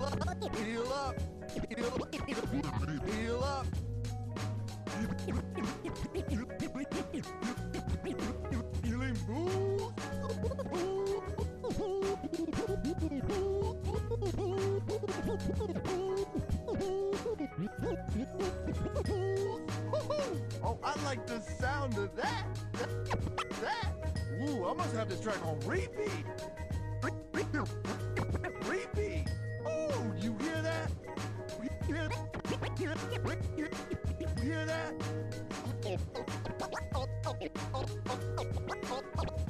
Heal up. Heal up. Healing boost. Oh, I like the sound of that. Ooh, I must have this track on repeat. Repeat. Oh, you hear that? You hear that?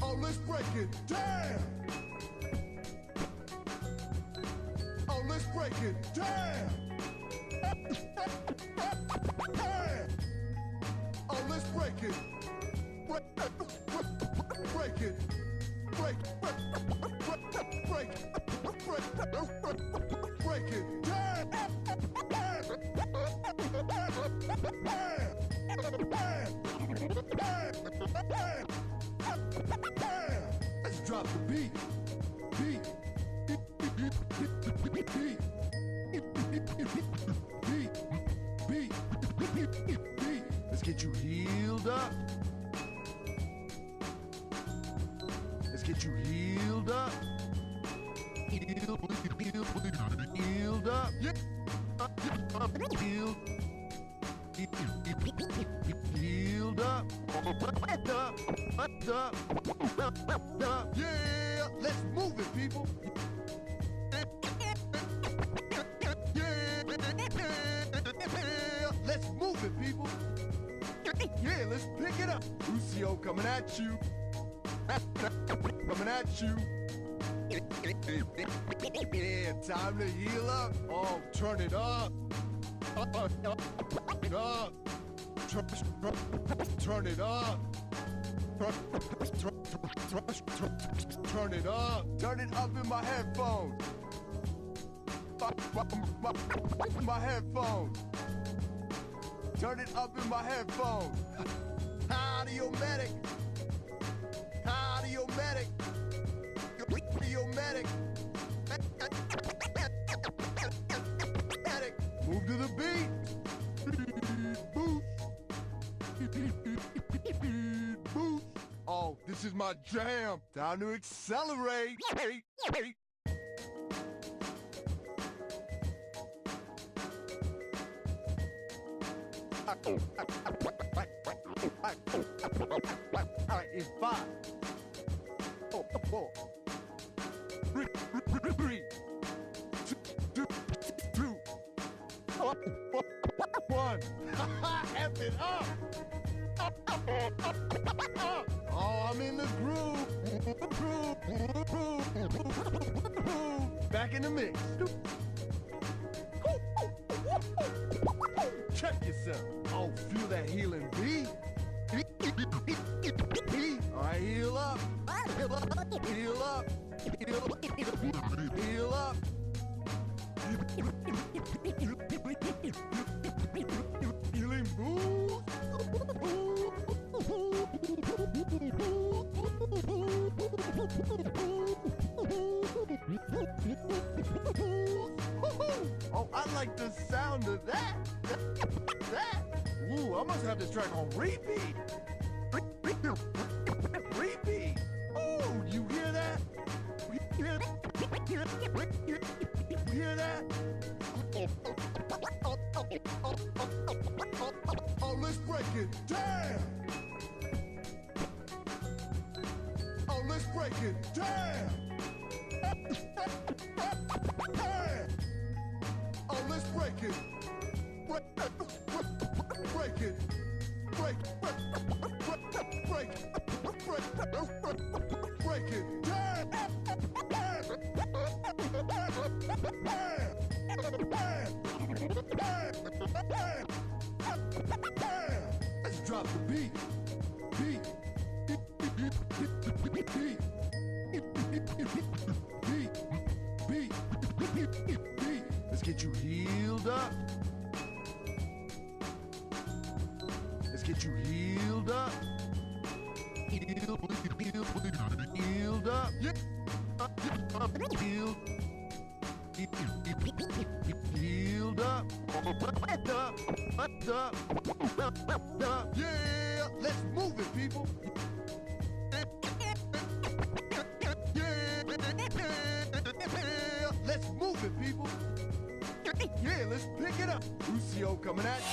Oh, let's break it down. Oh, let's break it down. Oh, let's break it. Break it. Break it down. Let's drop the beat. Beat. Let's get you healed up. Let's get you healed up. Healed up. Yeah. Healed up. Yeah, let's move it, people. Yeah, let's move it, people. Yeah, let's pick it up. Lucio coming at you. Coming at you. Yeah, time to heal up. Oh, turn it up. Turn it up. Turn it up. Turn it up in my headphones. My headphones. Turn it up in my headphones. Audio medic. Audio medic. Audio medic. Move to the beat. Boost. Boost. Oh, this is my jam. Time to accelerate. Alright, it's 5, 4, 3, 2, 1. F it up. Oh, I'm in the groove. Back in the mix. Check yourself. Oh, feel that healing beat. All right, heal up. Heal up. Heal up. Heal up. Healing boost. Oh, I like the sound of that. Ooh, I must have this track on repeat. Repeat. Oh, you hear that? You hear that? Oh, let's break it down. Oh, let's break it down. Oh, let's break it. Break it. Break it down. Let's drop the beat. Beat. Let's get you healed up. Let's get you healed up. Healed up. Yeah. Healed. Healed up. Yeah, let's move it, people. Yeah, let's move it, people. Yeah, let's pick it up. Lucio coming at you.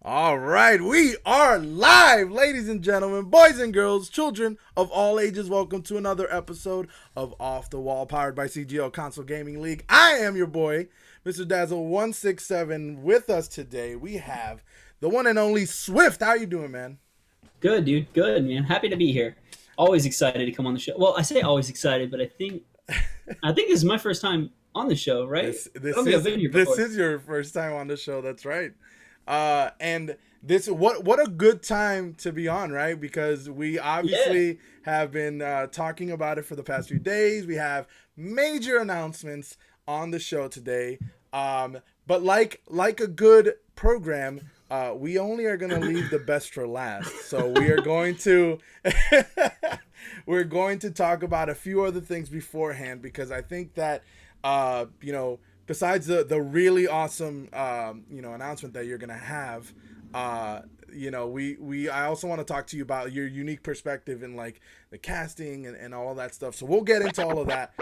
All right, we are live, ladies and gentlemen, boys and girls, children of all ages. Welcome to another episode of Off the Wall, powered by CGO Console Gaming League. I am your boy, Mr. Dazzle167. With us today, we have the one and only Swift. How you doing, man? Good, dude. Good, man. Happy to be here. Always excited to come on the show. Well, I say always excited, but I think this is my first time on the show, right? This is your first time on the show. That's right. And this what a good time to be on, right? Because we obviously have been talking about it for the past few days. We have major announcements on the show today. But like a good program, we only are going to leave the best for last. So we are going to we're going to talk about a few other things beforehand, because I think that besides the really awesome announcement that you're gonna have, I also want to talk to you about your unique perspective in like the casting and all of that stuff. So we'll get into all of that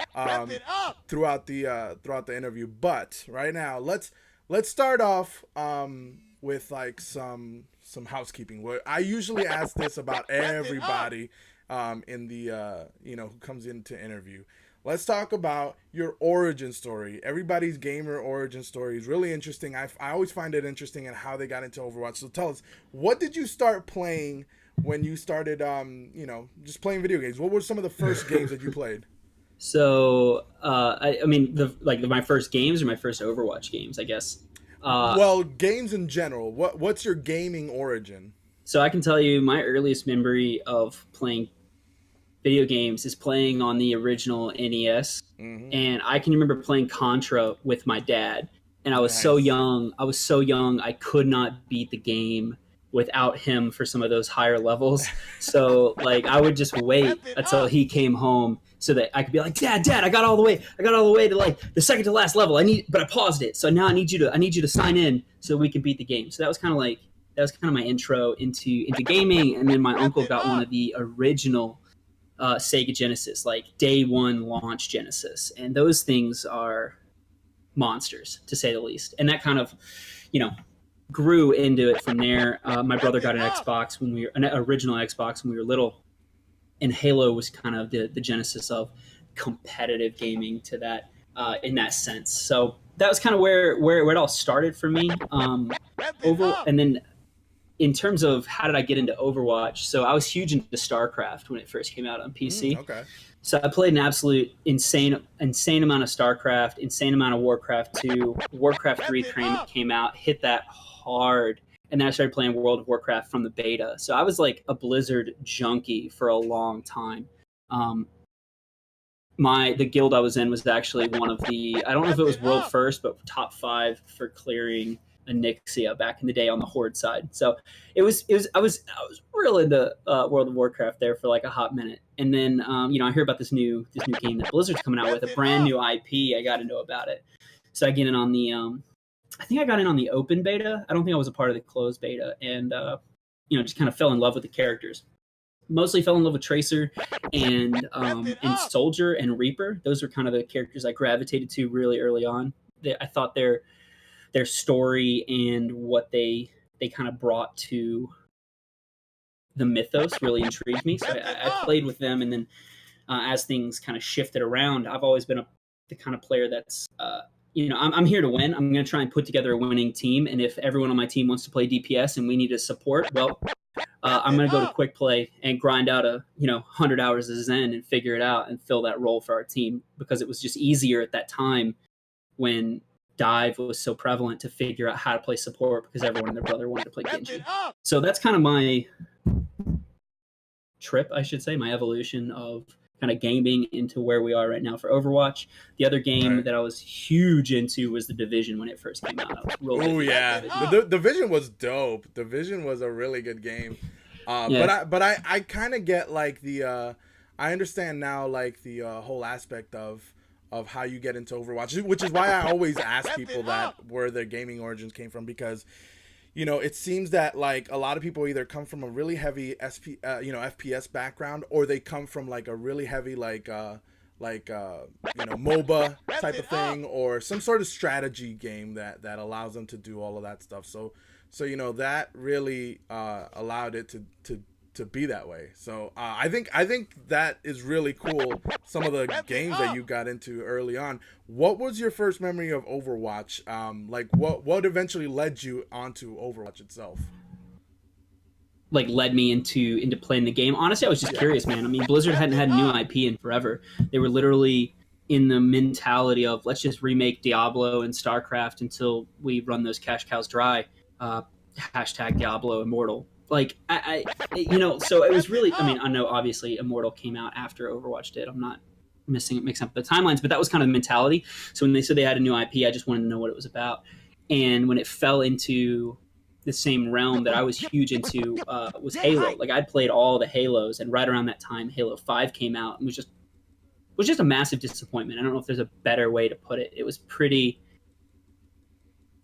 throughout the interview. But right now, let's start off with like some housekeeping. Where I usually ask this about everybody in the who comes in to interview. Let's talk about your origin story. Everybody's gamer origin story is really interesting. I always find it interesting in how they got into Overwatch. So tell us, what did you start playing when you started, just playing video games? What were some of the first games that you played? So, my first games or my first Overwatch games, I guess. Well, games in general. What's your gaming origin? So I can tell you my earliest memory of playing video games is playing on the original NES. Mm-hmm. And I can remember playing Contra with my dad, and I was so young I could not beat the game without him for some of those higher levels. So like I would just wait until he came home so that I could be like, Dad, I got all the way to like the second to last level. But I paused it. So now I need you to sign in so we can beat the game. So that was kind of my intro into gaming. And then my uncle got one of the original Sega Genesis, like day one launch Genesis, and those things are monsters to say the least. And that kind of, grew into it from there. My brother got an original Xbox when we were little, and Halo was kind of the genesis of competitive gaming to that in that sense. So that was kind of where it all started for me. And then in terms of how did I get into Overwatch, so I was huge into StarCraft when it first came out on PC. Okay. So I played an absolute insane amount of StarCraft, insane amount of Warcraft 2. Warcraft 3 came out, hit that hard, and then I started playing World of Warcraft from the beta. So I was like a Blizzard junkie for a long time. The guild I was in was actually one of the, I don't know if it was world first, but top 5 for clearing Onyxia back in the day on the Horde side. So I was real into World of Warcraft there for like a hot minute. And then I hear about this new game that Blizzard's coming out with, a brand new IP. I got to know about it. So I get in on the I think I got in on the open beta. I don't think I was a part of the closed beta, and just kind of fell in love with the characters. Mostly fell in love with Tracer and Soldier and Reaper. Those were kind of the characters I gravitated to really early on. I thought their story and what they kind of brought to the mythos really intrigued me. So I played with them, and then as things kind of shifted around, I've always been the kind of player that's I'm here to win. I'm going to try and put together a winning team, and if everyone on my team wants to play DPS and we need to support, well, I'm going to go to quick play and grind out 100 hours of Zen and figure it out and fill that role for our team, because it was just easier at that time when dive was so prevalent to figure out how to play support, because everyone and their brother wanted to play Genji. So that's kind of my trip, I should say, my evolution of kind of gaming into where we are right now for Overwatch. The other game Right. that I was huge into was The Division when it first came out. I was real Oh big yeah, into Division. the Division was dope. Division was a really good game. Yeah. But I kind of get like the I understand now like the whole aspect of how you get into Overwatch, which is why I always ask people that where their gaming origins came from, because you know it seems that like a lot of people either come from a really heavy FPS background, or they come from like a really heavy MOBA type of thing, or some sort of strategy game that allows them to do all of that stuff. So you know that really allowed it to be that way. So I think that is really cool. Some of the games that you got into early on. What was your first memory of Overwatch? Like what eventually led you onto Overwatch itself? Like led me into playing the game. Honestly, I was just curious, man. I mean, Blizzard hadn't had new IP in forever. They were literally in the mentality of let's just remake Diablo and StarCraft until we run those cash cows dry. Hashtag Diablo Immortal. Like so it was really. I mean, I know obviously Immortal came out after Overwatch did. I'm not mixing up the timelines, but that was kind of the mentality. So when they said they had a new IP, I just wanted to know what it was about. And when it fell into the same realm that I was huge into was Halo. Like I'd played all the Halos, and right around that time, Halo 5 came out and was just a massive disappointment. I don't know if there's a better way to put it. It was pretty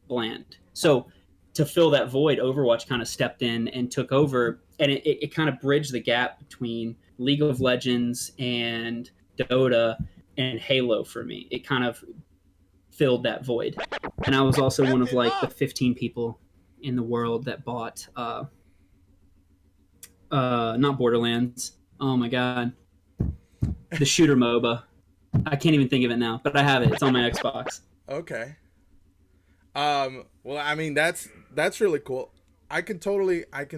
bland. So to fill that void, Overwatch kind of stepped in and took over, and it kind of bridged the gap between League of Legends and Dota and Halo for me. It kind of filled that void. And I was also one of like the 15 people in the world that bought not Borderlands. Oh my god. The shooter MOBA. I can't even think of it now, but I have it. It's on my Xbox. Okay. Well, I mean that's really cool. I can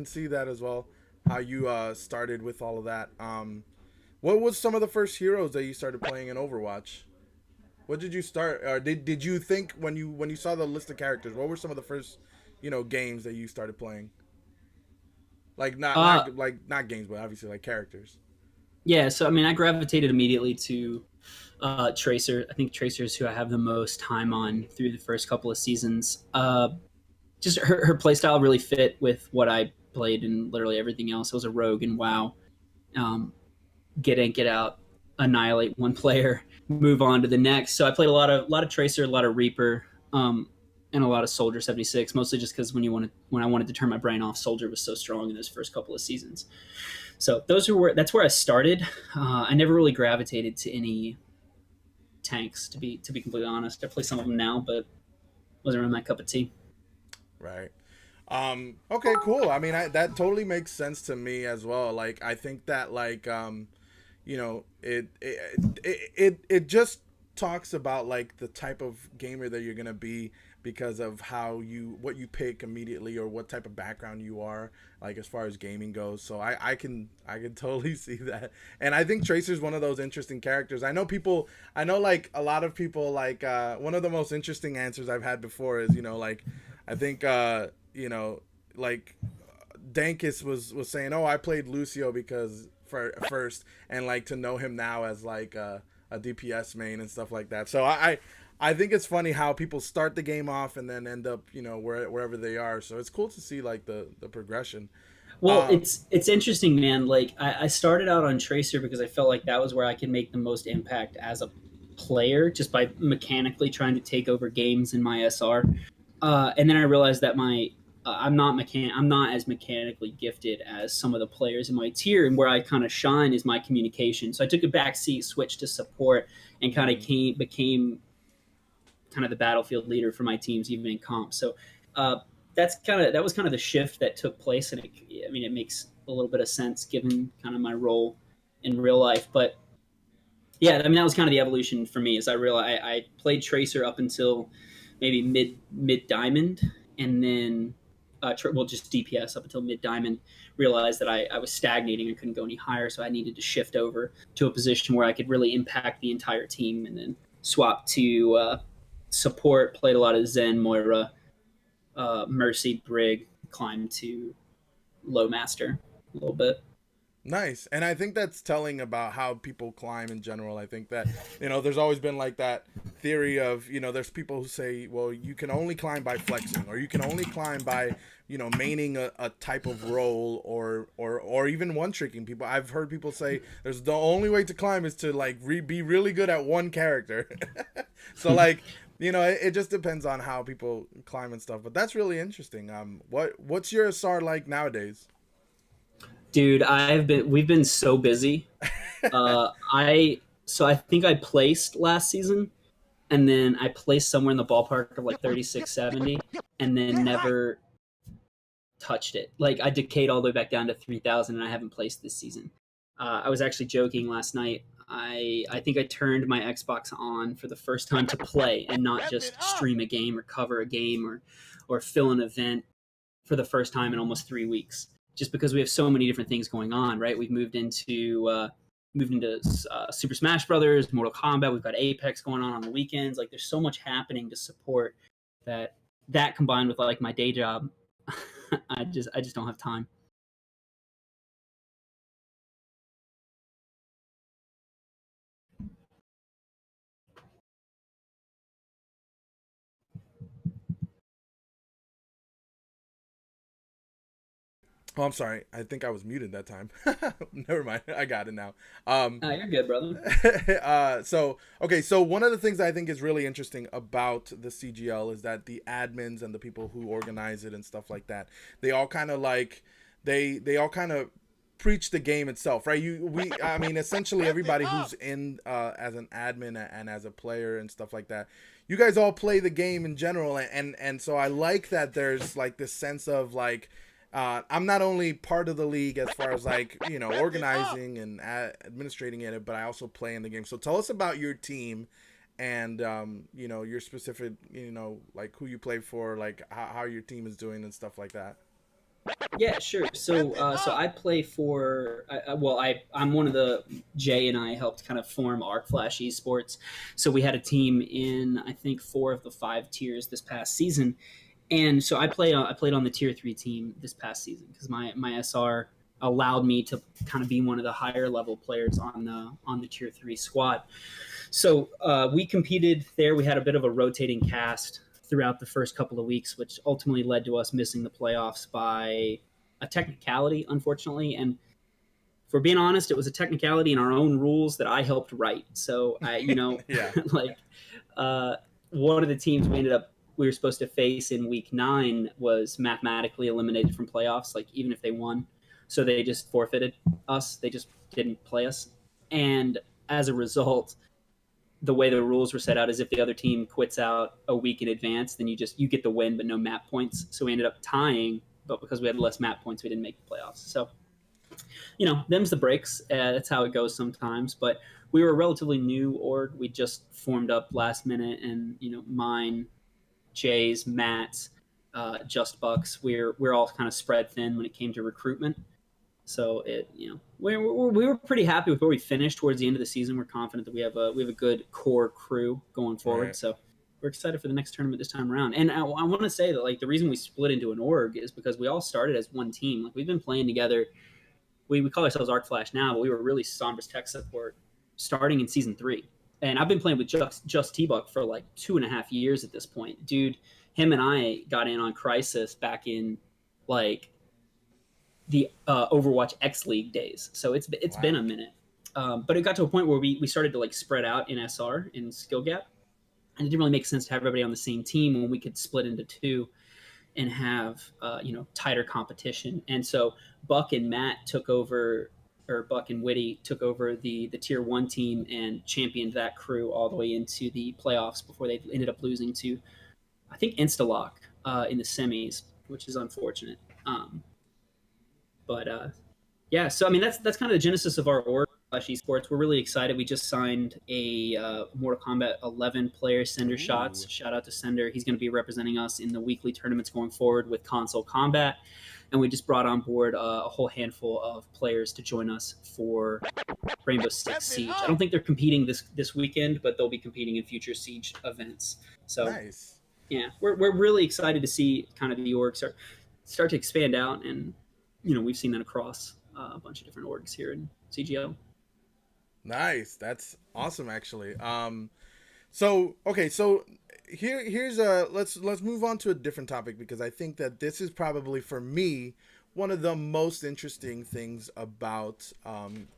see that as well. How you started with all of that. What was some of the first heroes that you started playing in Overwatch? What did you start? Or did you think when you saw the list of characters? What were some of the first games that you started playing? Like not games, but obviously like characters. Yeah, so I mean, I gravitated immediately to Tracer. I think Tracer's who I have the most time on through the first couple of seasons. Just her playstyle really fit with what I played and literally everything else. I was a rogue in WoW. Get in, get out, annihilate one player, move on to the next. So I played a lot of Tracer, a lot of Reaper, and a lot of Soldier 76. Mostly just because when I wanted to turn my brain off, Soldier was so strong in those first couple of seasons. So that's where I started. I never really gravitated to any tanks, to be completely honest. I play some of them now, but wasn't really my cup of tea. Right. Okay, cool. I mean, that totally makes sense to me as well. Like, I think that like, it just talks about like the type of gamer that you're gonna be because of what you pick immediately, or what type of background you are, like as far as gaming goes. So I can totally see that. And I think Tracer's one of those interesting characters. I know like a lot of people like one of the most interesting answers I've had before is like I think like Dankis was saying, oh, I played Lucio because first, and like to know him now as like a DPS main and stuff like that. So I think it's funny how people start the game off and then end up wherever they are. So it's cool to see like the progression. Well, it's interesting, man. Like I started out on Tracer because I felt like that was where I could make the most impact as a player, just by mechanically trying to take over games in my SR. And then I realized that I'm not as mechanically gifted as some of the players in my tier, and where I kind of shine is my communication. So I took a backseat, switched to support, and kind of became kind of the battlefield leader for my teams, even in comp. So that was kind of the shift that took place, and it makes a little bit of sense given kind of my role in real life. But yeah, I mean that was kind of the evolution for me. As I realized, I played Tracer up until maybe mid diamond, and then just DPS up until mid diamond. Realized that I was stagnating and couldn't go any higher, so I needed to shift over to a position where I could really impact the entire team, and then swap to support. Played a lot of Zen, Moira, Mercy, Brig, climbed to low master a little bit. Nice. And I think that's telling about how people climb in general. I think that, there's always been like that theory of, there's people who say, well, you can only climb by flexing, or you can only climb by, maining a type of role, or even one tricking people. I've heard people say there's the only way to climb is to like be really good at one character. So like, it just depends on how people climb and stuff, but that's really interesting. What's your SR like nowadays? Dude, we've been so busy. I think I placed last season, and then I placed somewhere in the ballpark of like 3670, and then never touched it. Like I decayed all the way back down to 3000, and I haven't placed this season. I was actually joking last night. I think I turned my Xbox on for the first time to play and not just stream a game or cover a game or fill an event for the first time in almost 3 weeks. Just because we have so many different things going on, right? We've moved into Super Smash Brothers, Mortal Kombat. We've got Apex going on the weekends. Like, there's so much happening to support that combined with like my day job, I just don't have time. Oh, I'm sorry. I think I was muted that time. Never mind. I got it now. You're good, brother. So one of the things I think is really interesting about the CGL is that the admins and the people who organize it and stuff like that, they all kind of like, they all kind of preach the game itself, right? I mean, essentially everybody who's in as an admin and as a player and stuff like that, you guys all play the game in general, and so I like that there's like this sense of like, I'm not only part of the league as far as like, organizing and administrating it, but I also play in the game. So tell us about your team and, your specific, like who you play for, like how your team is doing and stuff like that. Yeah, sure. So I play for. I'm one of the. Jay and I helped kind of form Arc Flash Esports. So we had a team in I think 4 of the 5 tiers this past season, and so I played on the tier 3 team this past season because my SR allowed me to kind of be one of the higher level players on the tier 3 squad. So we competed there. We had a bit of a rotating cast throughout the first couple of weeks, which ultimately led to us missing the playoffs by a technicality, unfortunately. And for being honest, it was a technicality in our own rules that I helped write. So Yeah. like one of the teams we were supposed to face in week 9 was mathematically eliminated from playoffs, like even if they won. So they just forfeited us. They just didn't play us. And as a result, the way the rules were set out is if the other team quits out a week in advance, then you get the win, but no map points. So we ended up tying, but because we had less map points, we didn't make the playoffs. So, them's the breaks. That's how it goes sometimes. But we were a relatively new org. We just formed up last minute, and mine, Jay's, Matt's, Just Bucks. We're all kind of spread thin when it came to recruitment. So we were pretty happy with where we finished towards the end of the season. We're confident that we have a good core crew going forward. Right. So we're excited for the next tournament this time around. And I want to say that like the reason we split into an org is because we all started as one team. Like we've been playing together. We call ourselves Arc Flash now, but we were really Sombras Tech Support starting in season 3. And I've been playing with just T-Buck for like 2.5 years at this point. Dude, him and I got in on Crisis back in like the Overwatch X League days. So it's wow. Been a minute. But it got to a point where we started to like spread out in SR, in Skill Gap. And it didn't really make sense to have everybody on the same team when we could split into 2 and have, tighter competition. And so Buck and Matt took over, or Buck and Witty took over the tier 1 team and championed that crew all the way into the playoffs before they ended up losing to, I think, Instalock in the semis, which is unfortunate. Yeah, so I mean that's kind of the genesis of our org, Flash Esports. We're really excited. We just signed a Mortal Kombat 11 player, Sender Shots. Shout out to Sender. He's going to be representing us in the weekly tournaments going forward with console combat. And we just brought on board a whole handful of players to join us for Rainbow Six Siege. I don't think they're competing this weekend, but they'll be competing in future Siege events. So nice. Yeah, we're really excited to see kind of the org start to expand out, and we've seen that across a bunch of different orgs here in CGL. Nice. That's awesome, actually. So okay, so here's a let's move on to a different topic, because I think that this is probably for me one of the most interesting things about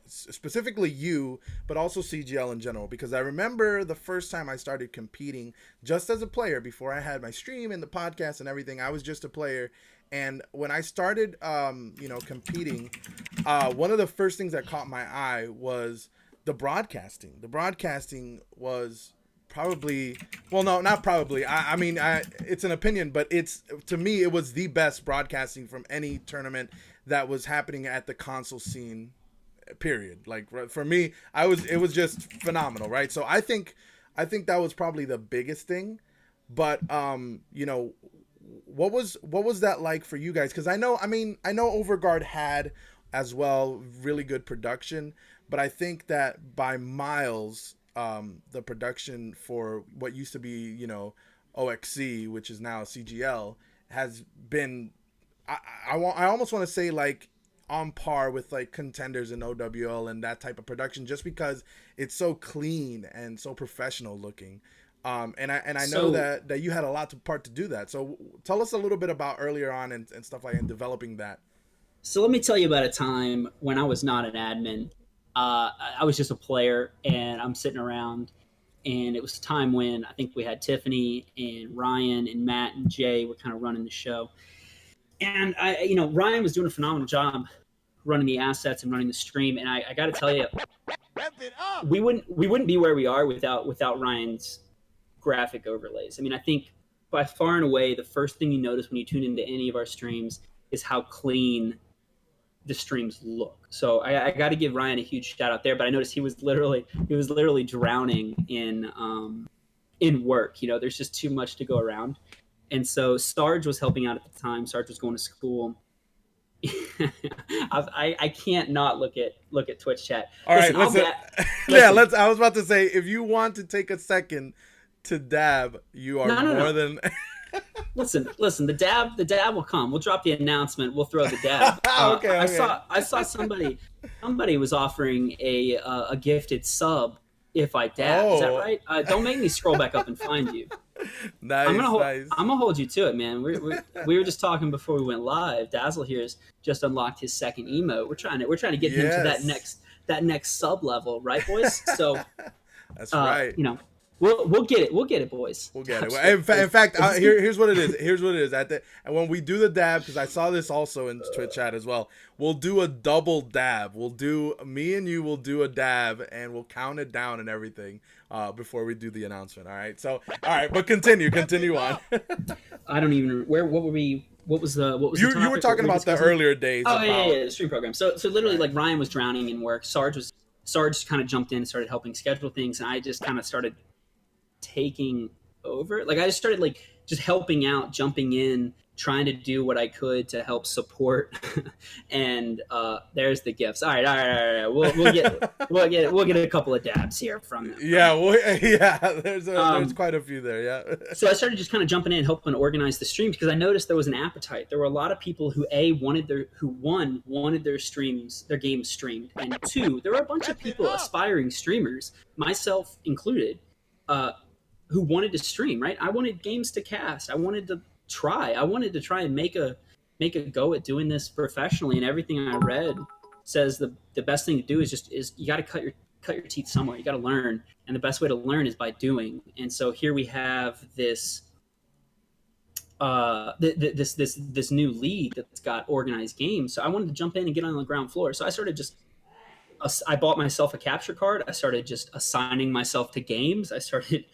specifically you, but also CGL in general. Because I remember the first time I started competing just as a player, before I had my stream and the podcast and everything. I was just a player, and when I started, competing, one of the first things that caught my eye was the broadcasting. The broadcasting was probably, well, no, not probably. I mean, it's an opinion, but it's, to me, it was the best broadcasting from any tournament that was happening at the console scene, period. Like, for me, it was just phenomenal, right? So I think that was probably the biggest thing. But what was that like for you guys? Because I know Overguard had as well really good production, but I think that by miles, the production for what used to be, OXC, which is now CGL, has been, I almost want to say, like, on par with like contenders in OWL and that type of production, just because it's so clean and so professional looking. And I know that you had a lot to do that. So tell us a little bit about earlier on and stuff like, and developing that. So let me tell you about a time when I was not an admin. I was just a player, and I'm sitting around, and it was a time when I think we had Tiffany and Ryan and Matt and Jay were kind of running the show. And Ryan was doing a phenomenal job running the assets and running the stream. And I got to tell you, we wouldn't be where we are without Ryan's graphic overlays. I mean, I think by far and away, the first thing you notice when you tune into any of our streams is how clean the streams look. So I got to give Ryan a huge shout out there. But I noticed he was literally drowning in work. There's just too much to go around. And so Sarge was helping out at the time. Sarge was going to school. I can't not look at Twitch chat. All right, listen. Yeah, I was about to say, if you want to take a second to dab, you are more than. Listen. The dab will come. We'll drop the announcement. We'll throw the dab. Okay. I saw somebody was offering a gifted sub if I dab. Is that right? Don't make me scroll back up and find you. Nice. I'm gonna hold you to it, man. We were just talking before we went live. Dazzle here has just unlocked his second emote. We're trying to get him to that next sub level, right, boys? So that's right. We'll get it, boys. We'll get it. In fact, here's what it is. And when we do the dab, because I saw this also in Twitch chat as well, we'll do a double dab. Me and you will do a dab, and we'll count it down and everything before we do the announcement. All right. So, all right, but continue on. I don't even. What were we? What was the topic? You were talking about the earlier days. Oh, yeah, the stream program. So literally, like, Ryan was drowning in work. Sarge kind of jumped in and started helping schedule things, and I just kind of started taking over. Like, I just started like just helping out, jumping in, trying to do what I could to help support. And there's the gifts. All right. We'll get a couple of dabs here from them. Yeah, there's quite a few there. Yeah. So I started just kind of jumping in, helping organize the streams, because I noticed there was an appetite. There were a lot of people who wanted their streams, their games streamed, and two, there were a bunch of people, aspiring streamers, myself included, who wanted to stream, right? I wanted games to cast. I wanted to try and make a go at doing this professionally. And everything I read says the best thing to do is you got to cut your teeth somewhere. You got to learn. And the best way to learn is by doing. And so here we have this, this new league that's got organized games. So I wanted to jump in and get on the ground floor. So I started I bought myself a capture card. I started just assigning myself to games. I started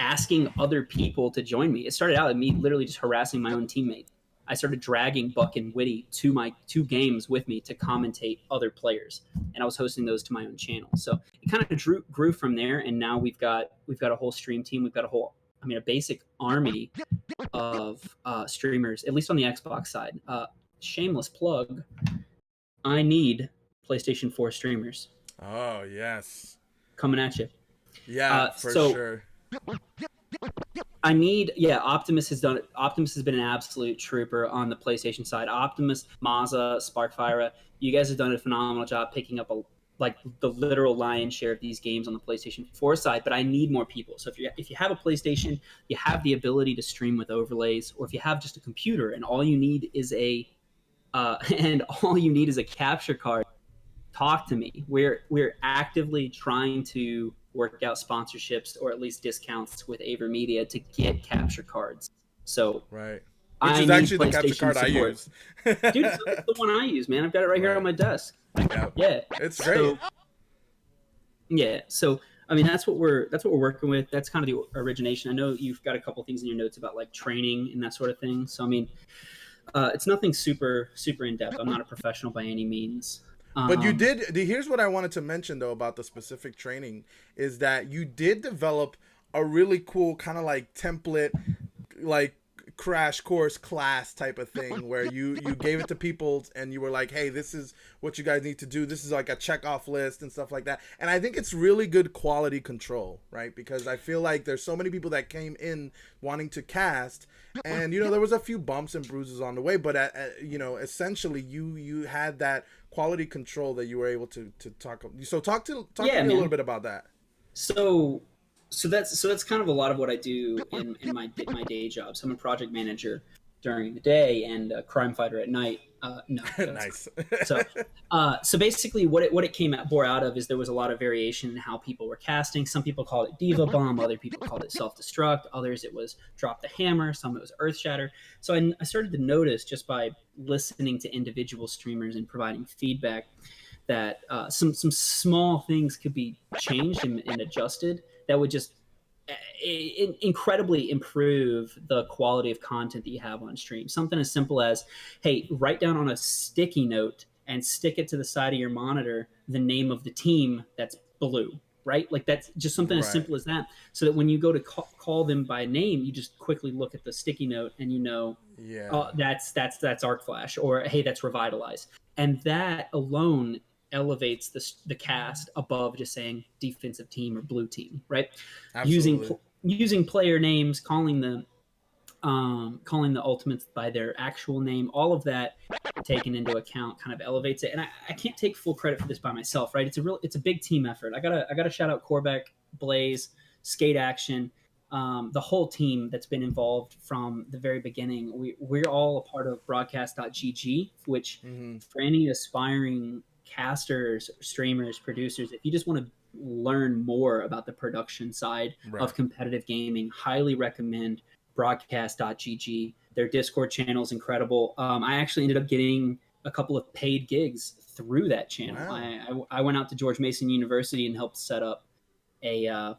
asking other people to join me. It started out with me literally just harassing my own teammates. I started dragging Buck and Witty to my 2 games with me to commentate other players, and I was hosting those to my own channel. So it kind of grew from there, and now we've got a whole stream team. We've got a basic army of streamers, at least on the Xbox side. Shameless plug. I need PlayStation 4 streamers. Oh, yes. Coming at you. Yeah, for sure. I need, yeah, Optimus has done it. Optimus has been an absolute trooper on the PlayStation side. Optimus, Mazza, Sparkfire, you guys have done a phenomenal job picking up like the literal lion's share of these games on the PlayStation 4 side. But I need more people. So if you have a PlayStation, you have the ability to stream with overlays, or if you have just a computer and all you need is a capture card, talk to me. We're actively trying to work out sponsorships or at least discounts with AverMedia to get capture cards. So Right. Which I is need actually the capture PlayStation card I support. use. Dude, it's the one I use, man. I've got it right here on my desk. Yeah. Yeah, It's great. So, yeah, so I mean that's what we're working with. That's kind of the origination. I know you've got a couple things in your notes about like training and that sort of thing. So I mean, it's nothing super in depth. I'm not a professional by any means. But you did. Here's what I wanted to mention though about the specific training is that you did develop a really cool kind of like template, like crash course class type of thing where you gave it to people and you were like, hey, this is what you guys need to do. This is like a check off list and stuff like that. And I think it's really good quality control, right? Because I feel like there's so many people that came in wanting to cast, and you know there was a few bumps and bruises on the way, but you know essentially you had that quality control that you were able to talk. So talk to me a little bit about that. So that's kind of a lot of what I do in my day job. So I'm a project manager during the day and a crime fighter at night. No, Nice. So basically, what it bore out of is there was a lot of variation in how people were casting. Some people called it Diva Bomb, other people called it Self Destruct, others it was Drop the Hammer, some it was Earth Shatter. So I started to notice just by listening to individual streamers and providing feedback that some small things could be changed and adjusted that would just incredibly improve the quality of content that you have on stream. Something as simple as, hey, write down on a sticky note and stick it to the side of your monitor the name of the team that's blue, right? Like that's just something as simple as that, so that when you go to call them by name, you just quickly look at the sticky note and you know, that's Arc Flash, or hey, that's Revitalize. And that alone elevates the cast above just saying defensive team or blue team, right? Absolutely. Using player names, calling the ultimates by their actual name, all of that taken into account kind of elevates it. And I can't take full credit for this by myself, right? It's a big team effort. I gotta shout out Corbeck, Blaze, Skate Action, the whole team that's been involved from the very beginning. We're all a part of broadcast.gg, which for any aspiring casters, streamers, producers, if you just want to learn more about the production side of competitive gaming, highly recommend broadcast.gg. Their Discord channel is incredible. I actually ended up getting a couple of paid gigs through that channel. Wow. I went out to George Mason University and helped set up an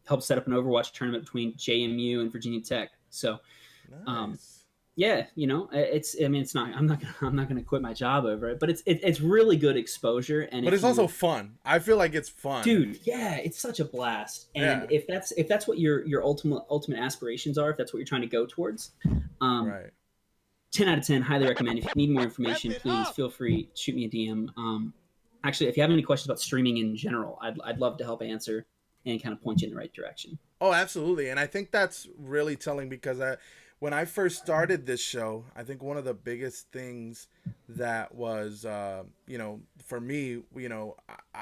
Overwatch tournament between JMU and Virginia Tech. So nice. Yeah, you know, it's not. I'm not gonna quit my job over it, but it's really good exposure, and but it's also fun. I feel like it's fun, dude. Yeah, it's such a blast. And if that's what your ultimate aspirations are, if that's what you're trying to go towards, 10 out of 10, highly recommend. If you need more information, please feel free to shoot me a DM. Actually, if you have any questions about streaming in general, I'd love to help answer and kind of point you in the right direction. Oh, absolutely, and I think that's really telling because when I first started this show, I think one of the biggest things that was, you know, for me, you know,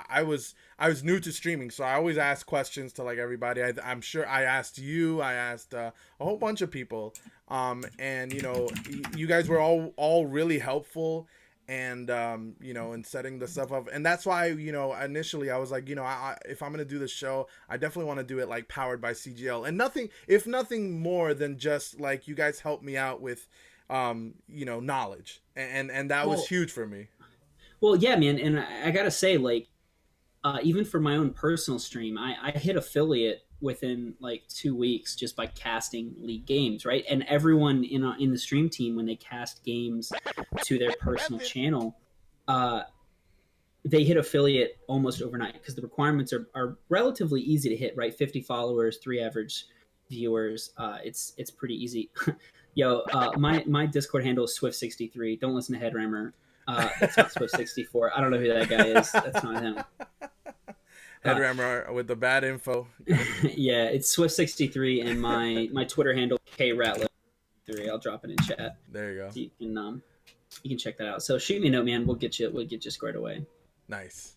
I was new to streaming, so I always asked questions to like everybody. I'm sure I asked you, I asked a whole bunch of people, and you know, you guys were all really helpful. And you know, in setting the stuff up, and that's why, you know, initially I was like, you know, if I'm gonna do this show, I definitely want to do it like powered by CGL, and nothing more than just like you guys help me out with, you know, knowledge, and that was huge for me. Well, yeah, man, and I gotta say, like, even for my own personal stream, I hit affiliate within like 2 weeks just by casting League games, right? And everyone in the stream team, when they cast games to their personal channel, they hit affiliate almost overnight because the requirements are relatively easy to hit, right? 50 followers, 3 average viewers. It's pretty easy. Yo, my Discord handle is Swift63. Don't listen to Headrammer. That's not Swift64. I don't know who that guy is. That's not him. Headrammer with the bad info. Yeah, it's Swift63 and my Twitter handle krattler3. I'll drop it in chat. There you go. So you can check that out. So shoot me a note, man. We'll get you squared away. Nice.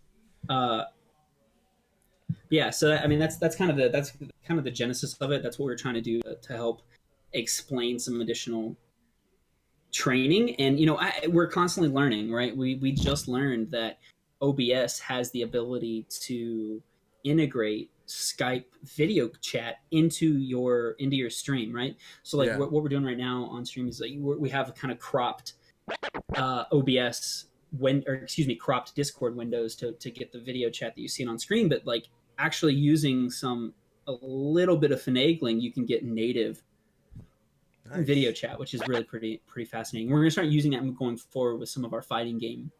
Yeah. So I mean, that's kind of the genesis of it. That's what we're trying to do to help explain some additional training. And we're constantly learning, right? We just learned that OBS has the ability to integrate Skype video chat into your stream, right? So like what we're doing right now on stream is like we have a kind of cropped OBS cropped Discord windows to get the video chat that you see on screen, but like actually using a little bit of finagling, you can get native video chat, which is really pretty fascinating. We're going to start using that going forward with some of our fighting game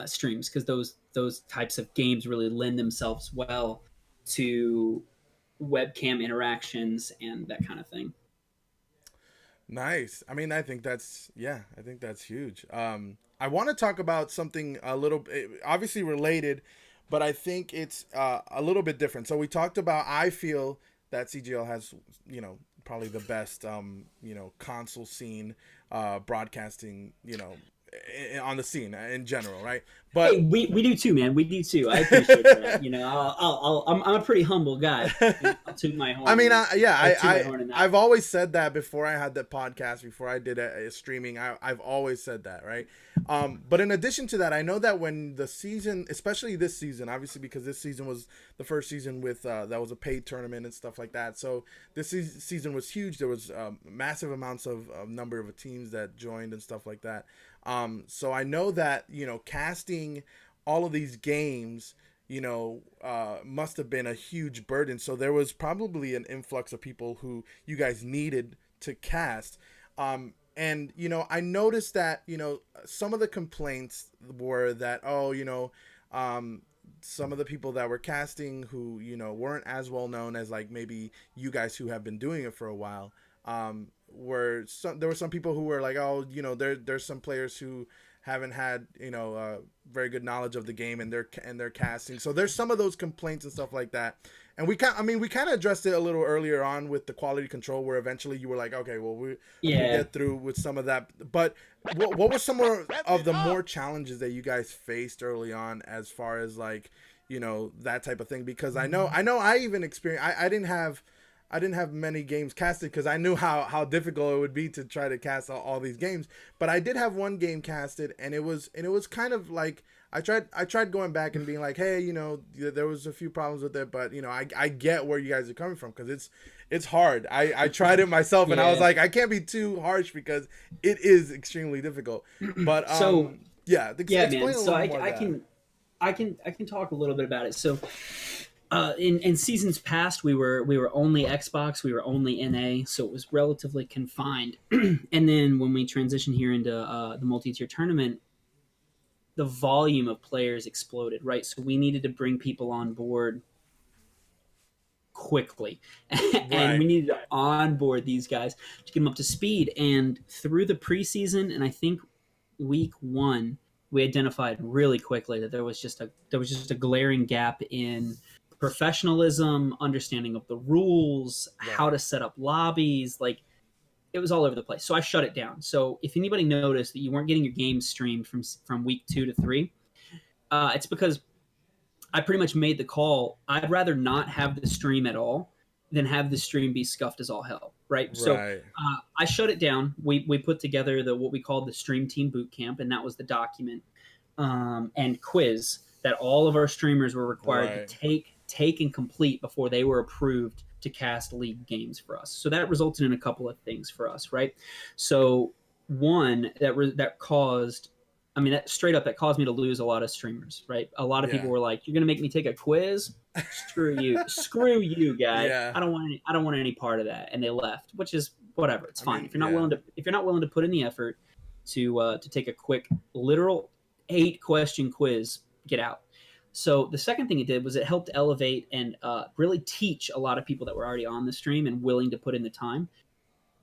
streams, because those types of games really lend themselves well to webcam interactions and that kind of thing. Nice. I mean, I think that's huge. I want to talk about something a little obviously related, but I think it's a little bit different. So we talked about, I feel that CGL has, probably the best, console scene, broadcasting, on the scene in general, right? But hey, we do too, man. We do too. I appreciate that. I'm a pretty humble guy. I'll toot my horn. I mean, I've always said that before I had the podcast, before I did a streaming. I've always said that, right? But in addition to that, I know that when the season, especially this season, obviously because this season was the first season with that was a paid tournament and stuff like that. So this season was huge. There was massive amounts of number of teams that joined and stuff like that. So I know that, casting all of these games, must have been a huge burden. So there was probably an influx of people who you guys needed to cast. And, I noticed that, some of the complaints were that, some of the people that were casting who, weren't as well known as like maybe you guys who have been doing it for a while, there were some people who were like, there's some players who haven't had very good knowledge of the game and their casting. So there's some of those complaints and stuff like that. And we kind of addressed it a little earlier on with the quality control, where eventually you were like, okay, well we'll get through with some of that. But what were some of the more challenges that you guys faced early on as far as like that type of thing? Because I know I even experienced, I didn't have many games casted because I knew how difficult it would be to try to cast all these games. But I did have one game casted, and it was kind of like I tried going back and being like, hey, there was a few problems with it, but I get where you guys are coming from, because it's hard. I tried it myself, and I was like, I can't be too harsh because it is extremely difficult. But man. So I can talk a little bit about it. So. In seasons past, we were only Xbox, we were only NA, so it was relatively confined. And then when we transitioned here into the multi-tier tournament, the volume of players exploded, right? So we needed to bring people on board quickly, and we needed to onboard these guys to get them up to speed. And through the preseason, and I think week 1, we identified really quickly that there was just a glaring gap in professionalism, understanding of the rules, how to set up lobbies. Like, it was all over the place. So I shut it down. So if anybody noticed that you weren't getting your games streamed from week 2 to 3, it's because I pretty much made the call. I'd rather not have the stream at all than have the stream be scuffed as all hell, right? So I shut it down. We put together what we called the Stream Team Boot Camp, and that was the document and quiz that all of our streamers were required to take and complete before they were approved to cast league games for us. So that resulted in a couple of things for us, right? So one, that caused me to lose a lot of streamers, right? A lot of people were like, "You're going to make me take a quiz? Screw you. Screw you, guy. Yeah. I don't want any part of that." And they left, which is whatever. It's fine. If you're not willing to put in the effort to take a quick literal 8-question quiz, get out. So the second thing it did was it helped elevate and really teach a lot of people that were already on the stream and willing to put in the time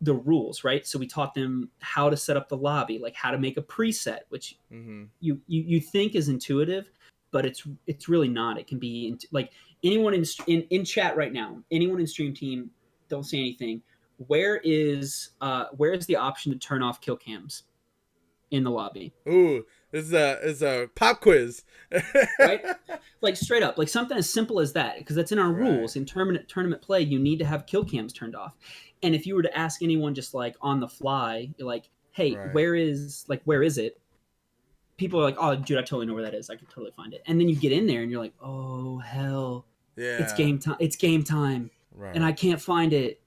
the rules, right? So we taught them how to set up the lobby, like how to make a preset, which you think is intuitive, but it's really not. It can be like anyone in chat right now, anyone in stream team, don't say anything. Where is the option to turn off kill cams in the lobby? Ooh, this is a pop quiz. Right? Like straight up, like something as simple as that, because that's in our Right. rules. In tournament play, you need to have kill cams turned off. And if you were to ask anyone just like on the fly, you're like, hey, Right. where is it? People are like, oh, dude, I totally know where that is. I can totally find it. And then you get in there and you're like, oh hell, Yeah. it's game time. It's game time, Right. and I can't find it.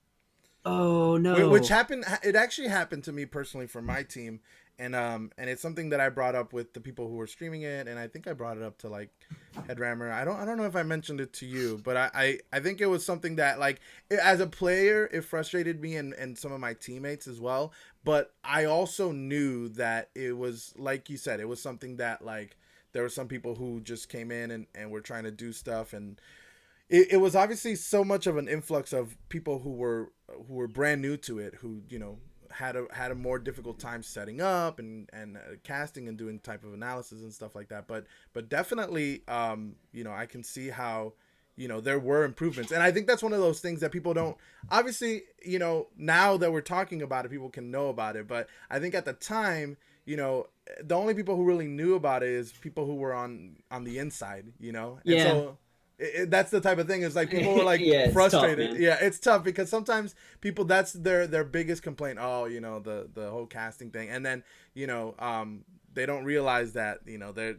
Oh no. Which happened. It actually happened to me personally for my team, and it's something that I brought up with the people who were streaming it, and I think I brought it up to like Headrammer. I don't know if I mentioned it to you, but I think it was something that like as a player it frustrated me and some of my teammates as well. But I also knew that it was, like you said, it was something that like there were some people who just came in and were trying to do stuff, and it was obviously so much of an influx of people who were brand new to it, who had a more difficult time setting up and casting and doing type of analysis and stuff like that. But definitely, I can see how there were improvements, and I think that's one of those things that people don't obviously now that we're talking about it, people can know about it. But I think at the time, the only people who really knew about it is people who were on the inside, And Yeah. so that's the type of thing. Is like people were like Yeah, it's frustrated. tough, yeah, it's tough because sometimes people, that's their biggest complaint. Oh, the whole casting thing, and then they don't realize that they're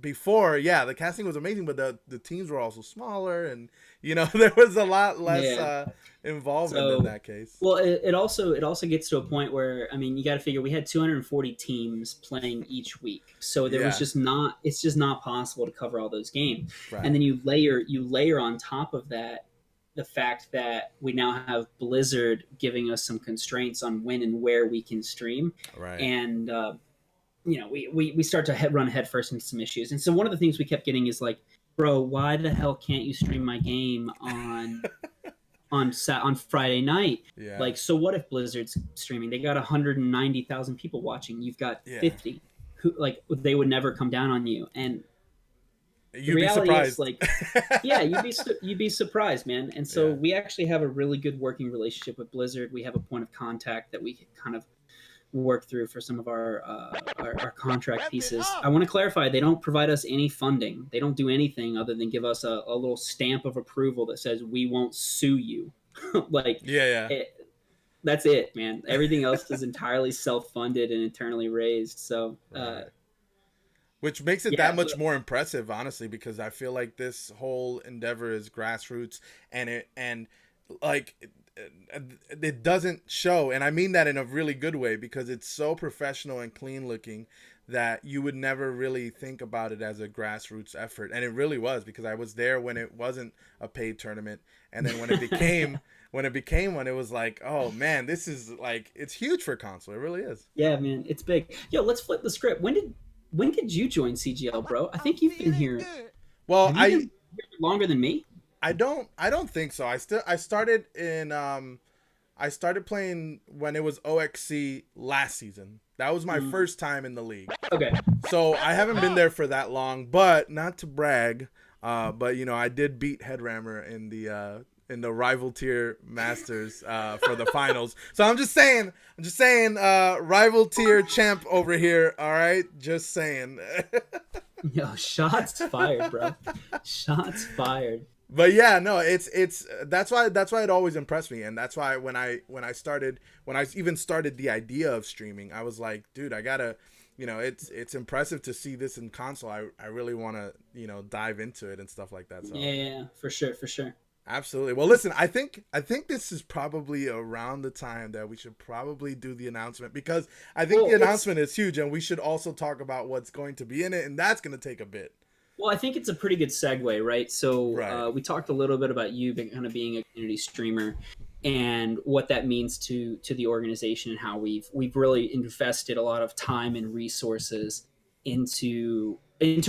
before. Yeah, the casting was amazing, but the teams were also smaller, and there was a lot less involvement in that case. Well, it also gets to a point where, I mean, you got to figure we had 240 teams playing each week, so there was it's just not possible to cover all those games. Right. And then you layer on top of that the fact that we now have Blizzard giving us some constraints on when and where we can stream, Right. and we start to run headfirst into some issues. And so one of the things we kept getting is like, bro, why the hell can't you stream my game on on Friday night? Yeah. Like, so what if Blizzard's streaming? They got 190,000 people watching. You've got 50 who, like, they would never come down on you. And you'd be surprised. Is, like, yeah, you'd be surprised, man. And so we actually have a really good working relationship with Blizzard. We have a point of contact that we kind of work through for some of our contract pieces. I want to clarify, they don't provide us any funding. They don't do anything other than give us a little stamp of approval that says we won't sue you. Like, that's it, man. Everything else is entirely self-funded and internally raised. So which makes it that much more impressive, honestly, because I feel like this whole endeavor is grassroots, and it doesn't show, and I mean that in a really good way, because it's so professional and clean looking that you would never really think about it as a grassroots effort. And it really was, because I was there when it wasn't a paid tournament, and then when it became one, it was like, oh man, this is like, it's huge for console. It really is. Yeah, man, it's big. Yo, let's flip the script. When did you join CGL, bro? I think you've been here. Well, have you been here longer than me? I don't think so. I started playing when it was OXC last season. That was my first time in the league. Okay. So I haven't been there for that long, but not to brag, but I did beat Headrammer in the rival tier masters for the finals. So I'm just saying, rival tier champ over here. All right, just saying. Yo, shots fired, bro. Shots fired. But yeah, no, it's that's why it always impressed me, and that's why when I even started the idea of streaming, I was like, dude, I gotta, it's impressive to see this in console. I really want to dive into it and stuff like that. So yeah, for sure. Absolutely. Well, listen, I think this is probably around the time that we should probably do the announcement, because I think the announcement is huge, and we should also talk about what's going to be in it, and that's going to take a bit. Well, I think it's a pretty good segue, right? So we talked a little bit about you kind of being a community streamer and what that means to the organization, and how we've really invested a lot of time and resources into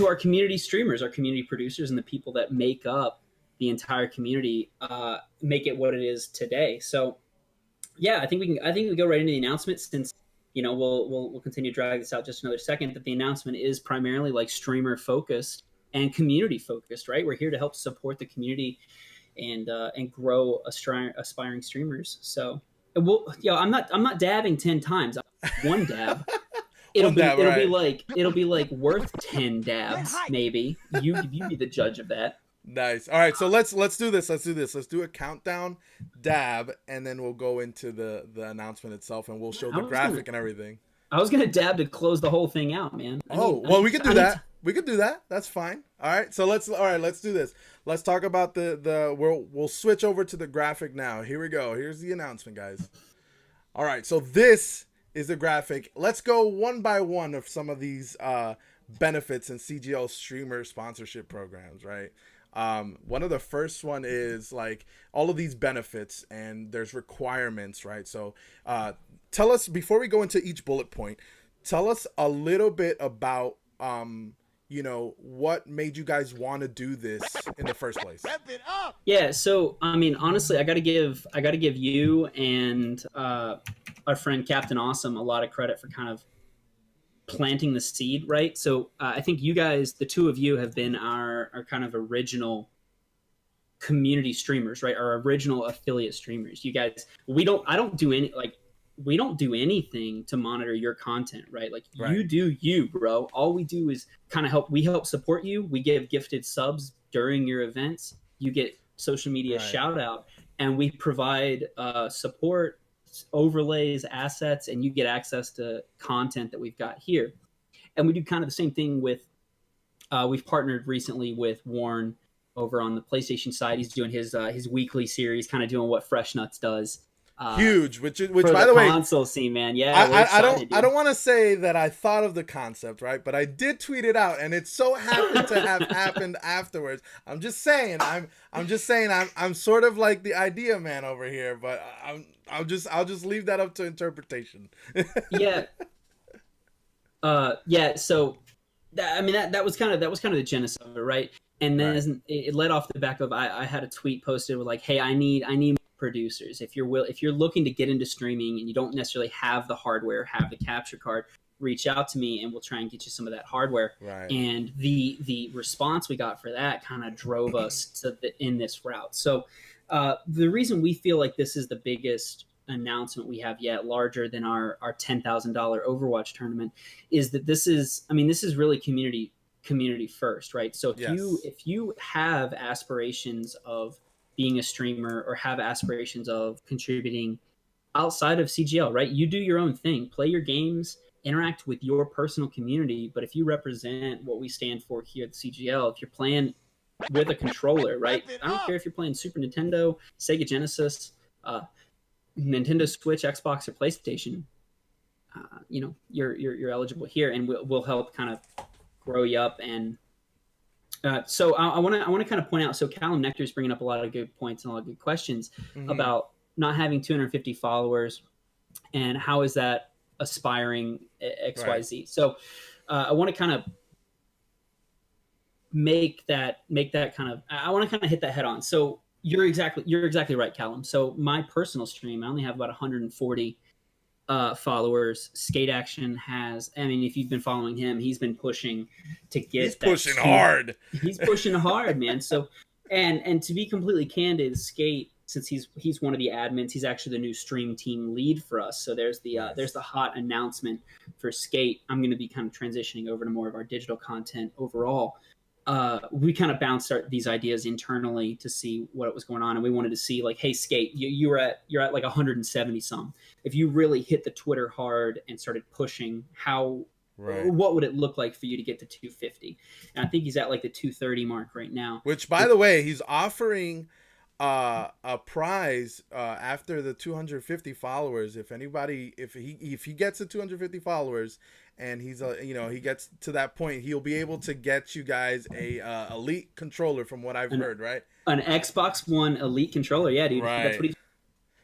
our community streamers, our community producers, and the people that make up the entire community, make it what it is today. So yeah, I think we go right into the announcement, since we'll continue to drag this out just another second. But the announcement is primarily like streamer focused, and community focused, right? We're here to help support the community and grow aspiring streamers. So I'm not dabbing 10 times. One dab. It'll be like worth 10 dabs, maybe. You be the judge of that. Nice. All right, so let's do this. Let's do a countdown, dab, and then we'll go into the announcement itself, and we'll show the graphic and everything. I was gonna dab to close the whole thing out, man. We could do that. We could do that. That's fine. All right. So let's do this. Let's talk about we'll switch over to the graphic now. Here we go. Here's the announcement, guys. All right. So this is the graphic. Let's go one by one of some of these benefits in CGL streamer sponsorship programs, right? One of the first one is like all of these benefits, and there's requirements, right? So tell us, before we go into each bullet point, tell us a little bit about what made you guys want to do this in the first place. Yeah, so I mean, honestly, I gotta give you and our friend Captain Awesome a lot of credit for kind of planting the seed, right? So I think you guys, the two of you, have been our kind of original community streamers, right? Our original affiliate streamers. You guys, we don't do anything to monitor your content, right? Like you do you, bro. All we do is kind of help support you. We give gifted subs during your events. You get social media shout out, and we provide support, overlays, assets, and you get access to content that we've got here. And we do kind of the same thing with we've partnered recently with Warren over on the PlayStation side. He's doing his weekly series, kind of doing what Fresh Nuts does. Huge, which by the way, console scene, man. Yeah, I don't want to say that I thought of the concept, right? But I did tweet it out, and it so happened to have happened afterwards. I'm just saying I'm sort of like the idea man over here, but I'll just leave that up to interpretation. Yeah. So that was kind of the genesis of it, right? And then it led off the back of I had a tweet posted with like, hey, I need producers. If you're looking to get into streaming and you don't necessarily have the hardware, have the capture card, reach out to me and we'll try and get you some of that hardware. Right. And the response we got for that kind of drove us in this route. So the reason we feel like this is the biggest announcement we have yet, larger than our $10,000 Overwatch tournament, is that this is really community first, right? So if you have aspirations of being a streamer or have aspirations of contributing outside of CGL, right? You do your own thing, play your games, interact with your personal community. But if you represent what we stand for here at the CGL, if you're playing with a controller, right? I don't care if you're playing Super Nintendo, Sega Genesis, Nintendo Switch, Xbox, or PlayStation, you're eligible here, and we'll help kind of grow you up. And so I want to kind of point out. So Callum Nectar is bringing up a lot of good points and a lot of good questions about not having 250 followers, and how is that aspiring XYZ. Right. So I want to kind of make that kind of. I want to kind of hit that head on. So you're exactly right, Callum. So my personal stream, I only have about 140 followers. Skate Action has, I mean, if you've been following him, he's been pushing to get. He's pushing hard. He's pushing hard, man. So, and to be completely candid, Skate, since he's one of the admins, he's actually the new stream team lead for us. So there's the hot announcement for Skate. I'm going to be kind of transitioning over to more of our digital content overall. We kind of bounced these ideas internally to see what was going on, and we wanted to see like, hey, Skate, you're at like 170 some. If you really hit the Twitter hard and started pushing, what would it look like for you to get to 250? And I think he's at like the 230 mark right now. Which, by the way, he's offering a prize after the 250 followers. If he gets to 250 followers. And he's he gets to that point, he'll be able to get you guys a elite controller, from what I've heard, right? An Xbox One elite controller, yeah, dude. Right. That's what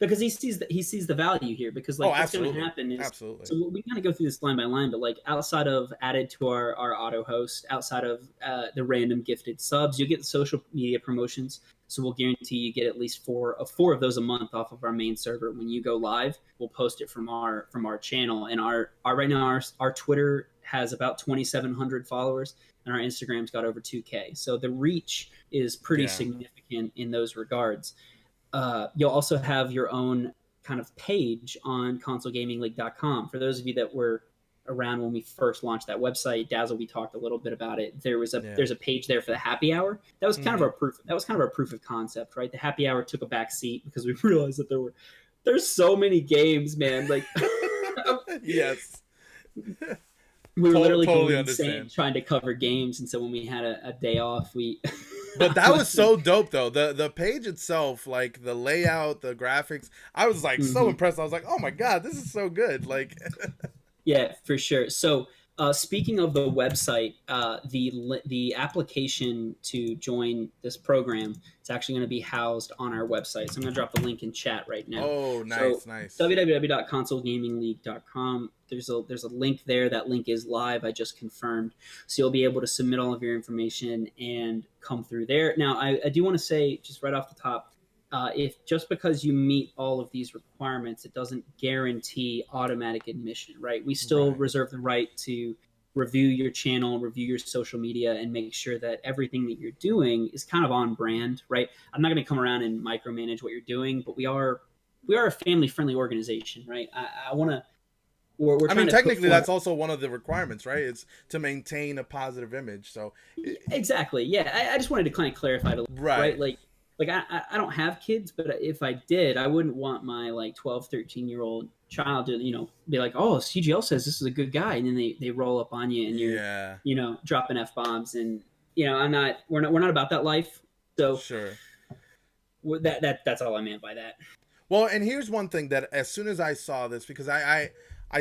because he sees the value here. Because like what's going to happen is, absolutely. So we kind of go through this line by line, but like outside of added to our auto host, outside of the random gifted subs, you get the social media promotions. So we'll guarantee you get at least four of those a month off of our main server. When you go live, we'll post it from our channel. And our right now our Twitter has about 2,700 followers, and our Instagram's got over 2K. So the reach is pretty significant in those regards. You'll also have your own kind of page on consolegamingleague.com. For those of you that were around when we first launched that website, Dazzle, we talked a little bit about it. There's a page there for the happy hour. That was kind of our proof. That was kind of our proof of concept, right? The happy hour took a back seat because we realized that there's so many games, man. Like, yes, we were literally totally going insane trying to cover games, and so when we had a day off, we. But that was so dope, though. The page itself, like the layout, the graphics, I was like so impressed. I was like, oh my god, this is so good. Like, yeah, for sure. So speaking of the website, the application to join this program is actually going to be housed on our website. So I'm going to drop the link in chat right now. Oh, nice, so, nice. www.consolegamingleague.com. There's a link there. That link is live. I just confirmed. So you'll be able to submit all of your information and come through there. Now, I do want to say, just right off the top, if just because you meet all of these requirements, it doesn't guarantee automatic admission, right? We still reserve the right to review your channel, review your social media, and make sure that everything that you're doing is kind of on brand, right? I'm not going to come around and micromanage what you're doing, but we are a family-friendly organization, right? I want to. I mean, technically, that's also one of the requirements, right? It's to maintain a positive image. So exactly, yeah. I just wanted to kind of clarify, right? Like I don't have kids, but if I did, I wouldn't want my like 12, 13-year-old child to, be like, oh, CGL says this is a good guy. And then they roll up on you and you're, dropping F-bombs. And, we're not about that life. So sure. That's all I meant by that. Well, and here's one thing that as soon as I saw this, because I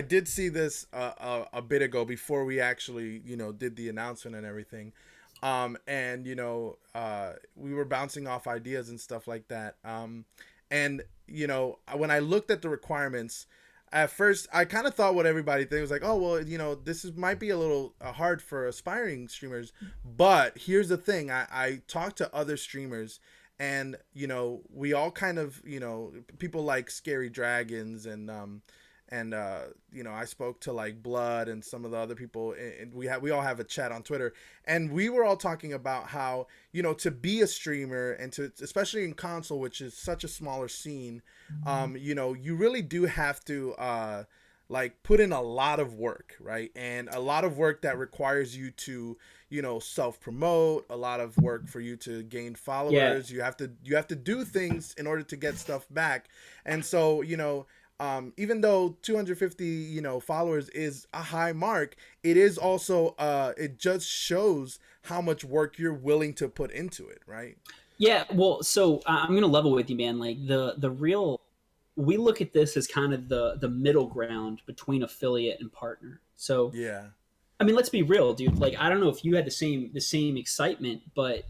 did see this a bit ago before we actually, did the announcement and everything. And we were bouncing off ideas and stuff like that. And when I looked at the requirements, at first I kind of thought what everybody thinks was like, oh well, might be a little hard for aspiring streamers. But here's the thing: I talked to other streamers, and we all kind of people like Scary Dragons and I spoke to like Blood and some of the other people, and we all have a chat on Twitter, and we were all talking about how to be a streamer and to, especially in console, which is such a smaller scene, you really do have to like put in a lot of work, right? And a lot of work that requires you to self-promote, a lot of work for you to gain followers. You have to do things in order to get stuff back, and so even though 250, followers is a high mark, it is also, it just shows how much work you're willing to put into it, right? Yeah, well, so I'm going to level with you, man. Like we look at this as kind of the middle ground between affiliate and partner. So, yeah. I mean, let's be real, dude. Like, I don't know if you had the same excitement, but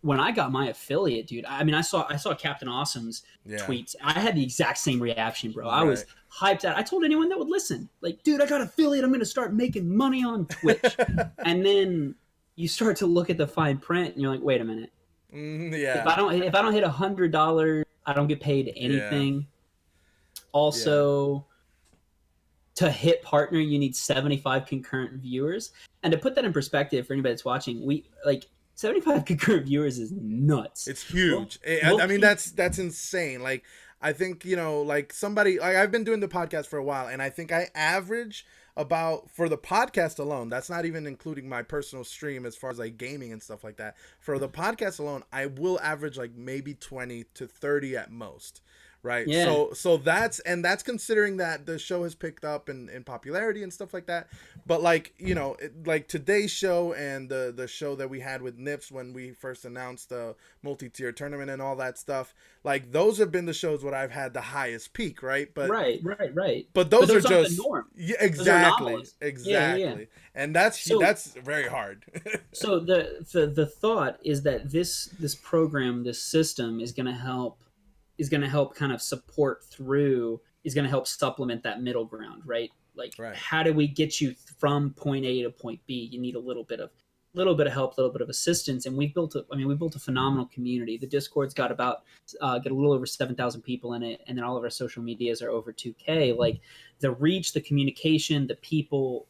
when I got my affiliate, dude, I mean, I saw Captain Awesome's tweets. I had the exact same reaction, bro. I was hyped out. I told anyone that would listen, like, dude, I got affiliate. I'm going to start making money on Twitch. And then you start to look at the fine print, and you're like, wait a minute. Yeah. If I don't hit $100, I don't get paid anything. Yeah. Also, to hit partner, you need 75 concurrent viewers. And to put that in perspective for anybody that's watching, 75 concurrent viewers is nuts. It's huge. I mean, that's insane. Like, I think, like somebody, like I've been doing the podcast for a while, and I think I average about, for the podcast alone, that's not even including my personal stream as far as like gaming and stuff like that. For the podcast alone, I will average like maybe 20 to 30 at most. Right. Yeah. So that's considering that the show has picked up in popularity and stuff like that. But like, like today's show and the show that we had with Nips when we first announced the multi-tier tournament and all that stuff, like those have been the shows where I've had the highest peak, right? But right. But those are just the norm. Yeah, exactly. Yeah. And that's very hard. So the thought is that this program, this system is going to help kind of support through, is going to help supplement that middle ground, right? Like, how do we get you from point A to point B? You need a little bit of help, a little bit of assistance. And we built a phenomenal community. The Discord's got a little over 7,000 people in it. And then all of our social medias are over 2K. Like the reach, the communication, the people,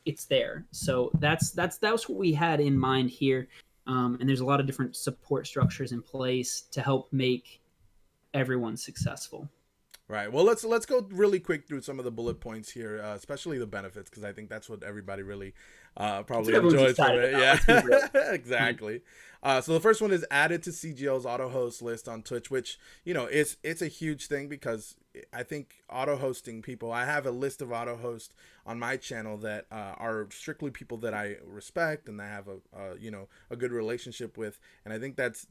it's there. So that was what we had in mind here. And there's a lot of different support structures in place to help make everyone successful. Right. Well, let's go really quick through some of the bullet points here, especially the benefits, because I think that's what everybody really probably enjoys from it. Yeah, exactly. So the first one is added to CGL's auto host list on Twitch, which it's a huge thing because I think auto hosting people. I have a list of auto hosts on my channel that are strictly people that I respect and I have a good relationship with, and I think that's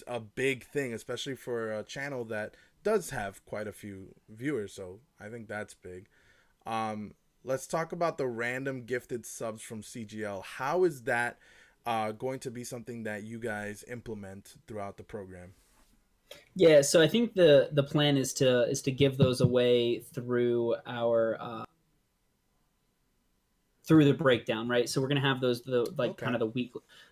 a big thing, especially for a channel that does have quite a few viewers, so I think that's big. Let's talk about the random gifted subs from CGL. How is that going to be something that you guys implement throughout the program? Yeah, so I think the plan is to give those away through our through the breakdown, right? So we're gonna have those kind of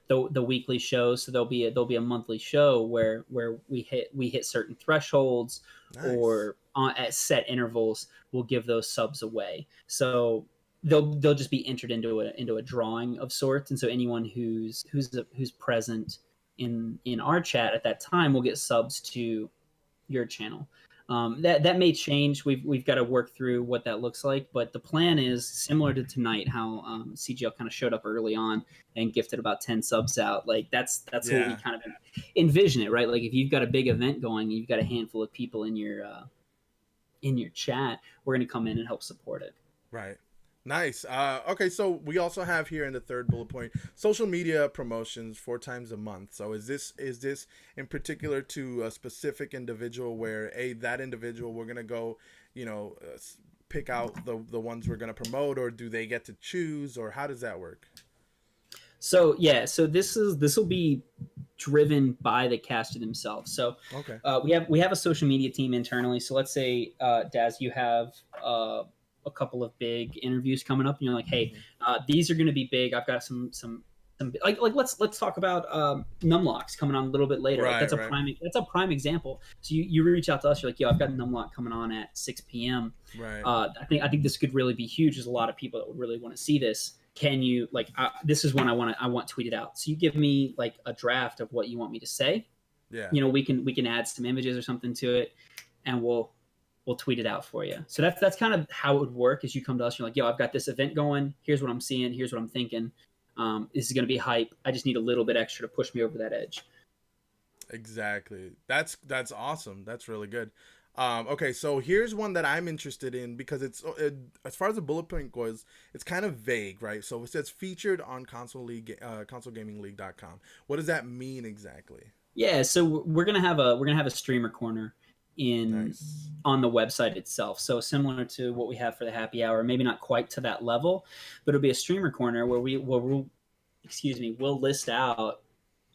the weekly shows. So there'll be a monthly show where we hit certain thresholds. Nice. Or at set intervals, we'll give those subs away. So they'll just be entered into a drawing of sorts, and so anyone who's present in our chat at that time will get subs to your channel. That may change. We've got to work through what that looks like, but the plan is similar to tonight, how CGL kind of showed up early on and gifted about 10 subs out. Like that's what we kind of envision it, right? Like if you've got a big event going, you've got a handful of people in your chat, we're going to come in and help support it. Right. Nice. Okay, so we also have here in the third bullet point, social media promotions 4 times a month. So is this in particular to a specific individual where that individual we're gonna go, pick out the ones we're gonna promote, or do they get to choose, or how does that work? So this will be driven by the caster themselves. So okay, we have a social media team internally. So let's say Daz, you have a couple of big interviews coming up, and you're like, hey, these are going to be big. I've got some like let's talk about Numlocks coming on a little bit later. Right, that's a prime example. So you reach out to us, you're like, yo, I've got Numlock coming on at 6 p.m. Right. I think this could really be huge. There's a lot of people that would really want to see this. Can you this is one I want tweeted out. So you give me like a draft of what you want me to say. Yeah. We can add some images or something to it, and we'll tweet it out for you. So that's kind of how it would work. Is you come to us, you're like, yo, I've got this event going. Here's what I'm seeing. Here's what I'm thinking. This is going to be hype. I just need a little bit extra to push me over that edge. Exactly. That's awesome. That's really good. Okay, so here's one that I'm interested in because it's as far as the bullet point goes, it's kind of vague, right? So it says featured on consolegamingleague.com. What does that mean exactly? Yeah, so we're gonna have a streamer corner on the website itself. So similar to what we have for the happy hour, maybe not quite to that level, but it'll be a streamer corner where we'll list out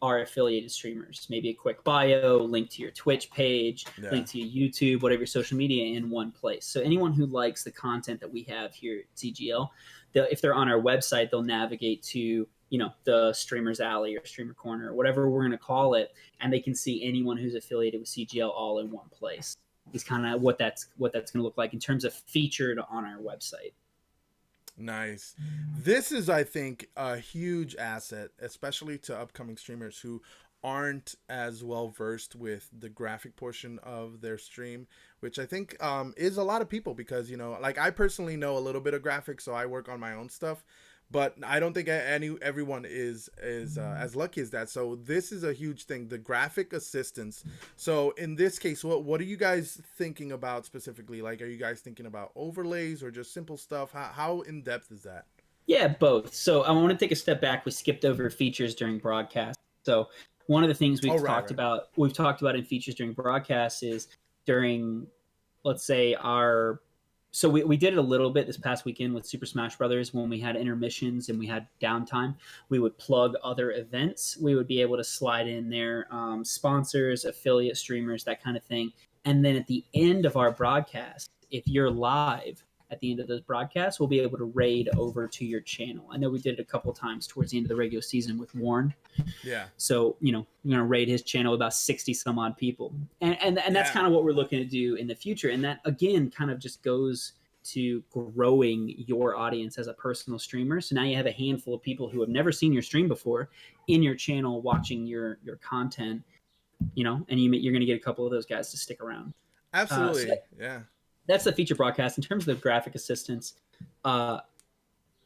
our affiliated streamers, maybe a quick bio, link to your Twitch page, link to your YouTube, whatever your social media in one place. So anyone who likes the content that we have here at CGL, if they're on our website, they'll navigate to the Streamer's Alley or Streamer Corner or whatever we're going to call it, and they can see anyone who's affiliated with CGL all in one place. Is kind of what that's going to look like in terms of featured on our website. Nice. This is, I think, a huge asset, especially to upcoming streamers who aren't as well versed with the graphic portion of their stream, which I think is a lot of people because, like I personally know a little bit of graphics, so I work on my own stuff. But I don't think everyone is as lucky as that. So this is a huge thing, the graphic assistance. So in this case, what are you guys thinking about specifically? Like, are you guys thinking about overlays or just simple stuff? How in depth is that? Yeah, both. So I want to take a step back. We skipped over features during broadcast. So one of the things we've talked about in features during broadcast is during, let's say, So we did it a little bit this past weekend with Super Smash Brothers when we had intermissions and we had downtime. We would plug other events. We would be able to slide in there sponsors, affiliate streamers, that kind of thing. And then at the end of our broadcast, if you're live at the end of those broadcasts, we'll be able to raid over to your channel. I know we did it a couple of times towards the end of the regular season with Warren. Yeah. So, we're going to raid his channel with about 60 some odd people. And that's kind of what we're looking to do in the future. And that, again, kind of just goes to growing your audience as a personal streamer. So now you have a handful of people who have never seen your stream before in your channel watching your content, and you're going to get a couple of those guys to stick around. Absolutely. Yeah. That's the feature broadcast. In terms of the graphic assistance,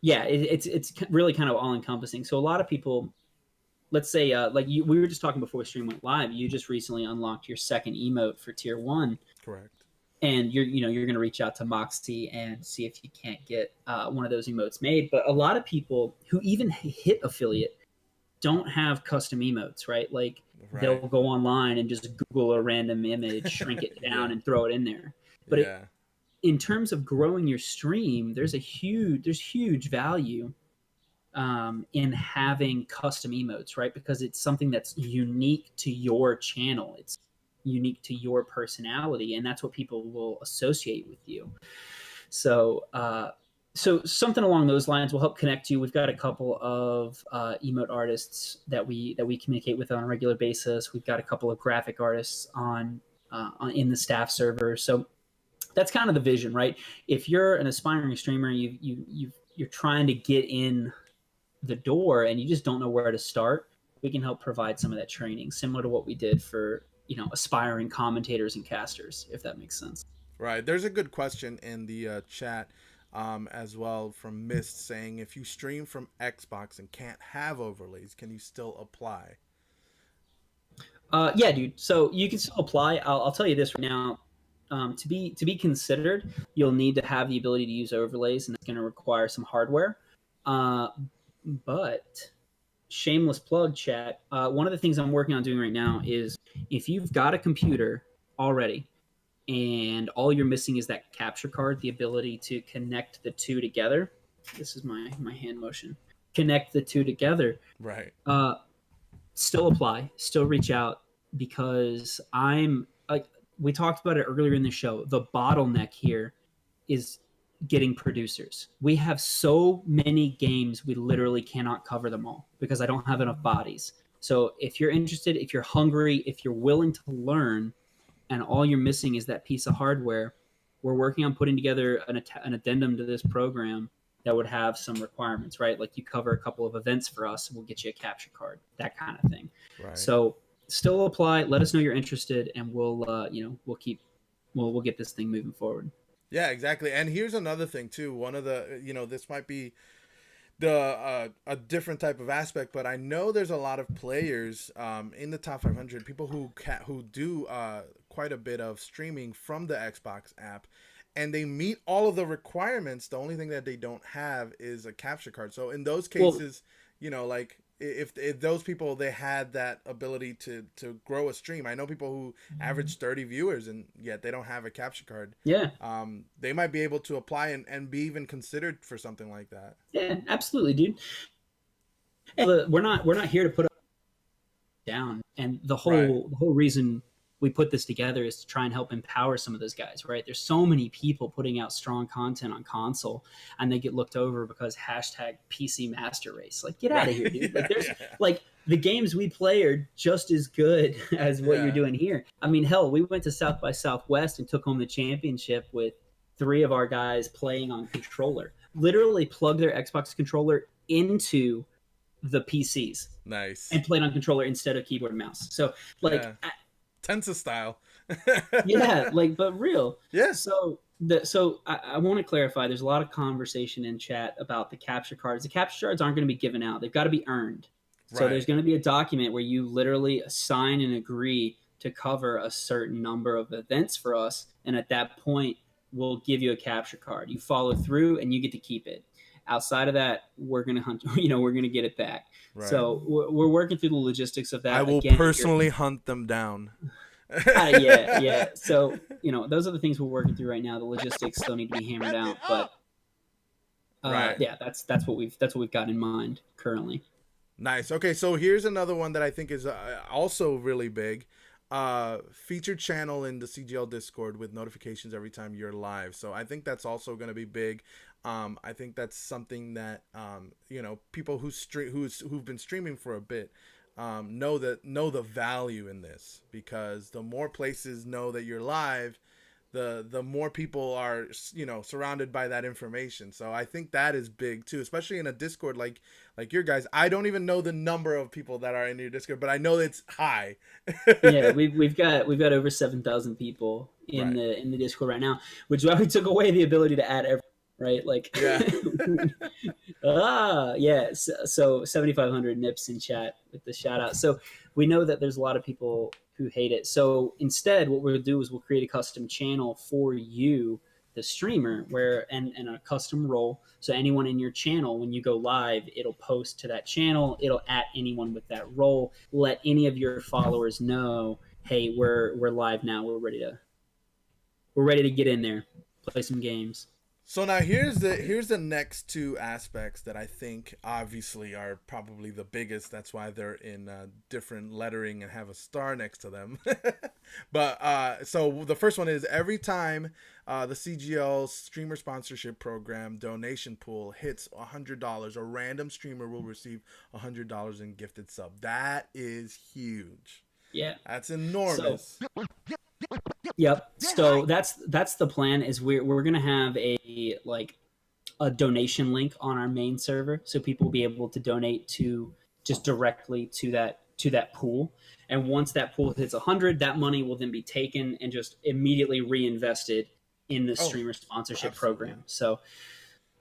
it's really kind of all encompassing. So a lot of people, let's say, we were just talking before the stream went live, you just recently unlocked your second emote for tier 1. Correct. And you're going to reach out to Moxie and see if you can't get one of those emotes made. But a lot of people who even hit affiliate don't have custom emotes, right? Like they'll go online and just Google a random image, shrink it down and throw it in there. But in terms of growing your stream, there's huge value in having custom emotes, right? Because it's something that's unique to your channel. It's unique to your personality, and that's what people will associate with you. So something along those lines will help connect you. We've got a couple of emote artists that we communicate with on a regular basis. We've got a couple of graphic artists on in the staff server. So that's kind of the vision, right? If you're an aspiring streamer, you're trying to get in the door and you just don't know where to start, we can help provide some of that training, similar to what we did for aspiring commentators and casters, if that makes sense. Right. There's a good question in the chat as well from Mist saying, if you stream from Xbox and can't have overlays, can you still apply? Yeah, dude. So you can still apply. I'll tell you this right now. To be considered, you'll need to have the ability to use overlays, and it's going to require some hardware. But shameless plug, chat. One of the things I'm working on doing right now is, if you've got a computer already and all you're missing is that capture card, the ability to connect the two together. This is my hand motion. Connect the two together. Right. Still apply. Still reach out, because we talked about it earlier in the show. The bottleneck here is getting producers. We have so many games, we literally cannot cover them all because I don't have enough bodies. So if you're interested, if you're hungry, if you're willing to learn, and all you're missing is that piece of hardware, we're working on putting together an addendum to this program that would have some requirements, right? Like, you cover a couple of events for us, we'll get you a capture card, that kind of thing. Right. So still apply, let us know you're interested, and we'll get this thing moving forward. Yeah, exactly. And here's another thing too. One of the, this might be a different type of aspect, but I know there's a lot of players in the top 500, people who do quite a bit of streaming from the Xbox app, and they meet all of the requirements. The only thing that they don't have is a capture card. So in those cases, like, if those people, they had that ability to grow a stream. I know people who average 30 viewers and yet they don't have a capture card. Yeah. They might be able to apply and be even considered for something like that. Yeah, absolutely, dude. And we're not here to put down. And the whole reason we put this together is to try and help empower some of those guys, right? There's so many people putting out strong content on console, and they get looked over because #PC Master Race. Like, get out of here, dude. Like, like, the games we play are just as good as what you're doing here. I mean, hell, we went to South by Southwest and took home the championship with 3 of our guys playing on controller. Literally plugged their Xbox controller into the PCs. Nice. And played on controller instead of keyboard and mouse. So, like... Yeah. Tensa style. Yeah, like, but real. Yeah. So I want to clarify, there's a lot of conversation in chat about the capture cards. The capture cards aren't going to be given out. They've got to be earned. So there's going to be a document where you literally sign and agree to cover a certain number of events for us, and at that point, we'll give you a capture card. You follow through, and you get to keep it. Outside of that, we're going to hunt. We're going to get it back. Right. So we're working through the logistics of that. I will personally hunt them down. Yeah. So those are the things we're working through right now. The logistics still need to be hammered out, but yeah, that's what we've got in mind currently. Nice. Okay, so here's another one that I think is also really big. Featured channel in the CGL Discord with notifications every time you're live. So I think that's also going to be big. I think that's something that people who've been streaming for a bit know the value in this, because the more places know that you're live, the more people are, you know, surrounded by that information. So I think that is big too, especially in a Discord like your guys. I don't even know the number of people that are in your Discord, but I know it's high. Yeah, we've got over 7,000 people in Right. the Discord right now, which is why we took away the ability to add everyone, right? Like, Yeah. yeah. So 7,500 nips in chat with the shout out. So we know that there's a lot of people who hate it. So instead, what we'll do is we'll create a custom channel for you, the streamer, where and a custom role. So anyone in your channel, when you go live, it'll post to that channel. It'll at anyone with that role. Let any of your followers know, hey, we're live now. We're ready to get in there, play some games. So now here's the next two aspects that I think obviously are probably the biggest. That's why they're in different lettering and have a star next to them. But so the first one is every time the CGL streamer sponsorship program donation pool hits $100, a random streamer will receive $100 in gifted sub. That is huge. Yeah, That's enormous. Yep. So that's the plan. Is we're gonna have a donation link on our main server, so people will be able to donate to just directly to that pool. And once that pool hits 100, that money will then be taken and just immediately reinvested in the streamer sponsorship program. So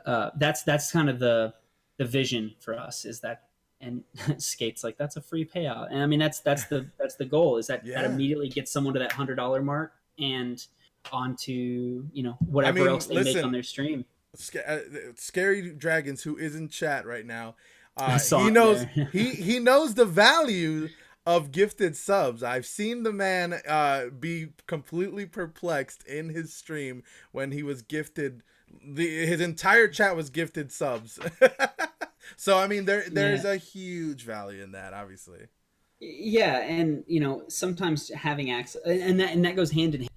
that's kind of the vision for us, is that. And Skate's like, that's a free payout, and I mean that's the goal, is that that immediately gets someone to that $100 mark and onto, you know, whatever else they make on their stream. Scary Dragons, who is in chat right now, he knows he knows the value of gifted subs. I've seen the man be completely perplexed in his stream when he was gifted. His entire chat was gifted subs. So I mean, there's a huge value in that, obviously. Yeah, and you know, sometimes having access, and that goes hand in hand.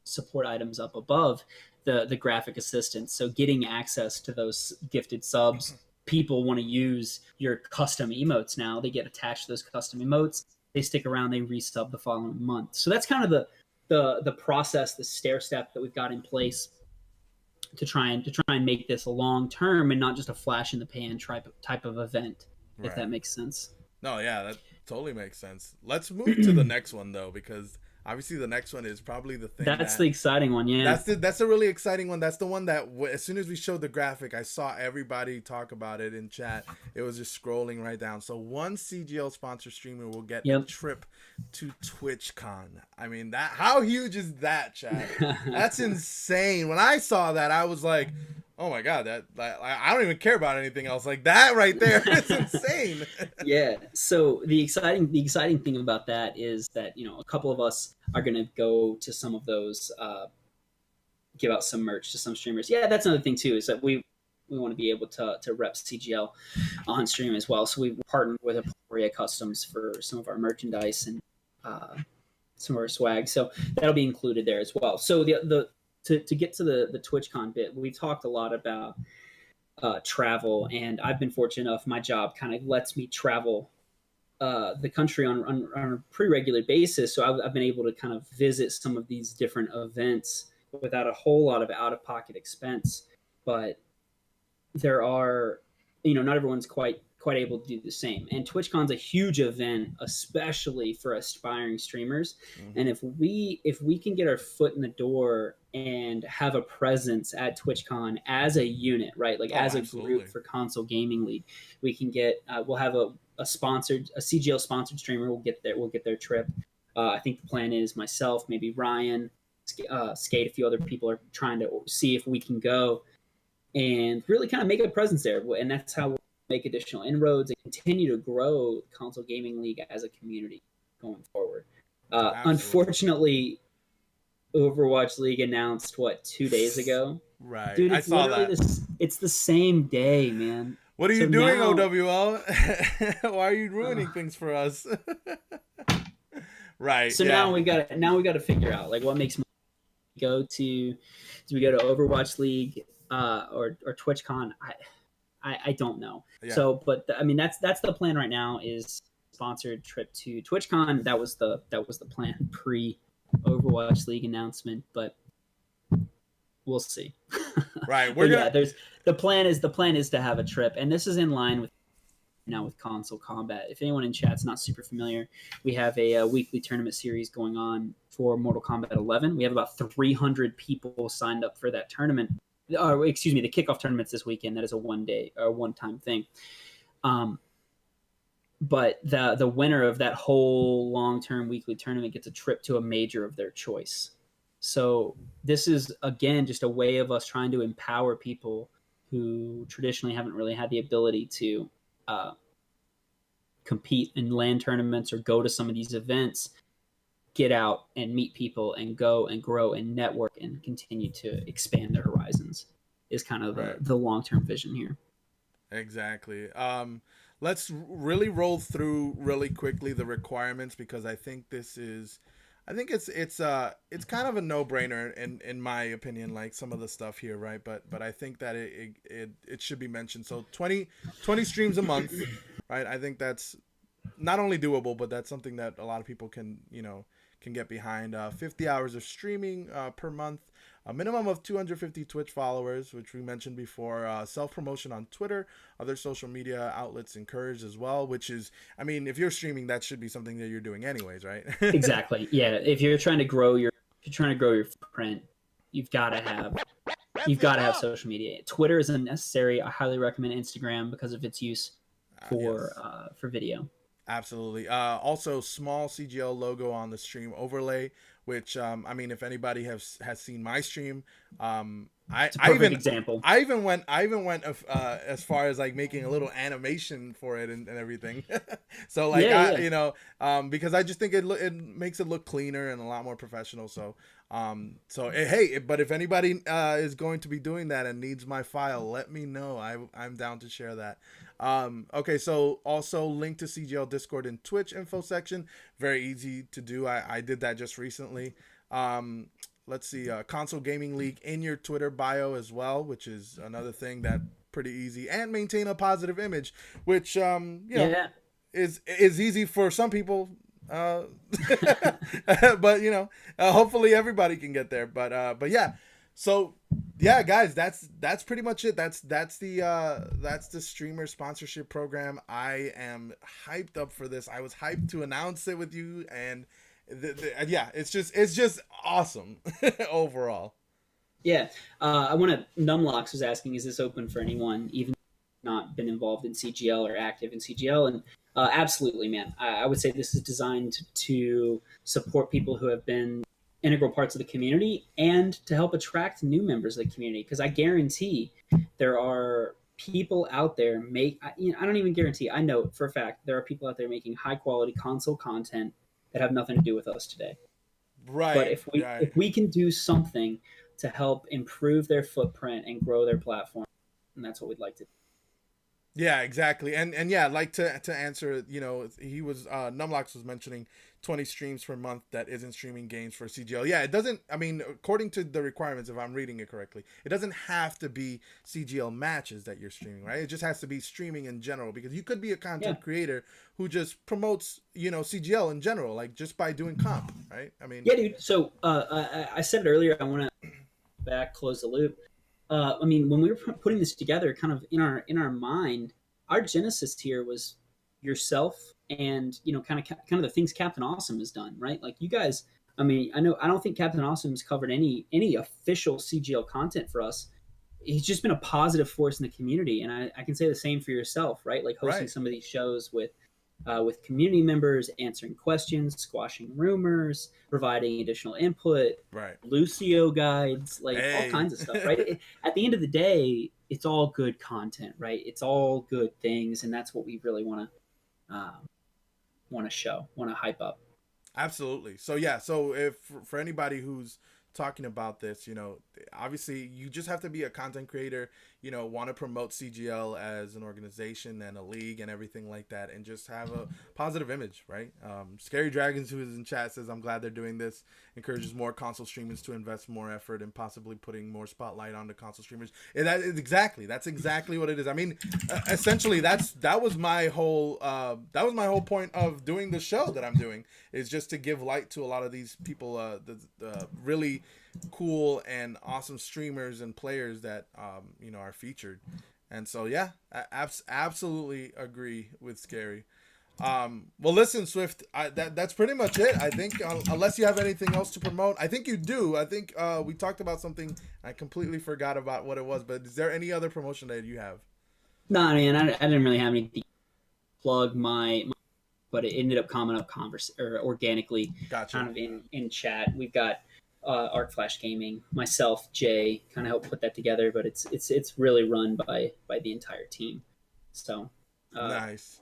Support items up above the graphic assistance. So getting access to those gifted subs, people want to use your custom emotes now. They get attached to those custom emotes. They stick around. They resub the following month. So that's kind of the process, the stair step that we've got in place to try and make this a long term and not just a flash in the pan type of event, if that makes sense. No, yeah, that totally makes sense. Let's move to the next one though, because obviously the next one is probably the thing the exciting one. Yeah, that's the really exciting one. That's the one that as soon as we showed the graphic, I saw everybody talk about it in chat. It was just scrolling right down. So one CGL sponsor streamer will get a trip to TwitchCon. I mean, that, how huge is that, chat? That's insane. When I saw that, I was like, oh my god, that I don't even care about anything else. Like that right there, it's insane. Yeah. So the exciting thing about that is that, you know, a couple of us are gonna go to some of those, give out some merch to some streamers. Yeah, that's another thing too, is that we want to be able to rep CGL on stream as well. So we've partnered with Aporia Customs for some of our merchandise and some of our swag. So that'll be included there as well. So to get to the TwitchCon bit, we talked a lot about travel, and I've been fortunate enough. My job kind of lets me travel the country on a pretty regular basis. So I've been able to kind of visit some of these different events without a whole lot of out-of-pocket expense. But there are, you know, not everyone's quite able to do the same. And TwitchCon's a huge event, especially for aspiring streamers. Mm-hmm. And if we can get our foot in the door and have a presence at TwitchCon as a unit, right? Like as a group for Console Gaming League, we can get we'll have a CGL sponsored streamer will get their trip. I think the plan is myself, maybe Ryan, Skate, a few other people are trying to see if we can go and really kind of make a presence there. And that's how we'll make additional inroads and continue to grow Console Gaming League as a community going forward. Unfortunately, Overwatch League announced 2 days ago. Right, dude, I saw that. It's the same day, man. What are you doing, OWL? Why are you ruining things for us? Right. So now we got to figure out like what makes me go to. Do we go to Overwatch League or TwitchCon? I don't know. Yeah. So, but I mean that's the plan right now, is sponsored trip to TwitchCon. That was the plan pre Overwatch League announcement, but we'll see. Right. There's the plan is to have a trip, and this is in line with now with console combat. If anyone in chat's not super familiar, we have a weekly tournament series going on for Mortal Kombat 11. We have about 300 people signed up for that tournament. The kickoff tournament's this weekend. That is a one-time thing. But the winner of that whole long-term weekly tournament gets a trip to a major of their choice. So this is, again, just a way of us trying to empower people who traditionally haven't really had the ability to compete in LAN tournaments or go to some of these events, get out and meet people and go and grow and network and continue to expand their horizons is kind of the long-term vision here. Exactly. Let's really roll through really quickly the requirements, because I think it's kind of a no-brainer in my opinion, like some of the stuff here, right? But I think that it should be mentioned. So 20 streams a month, right? I think that's not only doable, but that's something that a lot of people can get behind. 50 hours of streaming per month, a minimum of 250 Twitch followers, which we mentioned before, self-promotion on Twitter, other social media outlets encouraged as well, which is, I mean, if you're streaming, that should be something that you're doing anyways, right? Exactly. Yeah. If you're trying to grow your footprint, you've got to have social media. Twitter isn't necessary. I highly recommend Instagram because of its use for video. Absolutely. Also, small CGL logo on the stream overlay, which I mean, if anybody has seen my stream, It's a perfect example. I even went as far as like making a little animation for it and everything. So like because I just think it makes it look cleaner and a lot more professional. So hey, but if anybody is going to be doing that and needs my file, let me know. I'm down to share that. Okay, so also link to CGL Discord and Twitch info section. Very easy to do. I did that just recently. Let's see, Console Gaming League in your Twitter bio as well, which is another thing that pretty easy. And maintain a positive image, which is easy for some people. But hopefully everybody can get there. But yeah. So yeah, guys, that's pretty much it. That's the streamer sponsorship program. I am hyped up for this. I was hyped to announce it with you, and it's just awesome overall. Yeah, I want to. Numlocks was asking, is this open for anyone, even not been involved in CGL or active in CGL? And absolutely, man. I would say this is designed to support people who have been integral parts of the community and to help attract new members of the community, because I guarantee there are people out there I don't even guarantee, I know for a fact there are people out there making high quality console content that have nothing to do with us today. Right. But if we can do something to help improve their footprint and grow their platform, and that's what we'd like to do. Yeah, exactly. And yeah, like to answer, he was Numlocks was mentioning 20 streams per month that isn't streaming games for CGL. Yeah, it doesn't, I mean, according to the requirements, if I'm reading it correctly, it doesn't have to be CGL matches that you're streaming, right? It just has to be streaming in general, because you could be a content creator who just promotes, CGL in general, like just by doing comp, right? I mean, yeah, dude. So I said it earlier, I want to close the loop. I mean, when we were putting this together, kind of in our mind, our genesis here was yourself and kind of the things Captain Awesome has done, right? Like you guys. I mean, I don't think Captain Awesome's covered any official CGL content for us. He's just been a positive force in the community, and I can say the same for yourself, right? Like hosting some of these shows with community members, answering questions, squashing rumors, providing additional input, Lucio guides, like all kinds of stuff, right? At the end of the day, it's all good content, right? It's all good things, and that's what we really want to hype up. Absolutely. So yeah, so if for anybody who's talking about this, obviously you just have to be a content creator. want to promote CGL as an organization and a league and everything like that, and just have a positive image, right? Scary Dragons, who is in chat, says, I'm glad they're doing this. Encourages more console streamers to invest more effort and possibly putting more spotlight on the console streamers. And that's exactly what it is. I mean, essentially, that was my whole point of doing the show that I'm doing, is just to give light to a lot of these people, the really cool and awesome streamers and players that are featured. And so yeah, I absolutely agree with Scary. Well, listen, Swift, that's pretty much it, I think, unless you have anything else to promote. I think you do. I think we talked about something. I completely forgot about what it was, but is there any other promotion that you have? No, man, I didn't really have anything to plug my but it ended up coming up organically. Gotcha. Kind of in chat. We've got Arc Flash Gaming, myself, Jay, kind of helped put that together, but it's really run by the entire team. So nice.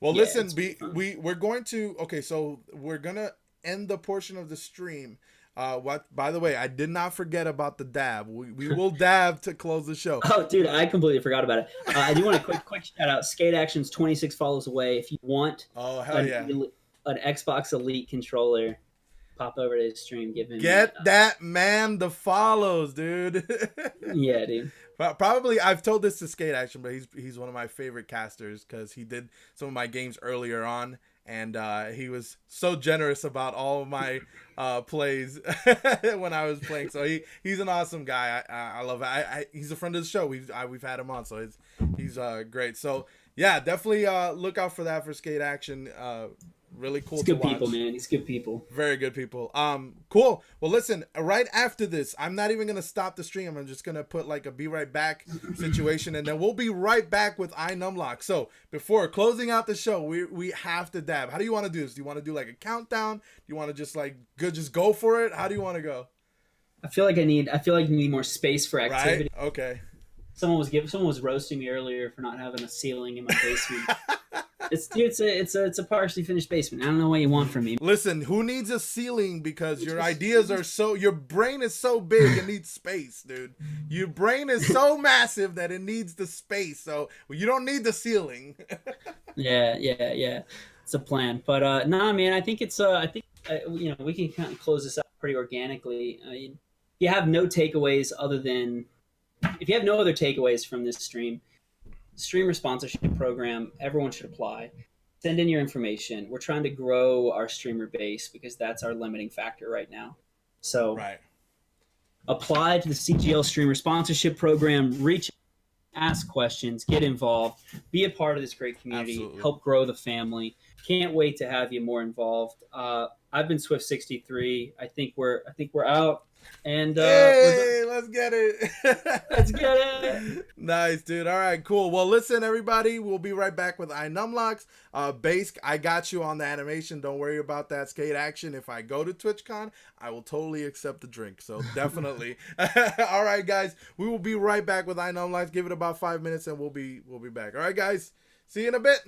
Well, yeah, listen, we're going to so we're gonna end the portion of the stream. By the way, I did not forget about the dab. We will dab to close the show. Oh, dude, I completely forgot about it. I do want a quick shout out. Skate Action's 26 follows away. If you want an Xbox Elite controller, pop over to his stream. Get that man the follows, dude. Yeah, dude. Probably I've told this to Skate Action, but he's one of my favorite casters because he did some of my games earlier on. And he was so generous about all of my plays when I was playing. So he's an awesome guy. I love it. He's a friend of the show. We've had him on, so he's great. So yeah, definitely look out for that for Skate Action. Really cool. He's good people, man. He's good people. Very good people. Cool. Well, listen. Right after this, I'm not even gonna stop the stream. I'm just gonna put like a be right back situation, and then we'll be right back with iNumlock. So before closing out the show, we have to dab. How do you want to do this? Do you want to do like a countdown? Do you want to just just go for it? How do you want to go? I feel like you need more space for activity. Right? Okay. Someone was roasting me earlier for not having a ceiling in my basement. It's a partially finished basement. I don't know what you want from me. Listen, who needs a ceiling? Because your ideas are your brain is so big it needs space, dude. Your brain is so massive that it needs the space. So you don't need the ceiling. Yeah. It's a plan. But nah, man, I think we can kind of close this out pretty organically. You have no takeaways if you have no other takeaways from this streamer sponsorship program, everyone should apply. Send in your information. We're trying to grow our streamer base because that's our limiting factor right now. So apply to the CGL streamer sponsorship program, reach, ask questions, get involved, be a part of this great community, Absolutely. Help grow the family. Can't wait to have you more involved. I've been Swift63. I think we're out. And hey, let's get it. Let's get it. Nice, dude. All right, cool. Well, listen, everybody, we'll be right back with iNumlocks. Base, I got you on the animation. Don't worry about that. Skate Action. If I go to TwitchCon, I will totally accept the drink. So definitely. All right, guys, we will be right back with iNumlocks. Give it about 5 minutes, and we'll be back. All right, guys. See you in a bit.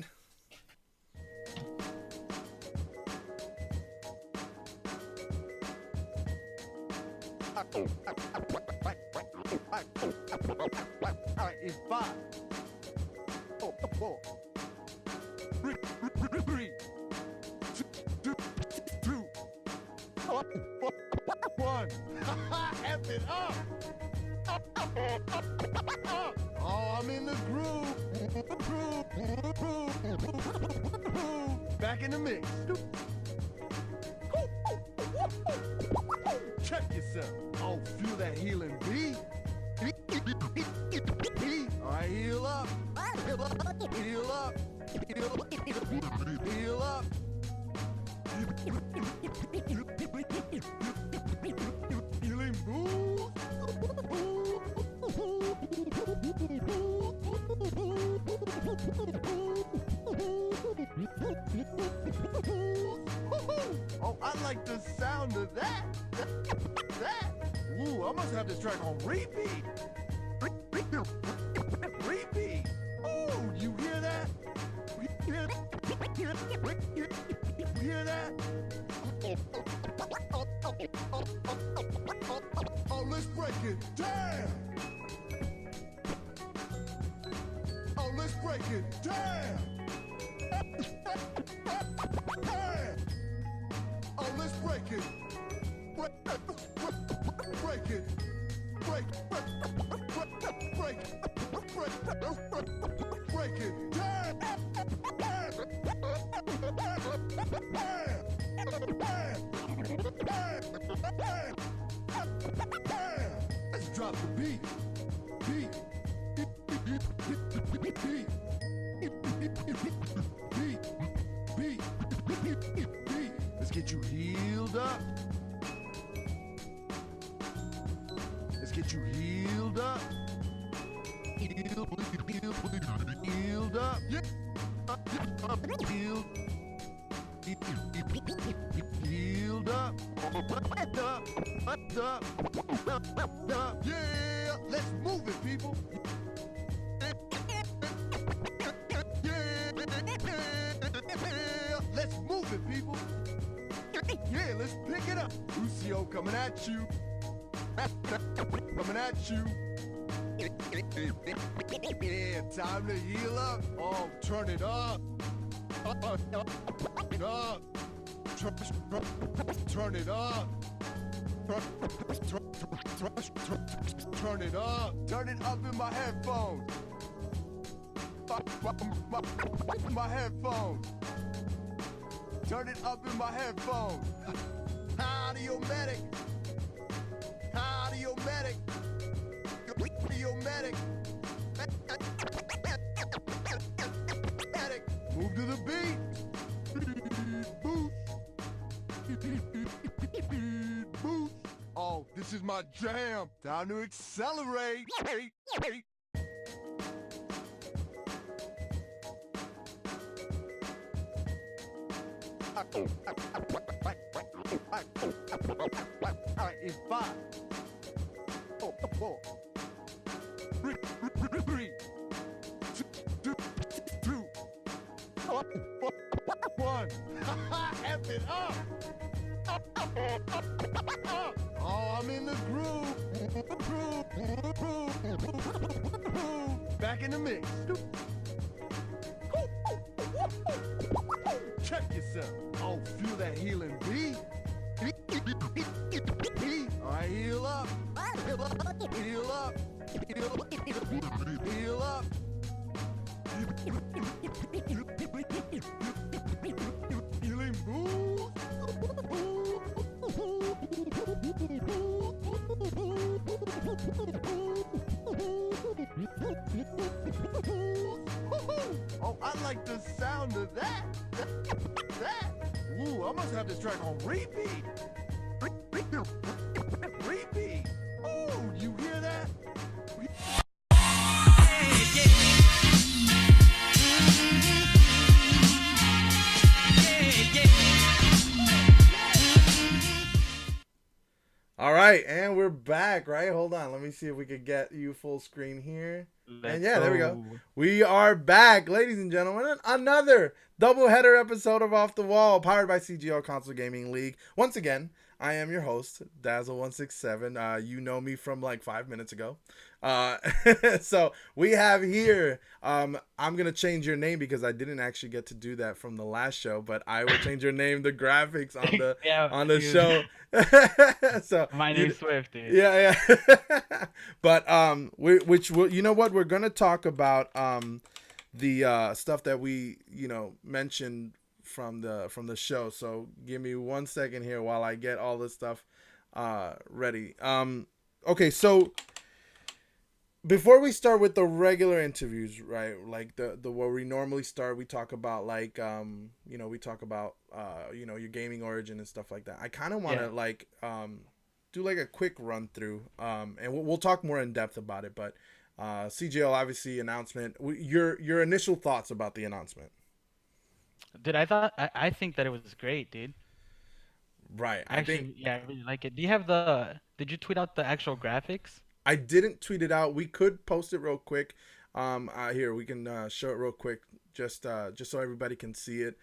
Alright, it's 5, 4, 3, 2, 1. F it up. Oh, I'm in the groove. Back in the mix. Check yourself. Oh, feel that healing beat. All right, heal up. Heal up. Heal up. Heal up. Healing boost. Oh, I like the sound of that. Ooh, I must have this track on repeat. Repeat. Oh, you hear that? You hear that? Oh, let's break it down. break it. Damn. Damn. Oh, let's break it. Break it. Break it. Break it. Break it. Damn. Let's drop the beat. Beat. Beat. Let's get you healed up. Let's get you healed up. Healed up. Yeah. Healed. Healed up. Up. Yeah. Let's move it, people. Let's move it, people. Yeah, let's pick it up. Lucio coming at you. Coming at you. Yeah, time to heal up. Oh, turn it up. Up. Turn it up. Turn it up. Turn it up in my headphones. My headphones. Turn it up in my headphones. Audio medic. Audio medic. Audio medic. Medic. Move to the beat. Boost. Boost. Oh, this is my jam. Time to accelerate. Alright, it's 5, 4, 3, 2, 1. F it up. Oh, I'm in the groove. Back in the mix. Check yourself. Oh, feel that healing beat. All right, heal up. Heal up. Heal up. Heal up. Healing boost. Oh, I like the sound of that. That. Ooh, I must have this track on repeat. Repeat. Oh, you hear that? All right, and we're back, right? Hold on. Let me see if we could get you full screen here. And yeah, there we go. We are back, ladies and gentlemen. Another double-header episode of Off the Wall, powered by CGO Console Gaming League. Once again, I am your host, Dazzle167. You know me from like 5 minutes ago. So we have here, I'm going to change your name because I didn't actually get to do that from the last show, but I will change your name, the graphics on the on the show. So my name's Swift, dude. Yeah. But you know what, we're going to talk about the stuff that we, mentioned from the show. So give me 1 second here while I get all this stuff ready. Okay, so before we start with the regular interviews, right, like the where we normally start, we talk about like we talk about your gaming origin and stuff like that. I kind of want to do like a quick run through, and we'll talk more in depth about it. But CGL obviously announcement. Your initial thoughts about the announcement? Dude, I think that it was great, dude. Right. I really like it. Did you tweet out the actual graphics? I didn't tweet it out. We could post it real quick. Here we can show it real quick, just so everybody can see it.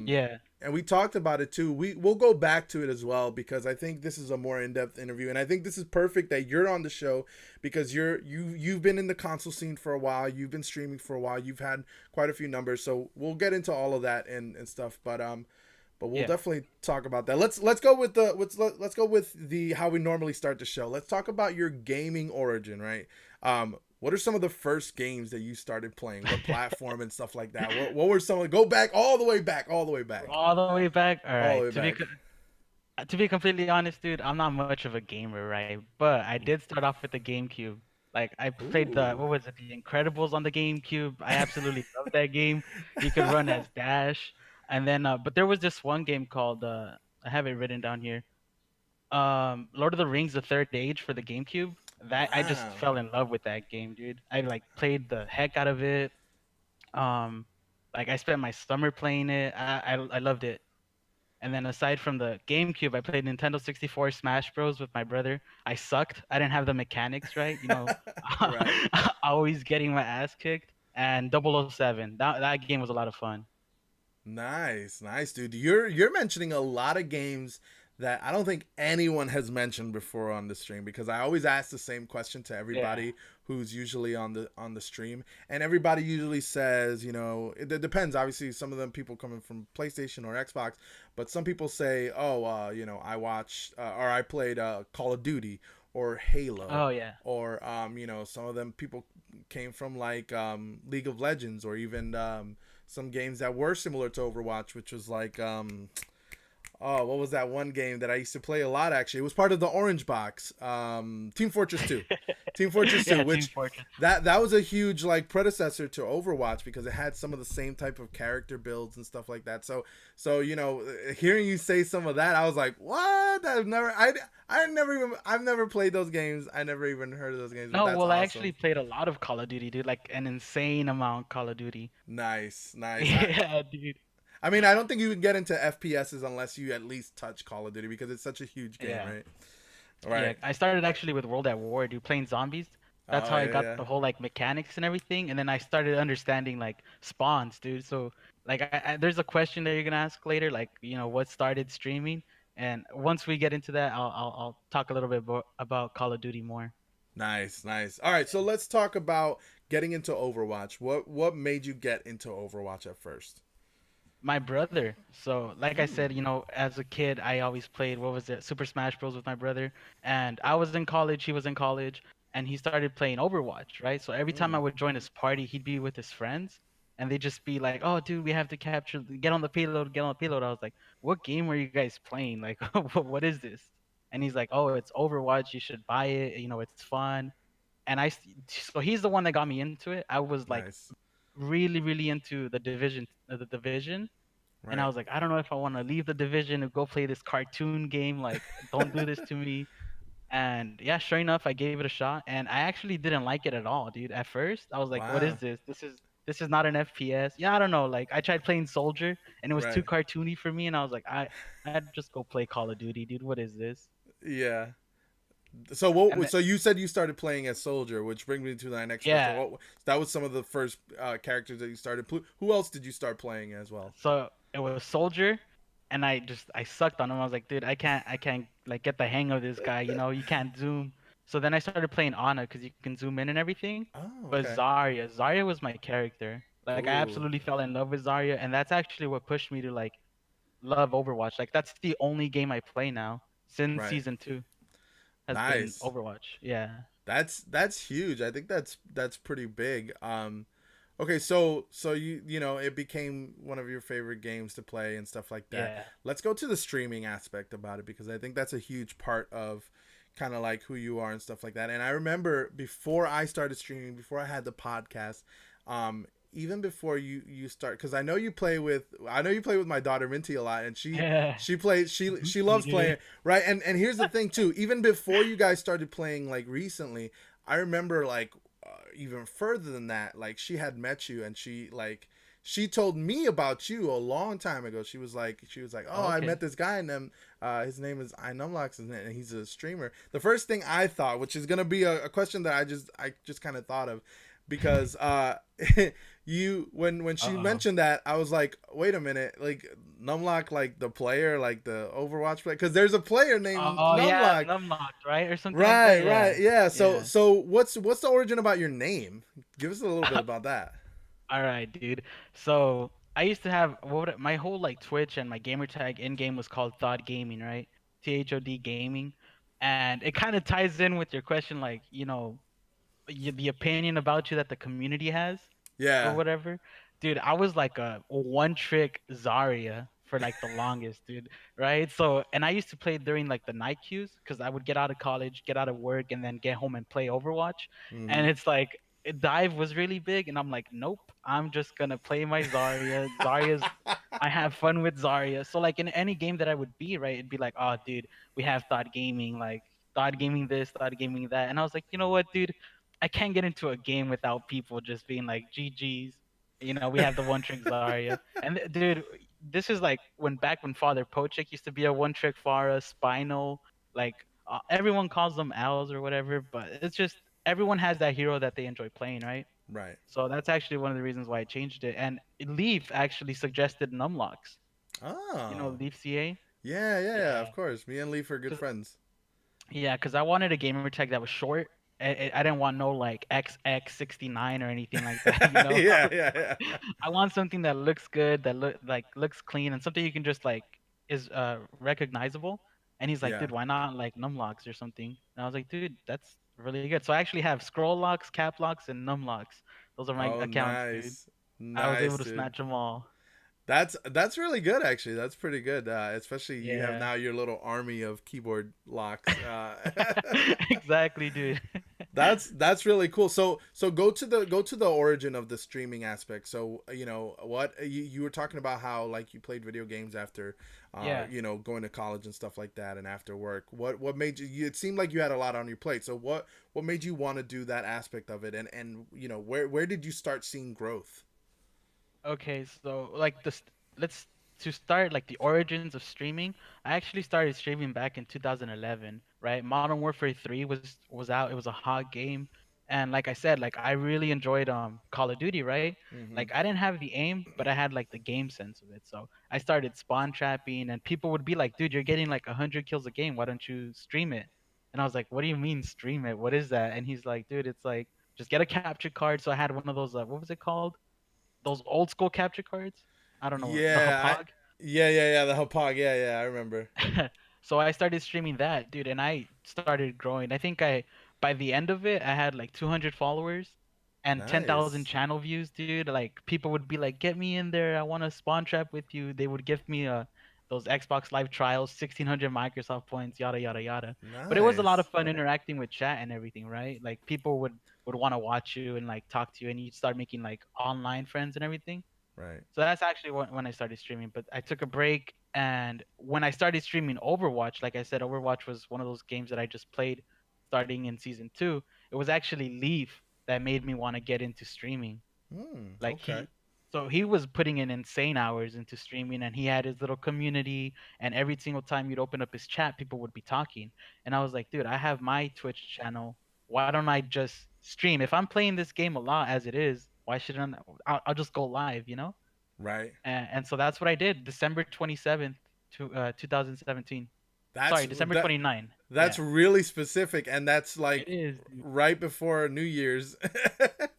Yeah. And we talked about it too. We'll go back to it as well because I think this is a more in-depth interview, and I think this is perfect that you're on the show because you've been in the console scene for a while, you've been streaming for a while, you've had quite a few numbers, so we'll get into all of that and stuff. But we'll definitely talk about that. Let's go with let's go with the how we normally start the show. Let's talk about your gaming origin, right? What are some of the first games that you started playing? What platform and stuff like that? What were some of go back all the way back, all the way back, All the way back. All all the right. way back. To be completely honest, dude, I'm not much of a gamer, right? But I did start off with the GameCube. Like I played the Ooh. what was it, the Incredibles on the GameCube. I absolutely loved that game. You could run as Dash, and then but there was this one game called I have it written down here. Lord of the Rings: The Third Age for the GameCube. That I just Wow. fell in love with that game, dude. I like played the heck out of it. Um, like I spent my summer playing it. I loved it. And then aside from the GameCube, I played Nintendo 64 Smash Bros with my brother. I sucked. I didn't have the mechanics right. You know, Right. always getting my ass kicked. And 007. That game was a lot of fun. Nice, nice, dude. You're mentioning a lot of games that I don't think anyone has mentioned before on the stream because I always ask the same question to Yeah. everybody who's usually on the stream, and everybody usually says, you know, it depends. Obviously, some of them people coming from PlayStation or Xbox, but some people say, oh, you know, I watched or I played Call of Duty or Halo, Oh yeah. or you know, some of them people came from like League of Legends or even some games that were similar to Overwatch, which was like oh, what was that one game that I used to play a lot? Actually, it was part of the Orange Box, Team Fortress 2, Team Fortress 2, Yeah, Team which Fortress. that was a huge like predecessor to Overwatch because it had some of the same type of character builds and stuff like that. So you know, hearing you say some of that, I was like, what? I've never played those games. I never even heard of those games. But No, that's well, I actually awesome. played a lot of Call of Duty, dude. Like an insane amount Call of Duty. Nice, nice. Yeah, dude. I mean, I don't think you would get into FPSs unless you at least touch Call of Duty because it's such a huge game, Yeah. right? Yeah, Right. I started actually with World at War, dude, playing zombies. That's Oh how I yeah, got yeah. the whole like mechanics and everything, and then I started understanding like spawns, dude. So like, there's a question that you're gonna ask later, like you know what started streaming, and once we get into that, I'll talk a little bit about Call of Duty more. Nice, nice. All right, so let's talk about getting into Overwatch. What made you get into Overwatch at first? My brother. So like I Ooh. said, you know, as a kid, I always played what was it, Super Smash Bros. With my brother, and I was in college, he was in college, and he started playing Overwatch, right? So every time I Mm, would join his party, he'd be with his friends, and they'd just be like, "Oh, dude, we have to capture, get on the payload, get on the payload." I was like, "What game are you guys playing? Like, what is this?" And he's like, "Oh, it's Overwatch. You should buy it. You know, it's fun." And so he's the one that got me into it. I was like nice. really, really into the division, and I Right. was like, I don't know if I want to leave the division and go play this cartoon game. Like, don't do this to me. And yeah, sure enough, I gave it a shot, and I actually didn't like it at all, dude. At first, I was like, what is Wow. this? This is not an FPS. Yeah, I don't know. Like, I tried playing Soldier, and it was too Right. cartoony for me, and I was like, I'd just go play Call of Duty, dude. What is this? Yeah. So And then, So you said you started playing as Soldier, which brings me to my next question. yeah, That was some of the first characters that you started. Who else did you start playing as well? so it was Soldier, and I sucked on him. I was like, dude, I can't like get the hang of this guy. You know, you can't zoom. So then I started playing Ana because you can zoom in and everything. Oh, But okay. Zarya was my character. Like I Ooh. absolutely fell in love with Zarya, and that's actually what pushed me to like love Overwatch. Like that's the only game I play now since Right. season 2 has been Nice. Overwatch. Yeah. That's huge. I think that's pretty big. Okay, so you know it became one of your favorite games to play and stuff like that. Yeah. Let's go to the streaming aspect about it because I think that's a huge part of kind of like who you are and stuff like that. And I remember before I started streaming, before I had the podcast, um, even before you start, because I know you play with my daughter Minty a lot, and Yeah. she plays she You loves do. playing, right. And here's the thing too. Even before you guys started playing like recently, I remember like even further than that, like she had met you and she told me about you a long time ago. She was like, oh, I Okay. met this guy and his name is Inumlox and he's a streamer. The first thing I thought, which is gonna be a question that I just kind of thought of, because you when she Uh-oh. mentioned that, I was like, wait a minute, like Numlock, like the player, like the Overwatch player, because there's a player named Oh yeah, Numlock. Numlocked, right, or something like that. Right, Yeah, yeah. So yeah. so what's the origin about your name? Give us a little bit about that. All right, dude. So I used to have my whole like Twitch and my gamer tag in game was called Thought Gaming, right? THOD Gaming, and it kind of ties in with your question, like the opinion about you that the community has or Yeah. whatever. Dude, I was like a one trick Zarya for like the longest, dude. Right? So, and I used to play during like the night queues because I would get out of college, get out of work, and then get home and play Overwatch. Hmm. And it's like dive was really big, and I'm like, nope, I'm just gonna play my Zarya. Zarya's I have fun with Zarya. So like in any game that I would be, right, it'd be like, oh dude, we have Thought Gaming, like Thought Gaming this, Thought Gaming that. And I was like, you know what, dude? I can't get into a game without people just being like GG's. We have the one trick Zarya. And dude, this is like when Father Pochik used to be a one trick Pharah, Spinal, like everyone calls them Owls or whatever, but it's just everyone has that hero that they enjoy playing, right? Right. So that's actually one of the reasons why I changed it. And Leaf actually suggested Numlocks. Oh. Leaf CA. Yeah, yeah, yeah. Yeah. Of course. Me and Leaf are good 'Cause friends. Yeah, because I wanted a gamer tag that was short. I didn't want no like XX69 or anything like that. Yeah, yeah, yeah. I want something that looks good, that looks clean, and something you can just like is recognizable. And he's like, Yeah. dude, why not like numlocks or something? And I was like, dude, that's really good. So I actually have scroll locks, cap locks, and numlocks. Those are my Oh, accounts, dude. nice. I was able Nice, to dude. snatch them all. That's really good actually. That's pretty good. Especially you have Yeah. now your little army of keyboard locks. Exactly, dude. That's really cool. So go to the origin of the streaming aspect. So what you were talking about how like you played video games after Yeah. going to college and stuff like that and after work. What made it seemed like you had a lot on your plate. So what made you want to do that aspect of it, and where did you start seeing growth? Okay, so like let's to start like the origins of streaming. I actually started streaming back in 2011, right? Modern Warfare 3 was out. It was a hot game. And like I said, like I really enjoyed Call of Duty, right? Hmm. Like I didn't have the aim, but I had like the game sense of it. So I started spawn trapping and people would be like, "Dude, you're getting like 100 kills a game. Why don't you stream it?" And I was like, "What do you mean stream it? What is that?" And he's like, "Dude, it's like just get a capture card." So I had one of those what was it called? Those old school capture cards. I don't know the Yeah, Hapag. yeah, the Hapag. Yeah, I remember. So I started streaming that, dude, and I started growing. I think I by the end of it, I had like 200 followers and 10,000 Nice. channel views, dude. Like people would be like, "Get me in there. I want to spawn trap with you." They would give me those Xbox Live trials, 1,600 Microsoft points, yada yada yada. But it was a lot of Nice. fun interacting with chat and everything, right? Like people would want to watch you and like talk to you, and you'd start making like online friends and everything. Right. So that's actually when I started streaming. But I took a break, and when I started streaming Overwatch, like I said, Overwatch was one of those games that I just played starting in season 2. It was actually Leaf that made me want to get into streaming. Like Okay. so he was putting in insane hours into streaming, and he had his little community. And every single time you'd open up his chat, people would be talking. And I was like, dude, I have my Twitch channel. Why don't I just stream? If I'm playing this game a lot as it is, why shouldn't I'll just go live? Right. And so that's what I did. December 27th, 2017. That's Sorry, December that 29. that's Yeah, really specific, and that's it like is, dude. right before New Year's.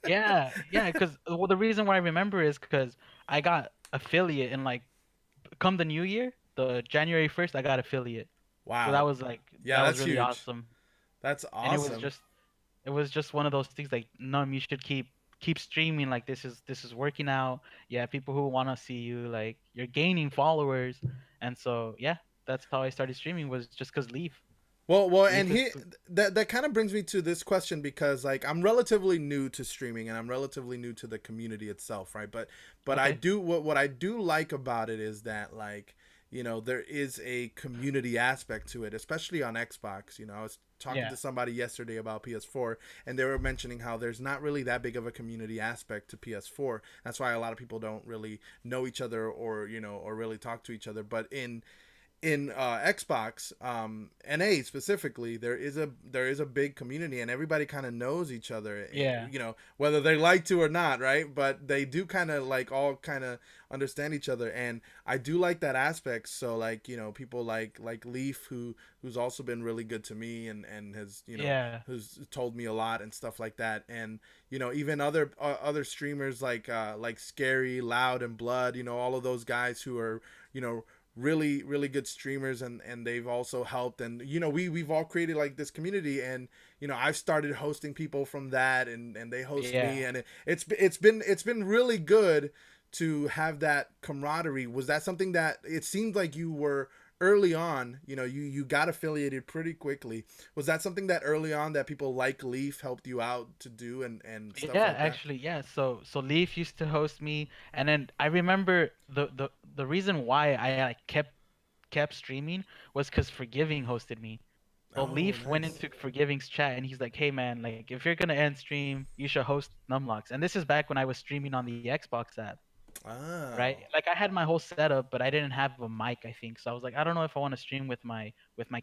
Yeah, yeah. Because the reason why I remember is because I got affiliate in like come the new year, the January 1st, I got affiliate. So Wow. Yeah, that was that's really huge. awesome. That's And awesome. it was just one of those things like, no, you should keep streaming. Like this is working out. Yeah, people who want to see you, like you're gaining followers. And so yeah, that's how I started streaming, was just because Leaf. Well, and Leaf is that kind of brings me to this question, because like I'm relatively new to streaming and I'm relatively new to the community itself, right? But I okay. do what I do like about it is that like there is a community aspect to it, especially on Xbox. I was talking Yeah. to somebody yesterday about PS4, and they were mentioning how there's not really that big of a community aspect to PS4. That's why a lot of people don't really know each other, or or really talk to each other. But in Xbox, NA specifically, there is a big community, and everybody kind of knows each other. Yeah. You know, whether they like to or not, right? But they do kind of like all kind of understand each other, and I do like that aspect. So like, you know, people like Leaf, who's also been really good to me, and has, you know, Yeah. who's told me a lot and stuff like that. And you know, even other streamers like Scary, Loud, and Blood. You know, all of those guys who are, you know, really good streamers, and they've also helped. And you know, we've all created like this community, and you know, I've started hosting people from that, and they host me, Yeah. and it's been really good to have that camaraderie. Was that something that it seemed like you were early on? You know, you got affiliated pretty quickly. Was that something that early on that people like Leaf helped you out to do, and stuff Yeah, like that? actually, yeah. So Leaf used to host me, and then I remember the reason why I like kept streaming was because Forgiving hosted me. So Oh, Leaf went nice. into Forgiving's chat and he's like, "Hey man, like if you're gonna end stream, you should host Numlocks." And this is back when I was streaming on the Xbox app, right? Oh, Like I had my whole setup, but I didn't have a mic, I think. So I was like, I don't know if I want to stream with my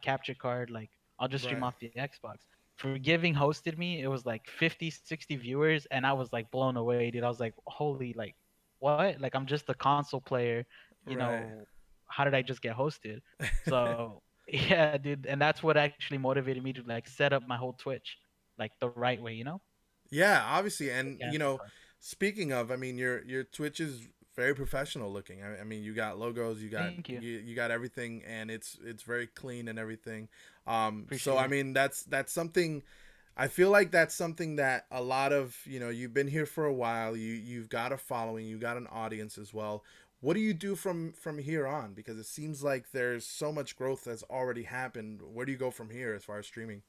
capture card. Like I'll just stream right. off the Xbox. Forgiving hosted me. It was like 50, 60 viewers, and I was like blown away, dude. I was like, holy, like what? Like I'm just a console player, you Right. know. How did I just get hosted? So yeah, dude, and that's what actually motivated me to like set up my whole Twitch like the right way, you know? Yeah, obviously, The and you capture know, card. speaking of, I mean, your Twitch is very professional looking. I mean, you got logos, you got Thank you. you got everything, and it's very clean and everything. So Appreciate I it. mean, that's something. I feel like that's something that a lot of, you know, you've been here for a while. You've got a following, you got an audience as well. What do you do from here on? Because it seems like there's so much growth that's already happened. Where do you go from here as far as streaming?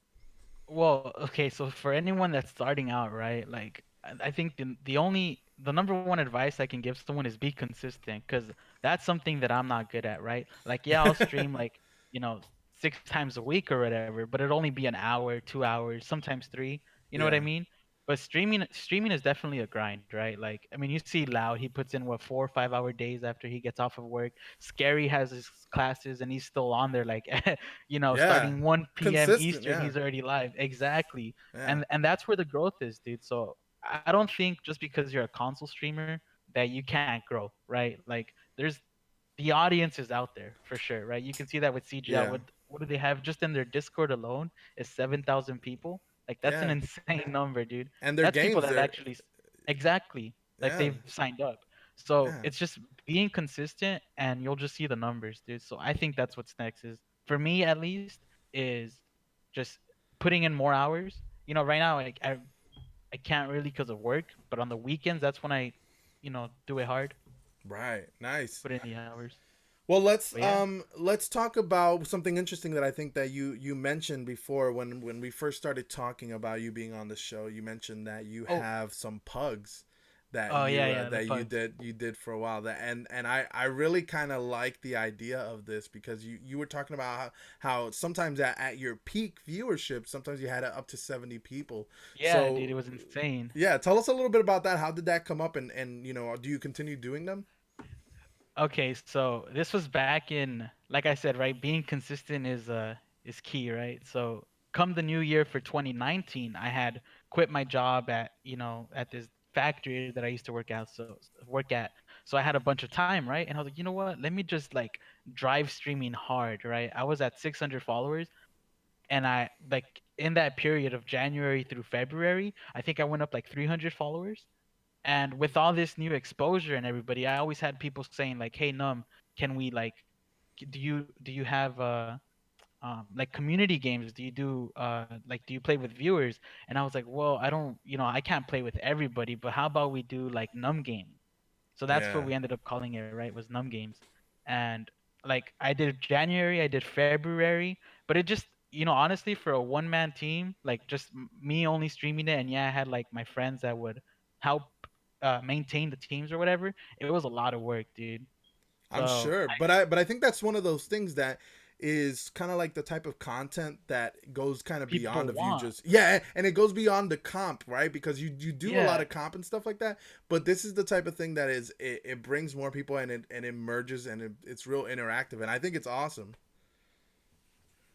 Well, okay, so for anyone that's starting out, right? Like I think the number one advice I can give someone is be consistent because that's something that I'm not good at, right? Like yeah, I'll stream like, you know, 6 times a week or whatever, but it'll only be an hour, 2 hours, sometimes three. You know what I Yeah. mean? But streaming is definitely a grind, right? Like I mean, you see Loud, he puts in what 4 or 5 hour days after he gets off of work. Scary has his classes and he's still on there like Yeah. starting 1 p.m. Consistent, Eastern, yeah. he's already live. Exactly. Yeah. And that's where the growth is, dude. So I don't think just because you're a console streamer that you can't grow, right? Like there's the audience is out there for sure, right? You can see that with CGL. Yeah. What do they have just in their Discord alone is 7,000 people. Like that's an Yeah. insane number, dude. And their That's people games, that they're actually exactly like yeah. they've signed up. So Yeah. it's just being consistent and you'll just see the numbers, dude. So I think that's what's next is for me at least is just putting in more hours. You know, right now I can't really because of work, but on the weekends that's when I, do it hard, Right. Nice. put in the hours. Well, But yeah. let's talk about something interesting that I think that you mentioned before when we first started talking about you being on the show. You mentioned that you Oh, have some pugs that oh yeah, yeah, the that you pugs. did for a while. That and I really kind of like the idea of this because you were talking about how sometimes at your peak viewership, sometimes you had up to 70 people. Yeah, dude, So it was insane. yeah, tell us a little bit about that. How did that come up, and you know, do you continue doing them? Okay, so this was back in, like I said, right? Being consistent is key, right? So come the new year for 2019, I had quit my job at at this factory that I used to work at. So I had a bunch of time, right? And I was like, you know what? Let me just like drive streaming hard, right? I was at 600 followers, and I like in that period of January through February, I think I went up like 300 followers. And with all this new exposure and everybody, I always had people saying like, "Hey, Num, can we like, do you have like community games? Do you do like do you play with viewers?" And I was like, "Well, I don't, I can't play with everybody, but how about we do like Num Game?" So that's what Yeah. we ended up calling it, right? Was Num Games, and like I did January, I did February, but it just honestly for a one man team, like just me only streaming it, and yeah, I had like my friends that would help maintain the teams or whatever. It was a lot of work, dude. I'm So sure, but I think that's one of those things that is kind of like the type of content that goes kind of People beyond the view want. just and it goes beyond the comp, right? Because you do a lot Yeah. of comp and stuff like that, but this is the type of thing that is it brings more people and it merges and it's real interactive, and I think it's awesome.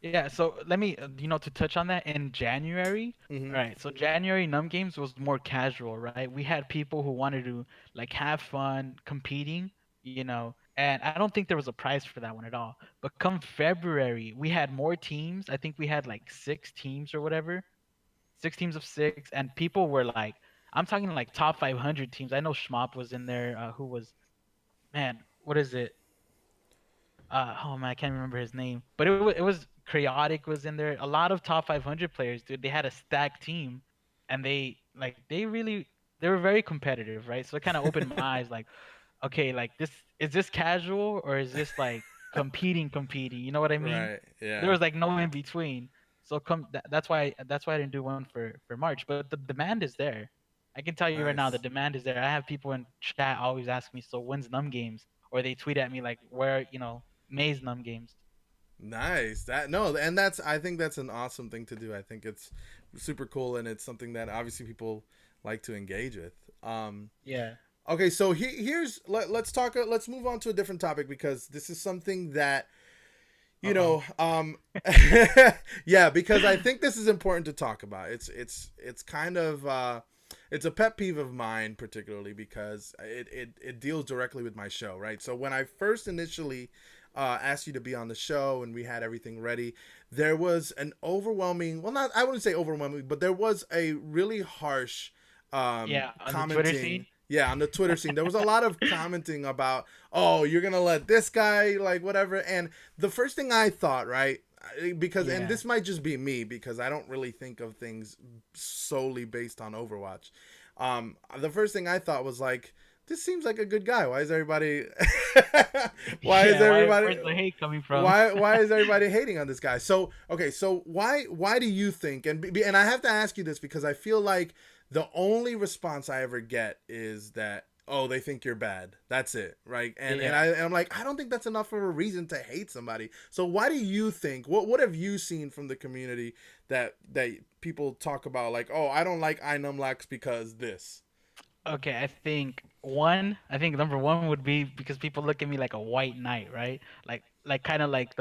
Yeah, so let me, to touch on that, in January, Hmm. right? So January Num Games was more casual, right? We had people who wanted to like have fun competing, and I don't think there was a prize for that one at all. But come February, we had more teams. I think we had like 6 teams or whatever, 6 teams of 6, and people were like, I'm talking like top 500 teams. I know Schmop was in there. Who was, man, what is it? Oh man, I can't remember his name, but it was Chaotic was in there. A lot of top 500 players, dude. They had a stacked team, and they were very competitive, right? So it kind of opened my eyes, like, okay, like this casual or is this like competing? You know what I mean? Right. There Yeah. was like no in between. So that's why I didn't do one for March, but the demand is there. I can tell you right now, the Nice. demand is there. I have people in chat always ask me, so when's Num Games? Or they tweet at me like, where, May's Num Games. Nice. That no, and that's I think that's an awesome thing to do. I think it's super cool, and it's something that obviously people like to engage with. Yeah. Okay, so let's talk. Let's move on to a different topic because this is something that you Uh-oh. know. Yeah, because I think this is important to talk about. It's kind of it's a pet peeve of mine, particularly because it deals directly with my show, right? So when I first initially asked you to be on the show and we had everything ready, there was an overwhelming, well, not I wouldn't say overwhelming, but there was a really harsh Yeah, on the Twitter commenting. scene. Yeah, on the Twitter scene, there was a lot of commenting about, oh, you're gonna let this guy like whatever. And the first thing I thought, right, because and Yeah. this might just be me because I don't really think of things solely based on Overwatch. The first thing I thought was like, this seems like a good guy. Why is everybody? Why is Yeah, everybody? where's the hate coming from? Why is everybody hating on this guy? So okay, so why do you think? And I have to ask you this because I feel like the only response I ever get is that, oh, they think you're bad. That's it, right? And I'm like, I don't think that's enough of a reason to hate somebody. So why do you think? What have you seen from the community that people talk about like, oh, I don't like iNumlax because this. Okay, I think number one would be because people look at me like a white knight, right? Like kind of like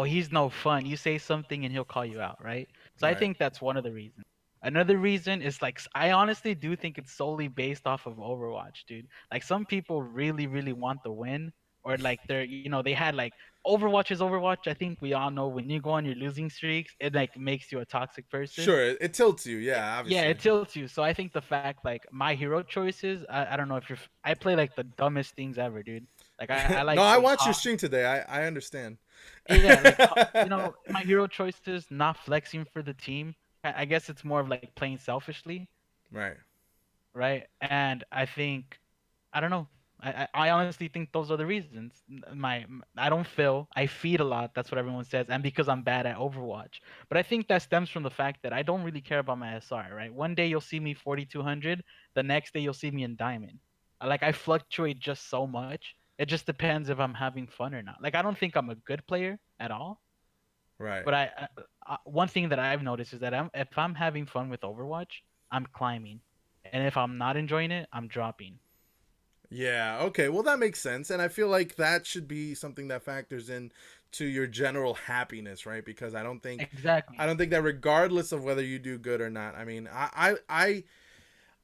he's no fun. You say something and he'll call you out, right? So I Right. think that's one of the reasons. Another reason is like I honestly do think it's solely based off of Overwatch, dude. Like some people really, really want the win, or like they had like Overwatch is Overwatch. I think we all know when you go on your losing streaks, it like makes you a toxic person. Sure, it tilts you. Yeah, Yeah, obviously. it tilts you. So I think the fact like my hero choices, I don't know if I play like the dumbest things ever, dude. Like I No, like I playing watched your top. stream today. I understand. Yeah, like my hero choices, not flexing for the team. I guess it's more of like playing selfishly, Right. right? And I think I don't know. I honestly think those are the reasons. I don't fill. I feed a lot. That's what everyone says, and because I'm bad at Overwatch. But I think that stems from the fact that I don't really care about my SR. Right? One day you'll see me 4200. The next day you'll see me in diamond. I fluctuate just so much. It just depends if I'm having fun or not. Like I don't think I'm a good player at all. Right. But one thing that I've noticed is that if I'm having fun with Overwatch, I'm climbing, and if I'm not enjoying it, I'm dropping. Yeah, okay. Well, that makes sense. And I feel like that should be something that factors in to your general happiness, right? Because I Exactly. don't think that regardless of whether you do good or not. I mean,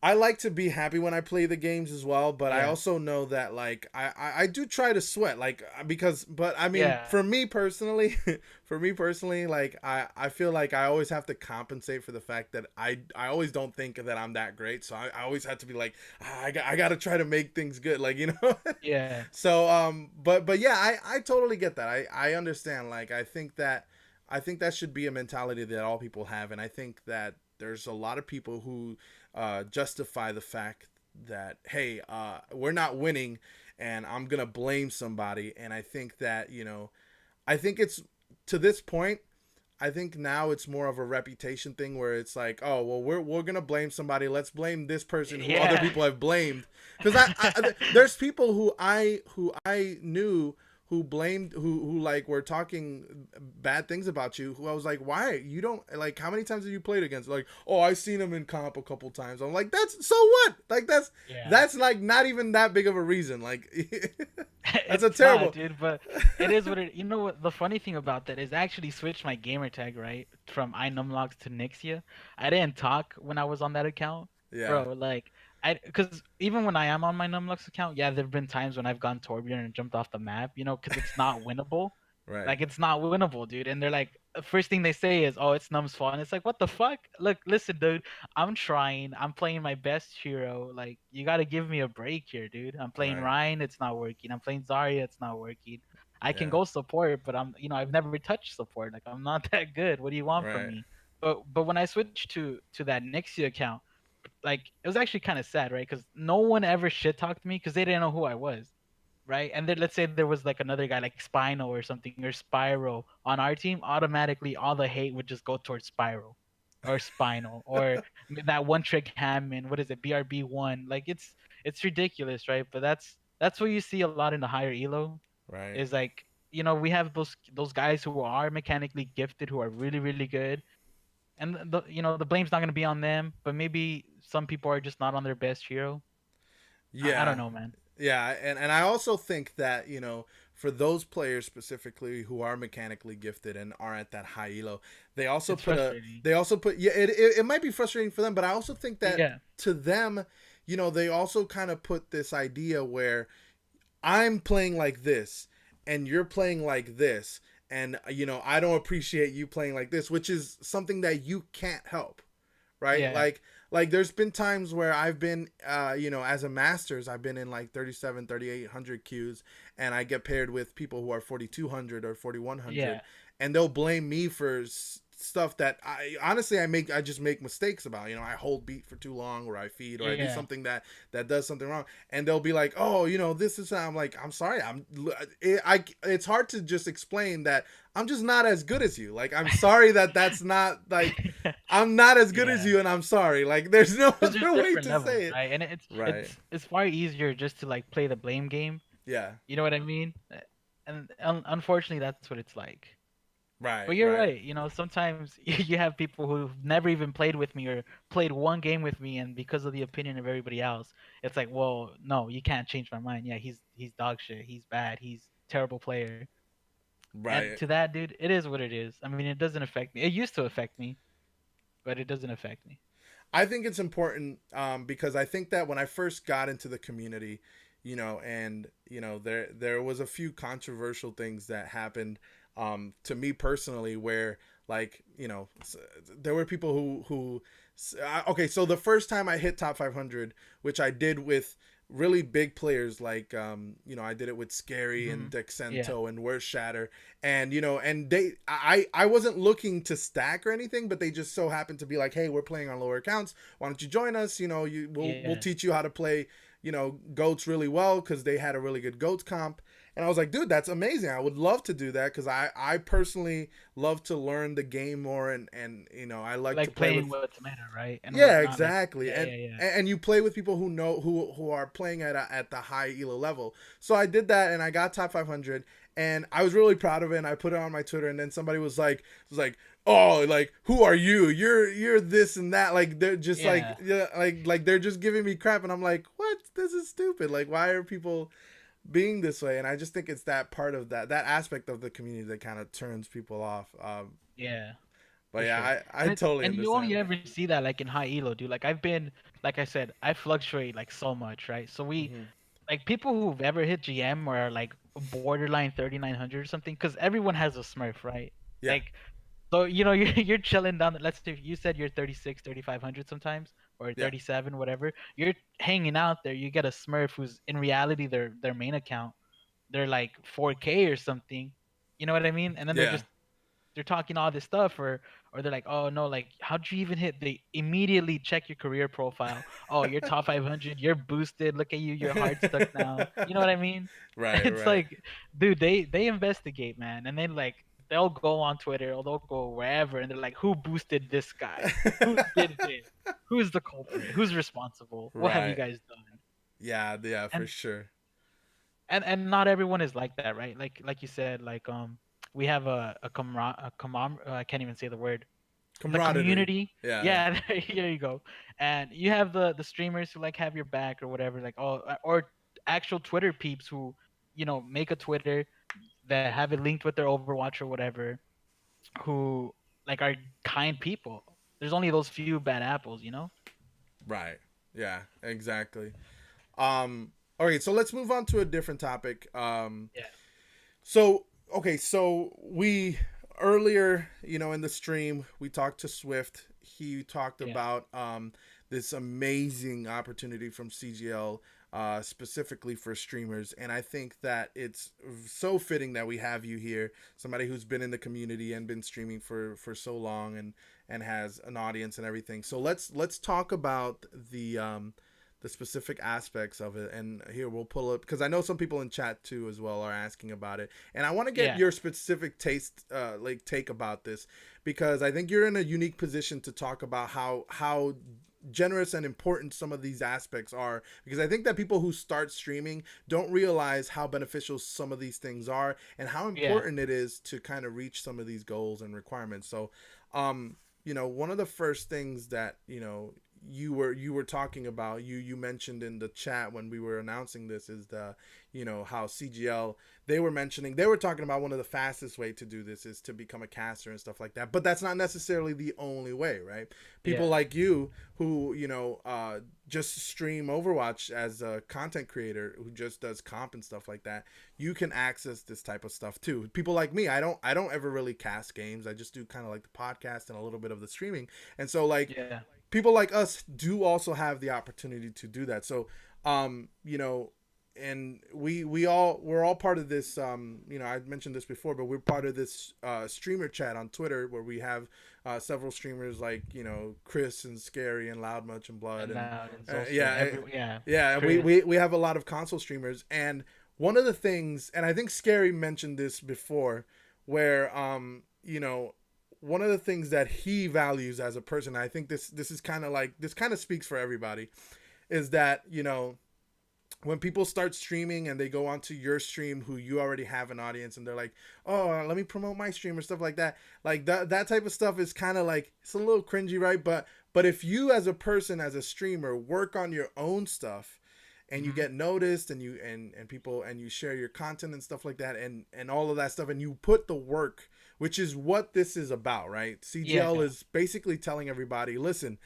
I like to be happy when I play the games as well, but I Yeah. also know that like I do try to sweat like because but I mean Yeah. for me personally for me personally like I feel like I always have to compensate for the fact that I always don't think that I'm that great, so I always have to be like I got to try to make things good, like, you know. Yeah. So but yeah, I totally get that. I understand, like I think that should be a mentality that all people have, and I think that there's a lot of people who justify the fact that, hey, we're not winning and I'm gonna blame somebody. And I think that, I think it's to this point, I think now it's more of a reputation thing where it's like, oh well, we're gonna blame somebody. Let's blame this person who other Yeah. people have blamed. Because there's people who I knew who blamed who like were talking bad things about you, who I was like, why you don't like, how many times have you played against? Like, oh, I seen him in comp a couple times. I'm like, that's so what? Like that's like not even that big of a reason. Like that's a It's terrible not, dude, but it is what it. You know what? The funny thing about that is I actually switched my gamer tag right from iNumlogs to Nixia. I didn't talk when I was on that account, yeah, bro. Like because even when I am on my Numlux account, yeah, there've been times when I've gone Torbjorn and jumped off the map, you know, because it's not winnable. right, Like it's not winnable, dude. And they're like, the first thing they say is, "Oh, it's Num's fault." And it's like, what the fuck? Look, listen, dude. I'm trying. I'm playing my best hero. Like, you gotta give me a break here, dude. I'm playing right, Ryan. It's not working. I'm playing Zarya. It's not working. I can yeah, go support, but I've never touched support. Like, I'm not that good. What do you want from right, me? But when I switched to that Nixia account, like, it was actually kind of sad, right? Because no one ever shit talked me because they didn't know who I was, right? And then let's say there was like another guy like Spino or something or Spyro on our team, automatically all the hate would just go towards Spyro or Spinal or that one trick Hammond. What is it? BRB1. Like it's ridiculous, right? But that's what you see a lot in the higher elo. right. Is like, we have those guys who are mechanically gifted who are really really good, and the blame's not gonna be on them, but maybe some people are just not on their best hero. I don't Yeah, know, man. yeah, and I also think that, for those players specifically who are mechanically gifted and are at that high elo, they also It's put frustrating. yeah, it might be frustrating for them, but I also think that Yeah. to them, they also kind of put this idea where I'm playing like this and you're playing like this, and I don't appreciate you playing like this, which is something that you can't help, right? Yeah. Like there's been times where I've been as a masters, I've been in like 37, 3800 queues, and I get paired with people who are 4200 or 4100, Yeah. and they'll blame me for stuff that I honestly I just make mistakes about. I hold beat for too long, or I feed, or I do Yeah. something that does something wrong, and they'll be like, oh, this is, I'm like, I'm sorry, it's hard to just explain that I'm just not as good as you. Like, I'm sorry that's not like, I'm not as good as Yeah. you, and I'm sorry. Like, there's no It's just other way different to levels, say it. right? And it's Right. it's far easier just to like play the blame game. Yeah. You know what I mean? And unfortunately, that's what it's like. Right. But you're Right. right. Sometimes you have people who've never even played with me or played one game with me, and because of the opinion of everybody else, it's like, well, no, you can't change my mind. Yeah, he's dog shit. He's bad. He's terrible player. And Right. to that, dude, it is what it is. I mean, it doesn't affect me. It used to affect me, but it doesn't affect me. I think it's important, because I think that when I first got into the community, and there was a few controversial things that happened, to me personally, where, like, there were people okay, so the first time I hit top 500, which I did with really big players, like, I did it with Scary and Yeah. Dexento and Word Shatter, and I wasn't looking to stack or anything, but they just so happened to be like, hey, we're playing on lower accounts, why don't you join us? We'll Yeah. teach you how to play goats really well, because they had a really good goats comp. And I was like, dude, that's amazing. I would love to do that, because I personally love to learn the game more, and I like to Like play playing with. what's meta, right? And Yeah, what's not, like, exactly. yeah, yeah, yeah. And you play with people who are playing at the high elo level. So I did that, and I got top 500, and I was really proud of it, and I put it on my Twitter, and then somebody was like, oh, like, who are you? You're this and that. Like, they're just like, Yeah. yeah, like they're just giving me crap, and I'm like, what? This is stupid. Like, why are people being this way? And I just think it's that part of that aspect of the community that kind of turns people off. Yeah. But For yeah, sure. I And totally and you only understand. ever see that like in high elo, dude. Like like I said, I fluctuate like so much, right? So Hmm. like people who've ever hit GM or are like borderline 3900 or something, because everyone has a Smurf, right? Yeah, Like, so you're chilling down. Let's say you said you're 36, 3500 sometimes, or yeah, 37, whatever. You're hanging out there. You get a Smurf who's in reality their main account. They're like 4K or something. You know what I mean? And then yeah. they're talking all this stuff, or they're like, oh no, like how'd you even hit? They immediately check your career profile. Oh, you're top 500. You're boosted. Look at you. You're hard stuck now. You know what I mean? Right, It's right. like, dude, they investigate, man, and then like they'll go on Twitter or they'll go wherever, and they're like, who boosted this guy? Who did this? Who's the culprit? Who's responsible? What have you Right. guys done? Yeah, yeah, for And sure. and not everyone is like that, right? Like you said, like we have I can't even say the word, the Camaraderie. community. Yeah. Yeah, here you go. And you have the streamers who like have your back or whatever, like or actual Twitter peeps who, make a Twitter that have it linked with their Overwatch or whatever, who like are kind people. There's only those few bad apples, you know? Right. Yeah. Exactly. Okay. So let's move on to a different topic. Yeah. So okay. So we earlier, in the stream, we talked to Swift. He talked Yeah. about this amazing opportunity from CGL, specifically for streamers, and I think that it's so fitting that we have you here, somebody who's been in the community and been streaming for so long, and has an audience and everything. So let's talk about the specific aspects of it. And here we'll pull up, because I know some people in chat too as well are asking about it, and I want to get Yeah. your specific take about this, because I think you're in a unique position to talk about how generous and important some of these aspects are, because I think that people who start streaming don't realize how beneficial some of these things are and how Yeah. important it is to kind of reach some of these goals and requirements. So one of the first things that you were talking about, you mentioned in the chat when we were announcing this, is the how CGL, they were talking about one of the fastest way to do this is to become a caster and stuff like that, but that's not necessarily the only way, right? People Yeah. like you who just stream Overwatch as a content creator who just does comp and stuff like that, you can access this type of stuff too. People like me, I don't ever really cast games, I just do kind of like the podcast and a little bit of the streaming, and so like Yeah. people like us do also have the opportunity to do that. So and we're all part of this, I mentioned this before, but we're part of this streamer chat on Twitter, where we have several streamers like Chris and Scary and Loudmuch and Blood And and loud and so yeah. And Chris. we have a lot of console streamers, and one of the things, and I think Scary mentioned this before, where one of the things that he values as a person, I think this is kind of like, this kind of speaks for everybody, is that when people start streaming and they go onto your stream, who you already have an audience, and they're like, oh, let me promote my stream or stuff like that, like that type of stuff is kind of like, it's a little cringy, right? But if you as a person, as a streamer, work on your own stuff, and you get noticed, and you and people, and you share your content and stuff like that, and all of that stuff, and you put the work, which is what this is about, right? CGL is basically telling everybody, listen,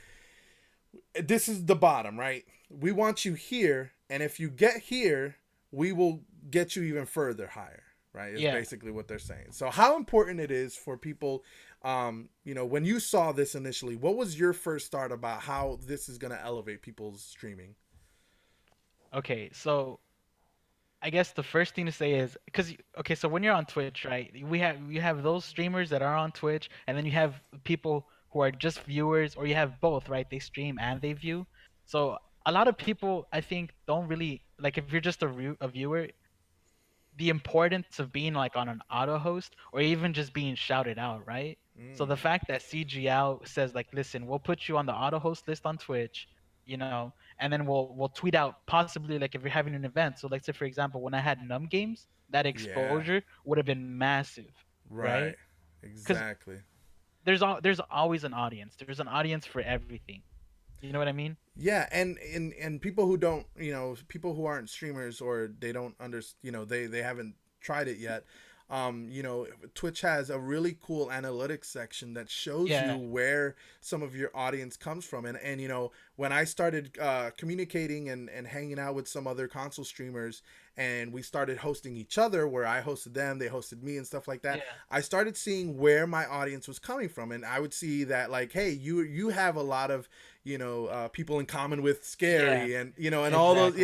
this is the bottom, right? We want you here, and if you get here, we will get you even further higher, right? Is basically what they're saying. So how important it is for people, when you saw this initially, what was your first thought about how this is going to elevate people's streaming? Okay, so I guess the first thing to say is, so when you're on Twitch, right? You have those streamers that are on Twitch, and then you have people who are just viewers, or you have both, right? They stream and they view. So a lot of people, I think, don't really like, if you're just a viewer, the importance of being like on an auto host, or even just being shouted out, right? So the fact that CGL says like, listen, we'll put you on the auto host list on Twitch, and then we'll tweet out, possibly like if you're having an event. So like, say for example, when I had Num Games, that exposure would have been massive, Right. right? Because Exactly. there's always an audience. There's an audience for everything. You know what I mean? Yeah, and people who don't, people who aren't streamers, or they don't they haven't tried it yet. Twitch has a really cool analytics section that shows you where some of your audience comes from, and when I started communicating and hanging out with some other console streamers, and we started hosting each other, where I hosted them, they hosted me, and stuff like that, I started seeing where my audience was coming from, and I would see that, like, hey, you have a lot of people in common with Scary, and and all those,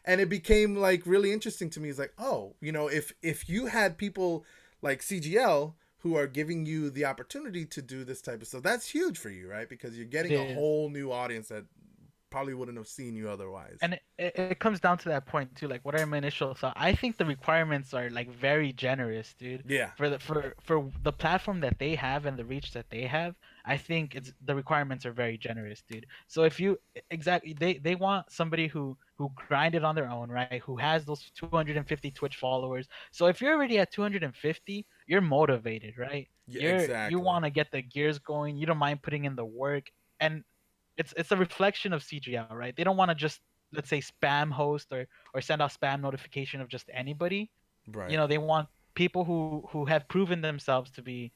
and it became like really interesting to me. It's like, oh, if you had people like CGL who are giving you the opportunity to do this type of stuff, that's huge for you, right? Because you're getting a whole new audience that probably wouldn't have seen you otherwise. And it comes down to that point too. Like, what are my initial thoughts? I think the requirements are like very generous, dude. Yeah. For the platform that they have and the reach that they have, I think it's the requirements are very generous, dude. So if you exactly they want somebody who grinded on their own, right? Who has those 250 Twitch followers. So if you're already at 250, you're motivated, right? Yeah, You exactly. want to get the gears going. You don't mind putting in the work, and it's a reflection of CGL, right? They don't want to just, let's say, spam host or send out spam notification of just anybody. Right. They want people who have proven themselves to be,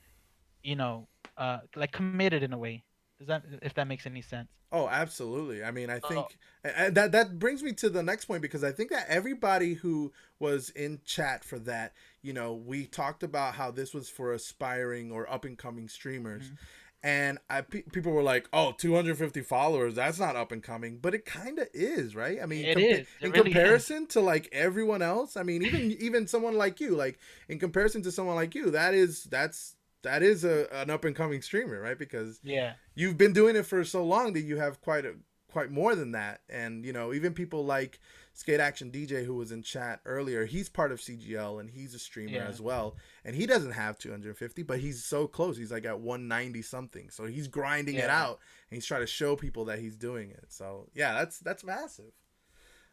like committed in a way. Does that, if that makes any sense? Oh, absolutely. I mean, I Oh, think and that brings me to the next point, because I think that everybody who was in chat for that, we talked about how this was for aspiring or up and coming streamers. mhm. And people were like, "Oh, 250 followers, that's not up and coming," but it kind of is, right? I mean, It is. It in really is. comparison to like everyone else. I mean, even someone like you, like in comparison to someone like you, that is an up and coming streamer, right? Because Yeah. you've been doing it for so long that you have quite more than that. And even people like Skate Action DJ, who was in chat earlier, he's part of CGL and he's a streamer Yeah. as well, and he doesn't have 250, but he's so close. He's like at 190 something, so he's grinding it Yeah. out, and he's trying to show people that he's doing it. So yeah, that's massive.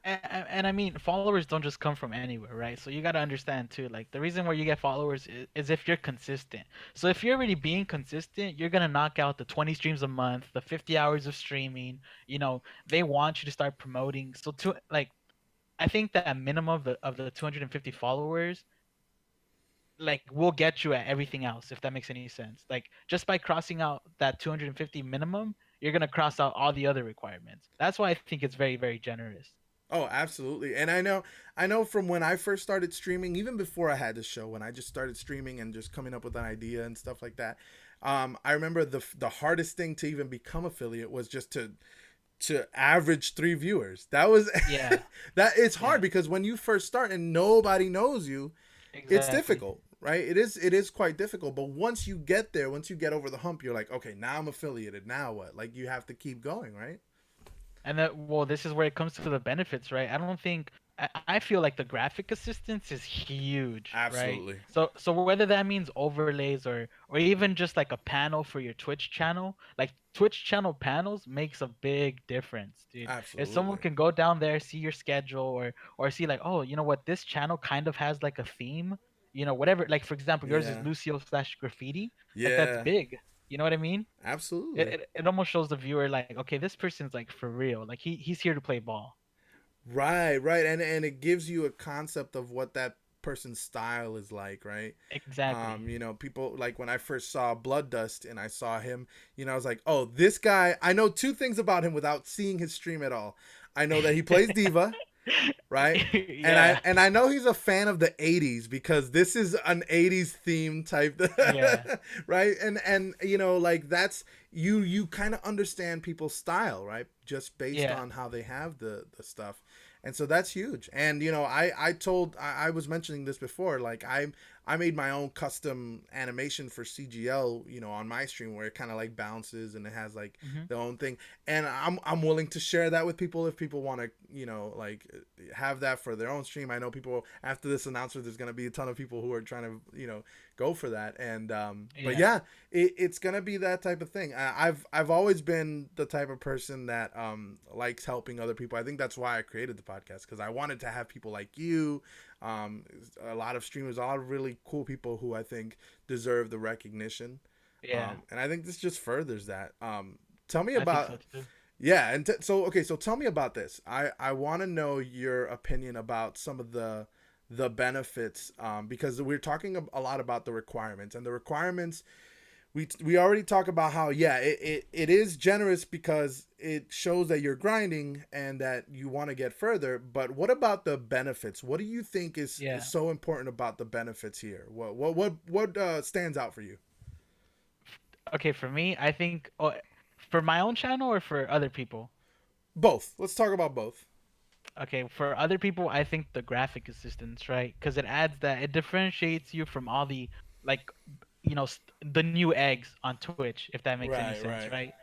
And I mean, followers don't just come from anywhere, right? So you got to understand too, like the reason why you get followers is if you're consistent. So if you're already being consistent, you're gonna knock out the 20 streams a month, the 50 hours of streaming. They want you to start promoting. So to like, I think that a minimum of the 250 followers, like, will get you at everything else, if that makes any sense. Like, just by crossing out that 250 minimum, you're gonna cross out all the other requirements. That's why I think it's very, very generous. Oh, absolutely. And I know from when I first started streaming, even before I had the show, when I just started streaming and just coming up with an idea and stuff like that. I remember the hardest thing to even become affiliate was just to average 3 viewers. That was Yeah. that it's hard Yeah. because when you first start and nobody knows you, it's Exactly. difficult, right? It is quite difficult. But once you get there, once you get over the hump, you're like, okay, now I'm affiliated. Now what? Like, you have to keep going, right? And well, this is where it comes to the benefits, right? I don't think I feel like the graphic assistance is huge, Absolutely. right? So whether that means overlays or even just like a panel for your Twitch channel, like Twitch channel panels makes a big difference, dude. If someone Absolutely. can go down there, see your schedule, or see like, oh, you know what, this channel kind of has like a theme, whatever. Like for example, yours is Yeah. Lucio slash graffiti. Like that's Yeah. big. You know what I mean? Absolutely. It almost shows the viewer like, okay, this person's like for real. Like he's here to play ball. Right, right. And it gives you a concept of what that person's style is like, right? Exactly. People like when I first saw Blood Dust and I saw him, I was like, oh, this guy, I know 2 things about him without seeing his stream at all. I know that he plays Diva, right? Yeah. And I know he's a fan of the 80s because this is an 80s theme type, Yeah. right? And like that's you kind of understand people's style, right? Just based Yeah. on how they have the stuff. And so that's huge. And I was mentioning this before, like I made my own custom animation for CGL, on my stream where it kind of like bounces and it has like Mhm. their own thing. And I'm willing to share that with people if people want to, like have that for their own stream. I know people after this announcement, there's going to be a ton of people who are trying to, go for that. And, but yeah, it's going to be that type of thing. I've always been the type of person that, likes helping other people. I think that's why I created the podcast, because I wanted to have people like you, a lot of streamers, a lot of really cool people who I think deserve the recognition. Yeah. And I think this just furthers that. Tell me I think about so too. yeah, and so tell me about this. I want to know your opinion about some of the benefits, because we're talking a lot about the requirements, and the requirements we already talk about how it is generous because it shows that you're grinding and that you want to get further. But what about the benefits? What do you think is so important about the benefits here? What stands out for you? Okay, for me, I think for my own channel or for other people. Both. Let's talk about both. Okay, for other people, I think the graphic assistance, right? Because it differentiates you from all the like, the new eggs on Twitch, if that makes any Right, sense, right. right?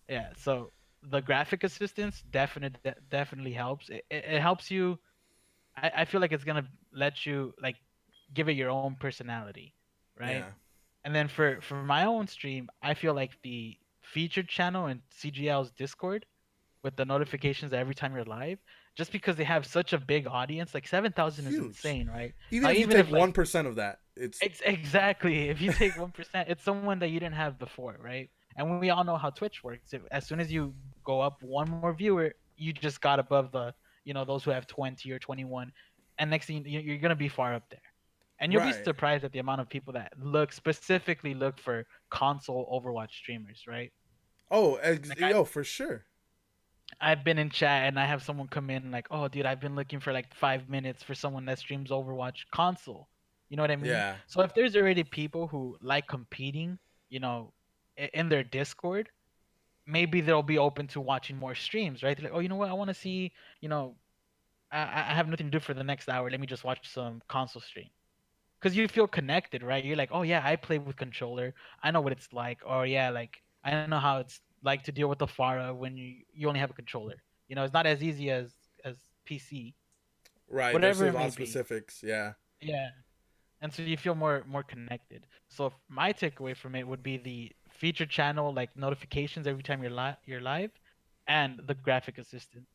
Yeah. So the graphic assistance definitely helps. It helps you. I feel like it's gonna let you like give it your own personality, right? Yeah. And then for my own stream, I feel like the featured channel and CGL's Discord with the notifications every time you're live, just because they have such a big audience, like 7,000 is Huge. insane, right? Even Like if you even take if like 1% of that, it's exactly, if you take 1%, it's someone that you didn't have before, right? And we all know how Twitch works. As soon as you go up one more viewer, you just got above the, those who have 20 or 21, and next thing you're gonna be far up there. And you'll be right. surprised at the amount of people that specifically look for console Overwatch streamers, right? Oh, Like yo, for sure. I've been in chat and I have someone come in like, "Oh, dude, I've been looking for like 5 minutes for someone that streams Overwatch console." You know what I mean? Yeah. So if there's already people who like competing, you know, in their Discord, maybe they'll be open to watching more streams, right? They're like, "Oh, you know what? I want to see, you know, I have nothing to do for the next hour. Let me just watch some console stream." Because you feel connected, right? You're like, "Oh yeah, I play with controller. I know what it's like." Or yeah, like I know how it's like to deal with the Pharah when you only have a controller. It's not as easy as PC, Right. There's whatever a it lot may of be. specifics. Yeah. Yeah, and so you feel more connected. So my takeaway from it would be the feature channel, like notifications every time you're live, and the graphic assistant.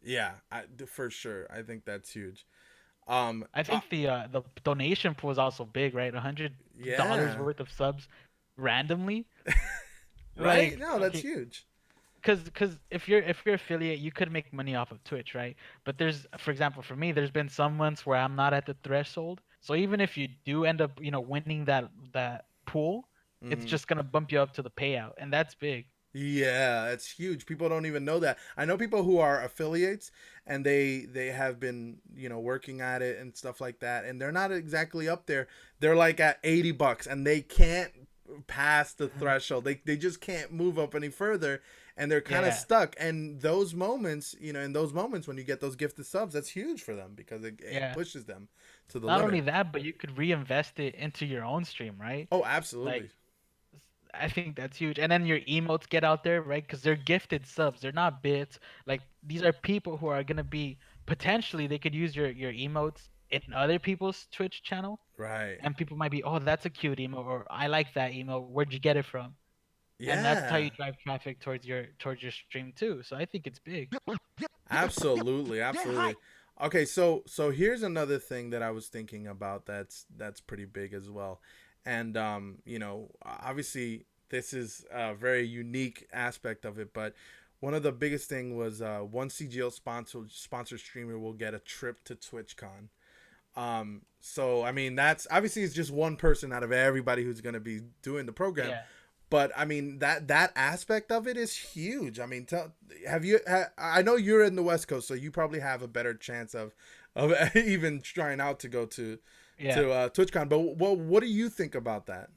Yeah. For sure. I think that's huge. Um. I Uh, think the donation pool is also big, right? $100 yeah. worth of subs randomly. Right. Like No, that's okay, huge. because if you're affiliate, you could make money off of Twitch, right? But there's, for example, for me, there's been some months where I'm not at the threshold. So even if you do end up, winning that pool, it's Hmm. just gonna bump you up to the payout, and that's big. Yeah, that's huge. People don't even know that. I know people who are affiliates and they have been, working at it and stuff like that, and they're not exactly up there. They're like at $80 and they can't pass the Mhm. threshold. They just can't move up any further and they're kind of Yeah, stuck. And those moments, in those moments when you get those gifted subs, that's huge for them because it yeah. pushes them to the Not limit. only that, but you could reinvest it into your own stream, right? Oh, Like absolutely. I think that's huge. And then your emotes get out there, right? Because they're gifted subs. They're not bits. Like these are people who are gonna be potentially they could use your emotes in other people's Twitch channel, Right. and people might be, oh, that's a cute emote, or I like that emote. Where'd you get it from? And that's how Yeah. you drive traffic towards your stream too. So I think it's big. Absolutely, Get hype. absolutely. Okay, so here's another thing that I was thinking about that's pretty big as well. And obviously this is a very unique aspect of it, but one of the biggest thing was one CGL sponsor streamer will get a trip to TwitchCon. So I mean that's obviously it's just one person out of everybody who's going to be doing the program, Yeah. but I mean that aspect of it is huge. I mean, I know you're in the West Coast, so you probably have a better chance of even trying out to go to Yeah. TwitchCon. But what do you think about that?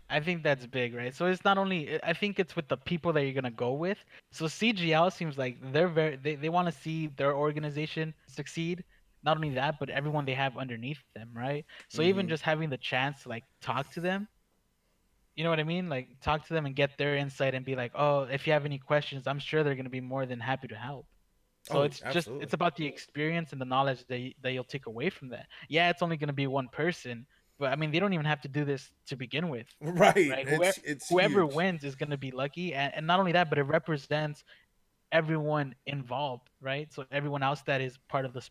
I think that's big, right? So it's not only I think it's with the people that you're gonna go with. So CGL seems like they want to see their organization succeed. Not only that, but everyone they have underneath them, right? So even Mm-hmm. just having the chance to like talk to them, you know what I mean? Like talk to them and get their insight and be like, oh, if you have any questions, I'm sure they're gonna be more than happy to help. So Oh, it's absolutely. about the experience and the knowledge that you'll take away from that. Yeah, it's only gonna be one person, but I mean they don't even have to do this to begin with, Right. right? It's Whoever huge. wins is going to be lucky, and not only that, but it represents everyone involved, right? So everyone else that is part of the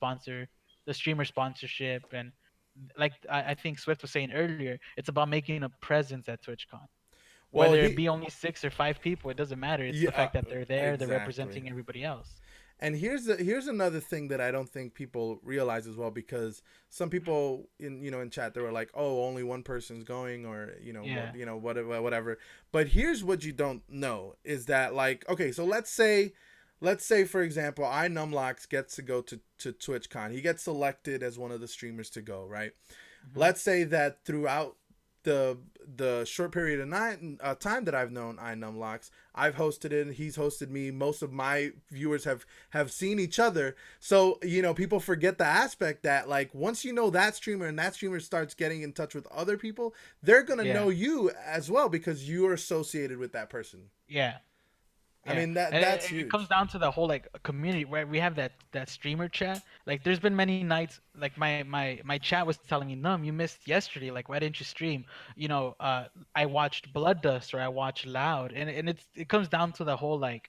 streamer sponsorship, and like I think Swift was saying earlier, it's about making a presence at TwitchCon. Well, Whether it be only 6 or 5 people, it doesn't matter. It's the yeah, fact that they're there, they're exactly. representing everybody else. And here's another thing that I don't think people realize as well, because some people in chat they were like, oh, only one person's going, or Yeah, whatever. But here's what you don't know is that, like, okay, so let's say for example, Numlox gets to go to TwitchCon. He gets selected as one of the streamers to go, right? hmm Let's say that throughout the short period of time that I've known Numlox, I've hosted it, he's hosted me. Most of my viewers have seen each other. So people forget the aspect that, like, once you know that streamer and that streamer starts getting in touch with other people, they're gonna yeah, know you as well because you are associated with that person. yeah. I Yeah, mean and that's it huge. comes down to the whole like community where we have that streamer chat. Like, there's been many nights like my chat was telling me, "Num, you missed yesterday. Like, why didn't you stream?" You know, I watched Blood Dust or I watched Loud, and it comes down to the whole like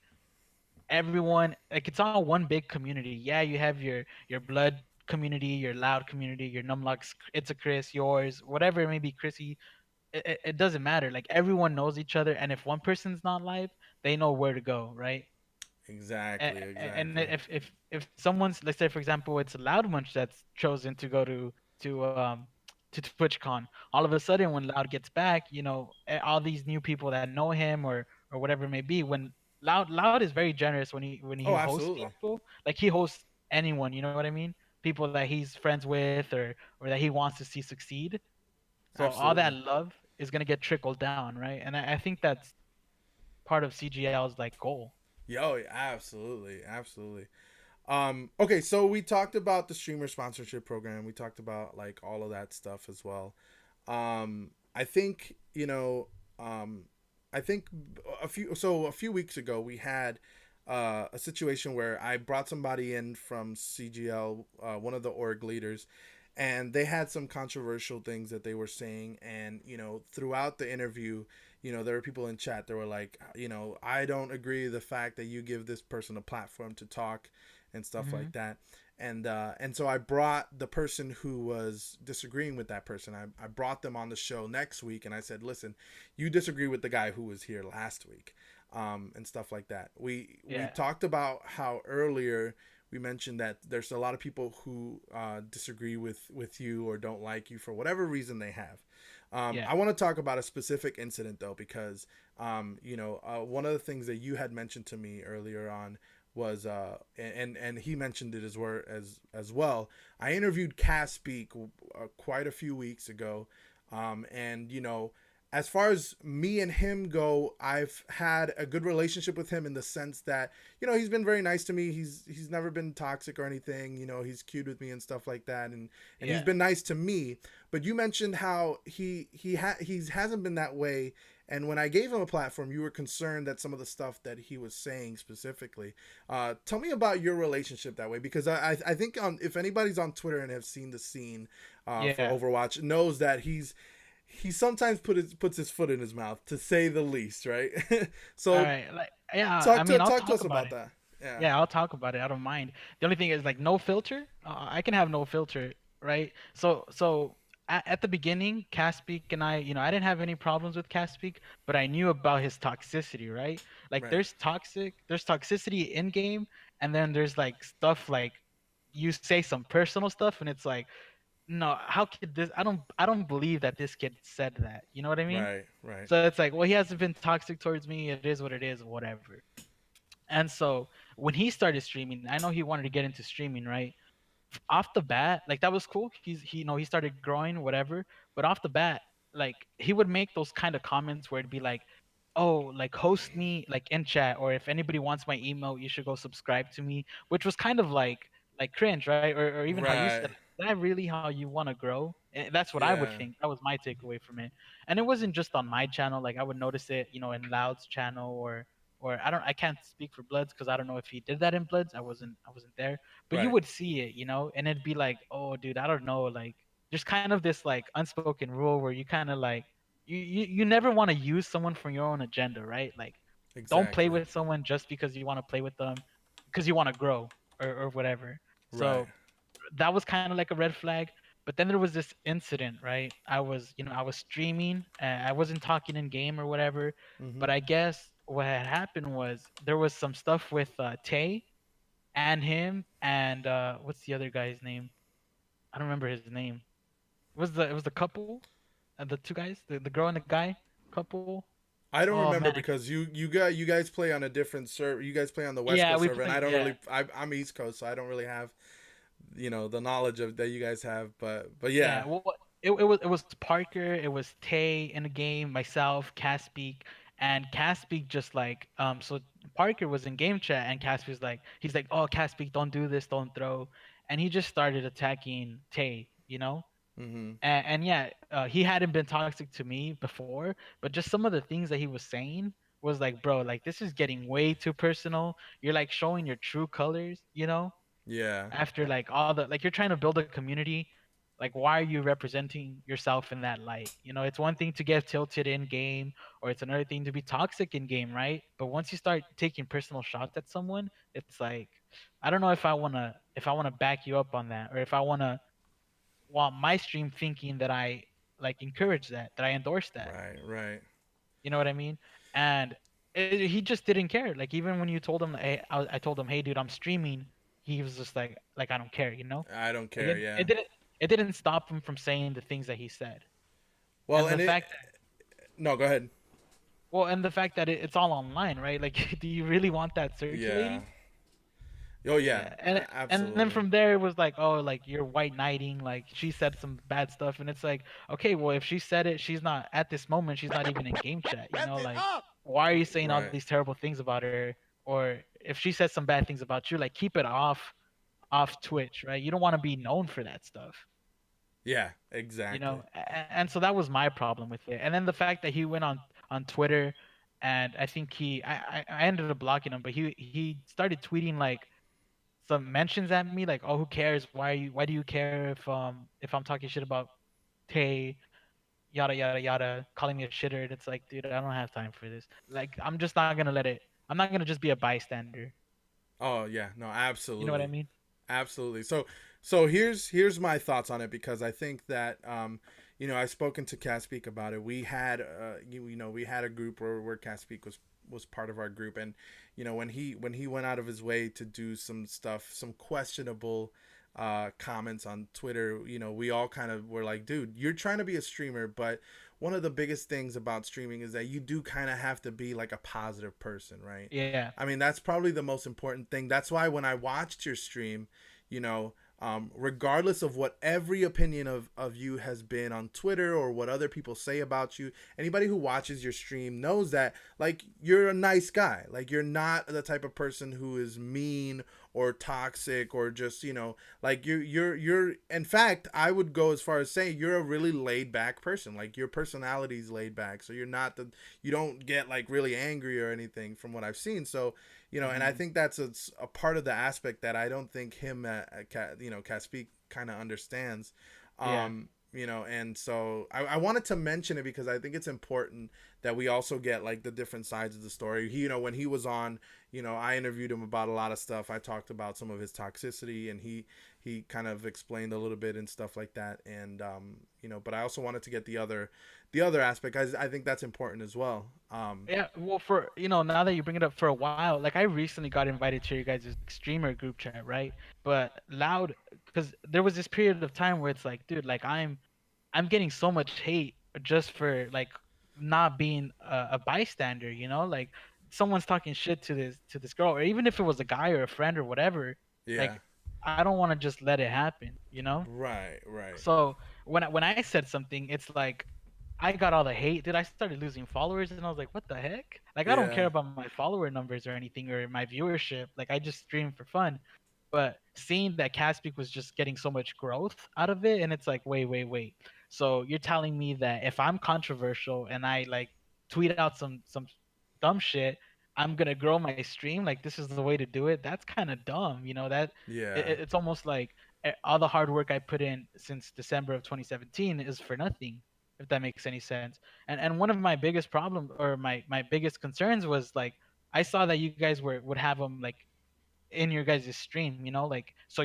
everyone like it's all one big community. Yeah, you have your Blood community, your Loud community, your Numlux, it's a Chris, yours, whatever it may be, Chrissy. It doesn't matter. Like, everyone knows each other, and if one person's not live, they know where to go, right? Exactly, And exactly. if someone's, let's say for example it's Loud Munch that's chosen to go to um to TwitchCon, all of a sudden when Loud gets back, all these new people that know him or whatever it may be, when Loud is very generous when he Oh, hosts absolutely. people, like he hosts anyone, you know what I mean? People that he's friends with or that he wants to see succeed. So all that Absolutely. love is gonna get trickled down, right? And I think that's part of CGL's like goal. Yo, absolutely, absolutely. Okay, so we talked about the streamer sponsorship program. We talked about like all of that stuff as well. I think I think a few weeks ago we had a situation where I brought somebody in from CGL, one of the org leaders, and they had some controversial things that they were saying. And throughout the interview, there were people in chat that were like, I don't agree with the fact that you give this person a platform to talk and stuff Hmm. like that. And so I brought the person who was disagreeing with that person. I brought them on the show next week, and I said, listen, you disagree with the guy who was here last week, and stuff like that. We Yeah. talked about how earlier we mentioned that there's a lot of people who disagree with you or don't like you for whatever reason they have. Yeah. I want to talk about a specific incident though, because one of the things that you had mentioned to me earlier on was and he mentioned it as well. I interviewed Cass Speak quite a few weeks ago, and as far as me and him go, I've had a good relationship with him in the sense that he's been very nice to me. He's never been toxic or anything. He's cute with me and stuff like that, and he's Yeah. been nice to me. But you mentioned how he hasn't been that way. And when I gave him a platform, you were concerned that some of the stuff that he was saying specifically. Tell me about your relationship that way, because I think if anybody's on Twitter and have seen the scene for Yeah. Overwatch, knows that he sometimes puts his foot in his mouth, to say the least, right? All So right. Like, yeah. I mean, I'll talk to talk us about about it. that. Yeah. Yeah, I'll talk about it. I don't mind. The only thing is like no filter. I can have no filter, right? So at the beginning, Caspic and I, I didn't have any problems with Caspic, but I knew about his toxicity, right? Like Right. there's toxicity in game, and then there's like stuff like you say some personal stuff, and it's like, no, how could this? I don't believe that this kid said that. You know what I mean? Right. Right. So it's like, well, he hasn't been toxic towards me. It is what it is, whatever. And so when he started streaming, I know he wanted to get into streaming, right? Off the bat, like that was cool. He started growing, whatever. But off the bat, like he would make those kind of comments where it'd be like, "Oh, like host me like in chat, or if anybody wants my email, you should go subscribe to me," which was kind of like cringe, right? Or even how you said, Right. "Is that really how you want to grow?" And that's what I would Yeah. think. That was my takeaway from it. And it wasn't just on my channel. Like I would notice it, in Loud's channel or I can't speak for Bloods because I don't know if he did that in Bloods. I wasn't there, but you Right. would see it, and it'd be like, oh, dude, I don't know, like there's kind of this like unspoken rule where you kind of like you never want to use someone for your own agenda, right? Like, don't play Exactly. with someone just because you want to play with them, because you want to grow or whatever. Right. So that was kind of like a red flag. But then there was this incident, right? I was streaming. I wasn't talking in game or whatever. Mm-hmm. But I guess what had happened was there was some stuff with Tay and him and what's the other guy's name? I don't remember his name. It was the couple, the two guys, the girl and the guy couple. I don't Oh remember man, because you guys play on a different server. You guys play on the West yeah, Coast we server, and play. I don't Yeah, really. I'm East Coast, so I don't really have the knowledge of that you guys have. But yeah. yeah. Well, it was Parker, it was Tay in the game, myself, Caspic, and Caspic just like so Parker was in game chat and Caspic's like he's like, oh, Caspic, don't do this, don't throw, and he just started attacking Tay, Mm-hmm. and yeah, he hadn't been toxic to me before, but just some of the things that he was saying was like, bro, like this is getting way too personal. You're like showing your true colors, you know? Yeah. After like all the like you're trying to build a community, like why are you representing yourself in that light? You know, it's one thing to get tilted in game, or it's another thing to be toxic in game, right? But once you start taking personal shots at someone, it's like I don't know if I want to back you up on that, or if I want my stream thinking that I like encourage that I endorse that. Right. Right. You know what I mean? And he just didn't care. Like even when you told him, hey, I told him, hey, dude, I'm streaming. He was just like I don't care. You know? I don't It care. didn't. Yeah. It didn't stop him from saying the things that he said. Well, And the and it. fact that No, go ahead. and the fact that it's all online, right? Like, do you really want that Yeah. circulating? Oh yeah. Yeah, and then Absolutely. from there it was like, oh, like you're white knighting, like she said some bad stuff, and it's like, okay, well if she said it, she's not at this moment, she's not even in game chat, you know, F it like up! why are you saying all Right. these terrible things about her? Or if she says some bad things about you, like keep it off Twitch, right? You don't want to be known for that stuff, Yeah. you Exactly. know. And so that was my problem with it. And then the fact that he went on Twitter, and I think I ended up blocking him, but he started tweeting like some mentions at me like, "Oh, who cares? Why do you care if I'm talking shit about Tay, yada yada yada, calling me a shitter?" And it's like, dude, I don't have time for this. Like, I'm just not gonna let it. I'm not gonna just be a bystander. Oh yeah. No. You know what I Absolutely. mean? Absolutely. So here's my thoughts on it, because I think that I've spoken to Catspeak about it. We had we had a group where Catspeak was part of our group, and when he went out of his way to do some stuff, some questionable comments on Twitter, we all kind of were like, dude, you're trying to be a streamer, but one of the biggest things about streaming is that you do kind of have to be like a positive person, right? Yeah. I mean, that's probably the most important thing. That's why when I watched your stream, regardless of what every opinion of you has been on Twitter or what other people say about you, anybody who watches your stream knows that, like, you're a nice guy. Like, you're not the type of person who is mean or toxic or just, like you're in fact, I would go as far as saying you're a really laid back person. Like, your personality is laid back. So you don't get like really angry or anything from what I've seen. So, and I Hmm. think that's a part of the aspect that I don't think him, Catspeak kind of understands. Yeah. And so I wanted to mention it because I think it's important that we also get like the different sides of the story. When he was on, I interviewed him about a lot of stuff. I talked about some of his toxicity, and he kind of explained a little bit and stuff like that. And but I also wanted to get the other aspect. I think that's important as well. Yeah, well, for now that you bring it up, for a while, like I recently got invited to your guys' streamer group chat, right? But Loud, because there was this period of time where it's like, dude, like I'm getting so much hate just for like not being a bystander, you know? Like someone's talking shit to this girl, or even if it was a guy or a friend or whatever, Yeah. like I don't want to just let it happen, you know? Right. Right. So when I said something, it's like I got all the hate, dude. I started losing followers, and I was like, what the heck? Like I don't Yeah. care about my follower numbers or anything or my viewership. Like I just stream for fun. But seeing that Caspic was just getting so much growth out of it, and it's like, wait, wait, wait. So you're telling me that if I'm controversial and I like tweet out some dumb shit, I'm gonna grow my stream? Like this is the way to do it? That's kind of dumb, you know? Yeah. It's almost like all the hard work I put in since December of 2017 is for nothing, if that makes any sense. And one of my biggest problems, or my biggest concerns, was like I saw that you guys would have them like in your guys' stream, you know, like so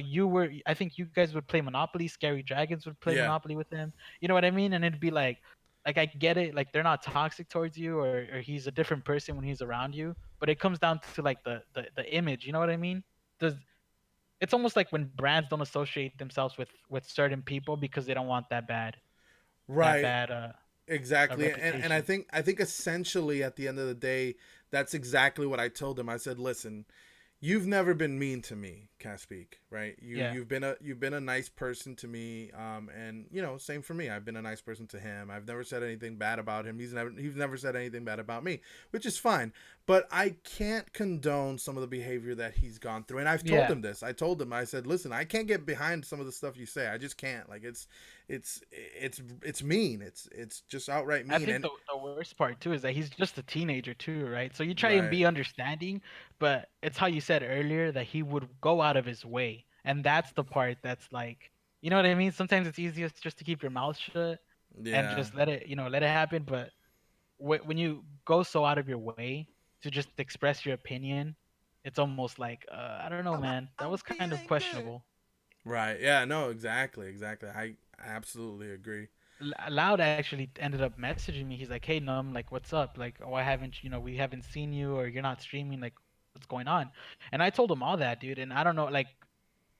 I think you guys would play Monopoly, Scary Dragons would play Yeah. Monopoly with him. You know what I mean? And it'd be like I get it, like they're not toxic towards you, or he's a different person when he's around you, but it comes down to like the image, you know what I mean? Does It's almost like when brands don't associate themselves with certain people because they don't want that Right. bad a Exactly. And I reputation. think essentially at the end of the day, that's exactly what I told him. I said, listen, you've never been mean to me. Speak, right? Yeah. You've been a nice person to me, and you know, same for me. I've been a nice person to him. I've never said anything bad about him. He's never said anything bad about me, which is fine. But I can't condone some of the behavior that he's gone through, and I've told Yeah. him this. I told him, I said, listen, I can't get behind some of the stuff you say. I just can't. Like it's mean. It's just outright I mean. think And the worst part too is that he's just a teenager too, right? So you try and right, be understanding, but it's how you said earlier that he would go out of his way, and that's the part that's like, you know what I mean? Sometimes it's easiest just to keep your mouth shut and yeah. just let it, let it happen. But when you go so out of your way to just express your opinion, it's almost like, I don't know, man. That I'm was kind of feeling good. questionable. Right. Yeah, no, exactly. I absolutely agree. Loud actually ended up messaging me. He's like, "Hey, Num, like, what's up? Like, why haven't we haven't seen you, or you're not streaming? Like, what's going on?" And I told him all that, dude. And I don't know, like,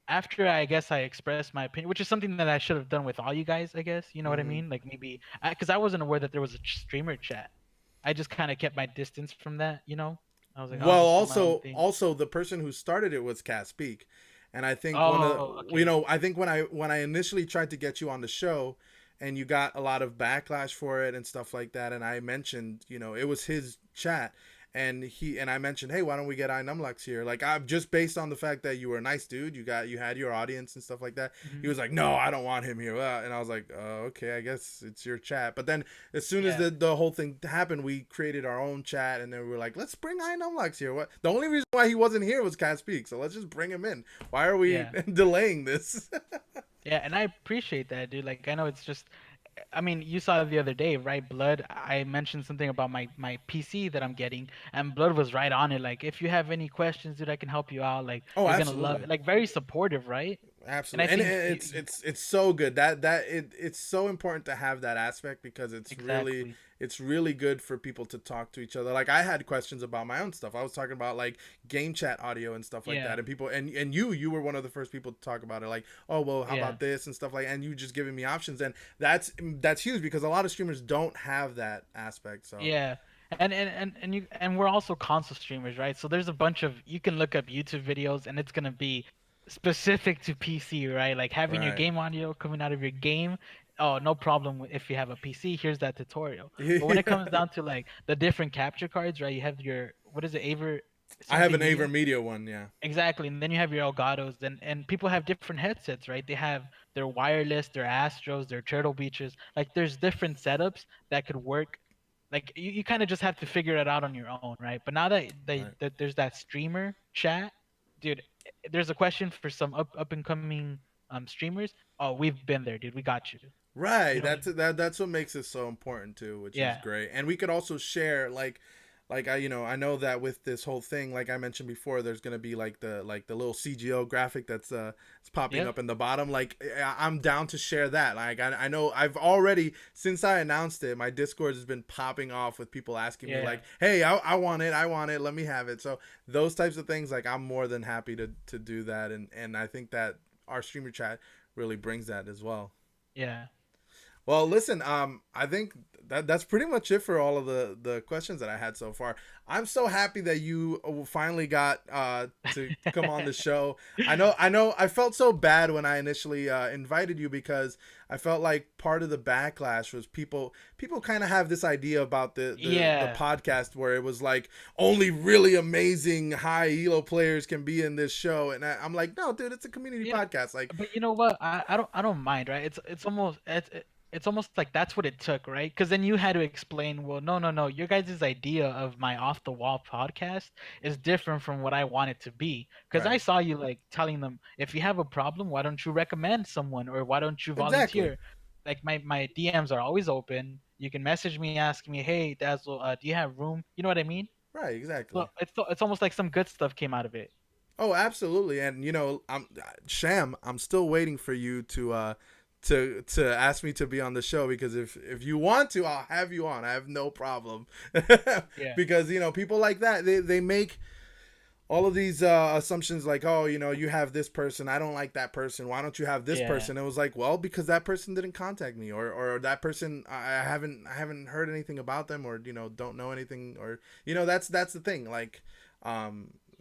after I guess I expressed my opinion, which is something that I should have done with all you guys, I guess. You know what I Hmm. mean? Like, maybe because I wasn't aware that there was a streamer chat. I just kind of kept my distance from that. I was like, I'll Well, just do my own thing. also the person who started it was Cat Speak, and I think one of Oh, okay. I think when I initially tried to get you on the show, and you got a lot of backlash for it and stuff like that, and I mentioned it was his chat, and I mentioned, hey, why don't we get iNumlux here? Like, I'm just based on the fact that you were a nice dude, you had your audience and stuff like that. He Hmm. was like, no, I don't want him here, and I was like, okay, I guess it's your chat. But then as soon as Yeah. the whole thing happened, we created our own chat, and then we were like, let's bring iNumlux here. What the only reason why he wasn't here was Cat Speak, so let's just bring him in. Why are we Yeah. delaying this? Yeah, and I appreciate that, dude. Like, I know it's just, I mean, you saw it the other day, right? Blood, I mentioned something about my PC that I'm getting, and Blood was right on it. Like, if you have any questions, dude, I can help you out. Like, Oh, you're gonna love absolutely. it. Like, very supportive, right? And I Absolutely, and think it's so good it's so important to have that aspect because exactly. it's really good for people to talk to each other. Like I had questions about my own stuff. I was talking about like game chat audio and stuff like that, Yeah, and people and you were one of the first people to talk about it. Like, oh well, how yeah, about this and stuff like, and you just giving me options, and that's huge because a lot of streamers don't have that aspect. So yeah. And we're also console streamers, right? So there's a bunch of you can look up YouTube videos, and it's gonna be specific to PC, right? Like having your right, game audio coming out of your game. Oh, no problem if you have a PC. Here's that tutorial. But when it comes down to like the different capture cards, right? You have your what is it, Aver I have something an media? Aver Media one, yeah. Exactly. And then you have your Elgatos, and people have different headsets, right? They have their wireless, their Astros, their Turtle Beaches. Like there's different setups that could work. Like you kind of just have to figure it out on your own, right? But now Right. that there's that streamer chat, dude, there's a question for some up and coming streamers. Oh, we've been there, dude. We got you. You Right. know what I mean? That's what makes it so important too, which is Yeah. great. And we could also share like I know that with this whole thing, like I mentioned before, there's gonna be like the little CGO graphic that's it's popping Yep. up in the bottom. Like I'm down to share that. Like I know I've already since I announced it, my Discord has been popping off with people asking me Yeah. like, hey, I want it, let me have it. So those types of things, like I'm more than happy to do that, and I think that our streamer chat really brings that as well. Yeah. Well, listen, I think that's pretty much it for all of the questions that I had so far. I'm so happy that you finally got to come on the show. I felt so bad when I initially invited you because I felt like part of the backlash was people kind of have this idea about the Yeah. podcast where it was like only really amazing high elo players can be in this show, and I'm like, no, dude, it's a community Yeah. podcast. Like, But you know what? I don't mind, right? It's almost like that's what it took, right? Because then you had to explain, well, no. Your guys' idea of my off the wall podcast is different from what I want it to be. Because I right, saw you like telling them, if you have a problem, why don't you recommend someone or why don't you exactly. volunteer? Like my DMs are always open. You can message me, ask me, hey, Dazzle, do you have room? You know what I mean? Right, So exactly. it's almost like some good stuff came out of it. Oh, absolutely. And I'm Sham. I'm still waiting for you to ask me to be on the show because if you want to, I'll have you on. I have no problem. Yeah. Because people like that they make all of these assumptions like, oh, you have this person, I don't like that person. Why don't you have this Yeah. person? It was like, well, because that person didn't contact me, or that person I haven't heard anything about them, or don't know anything, or that's the thing. Like,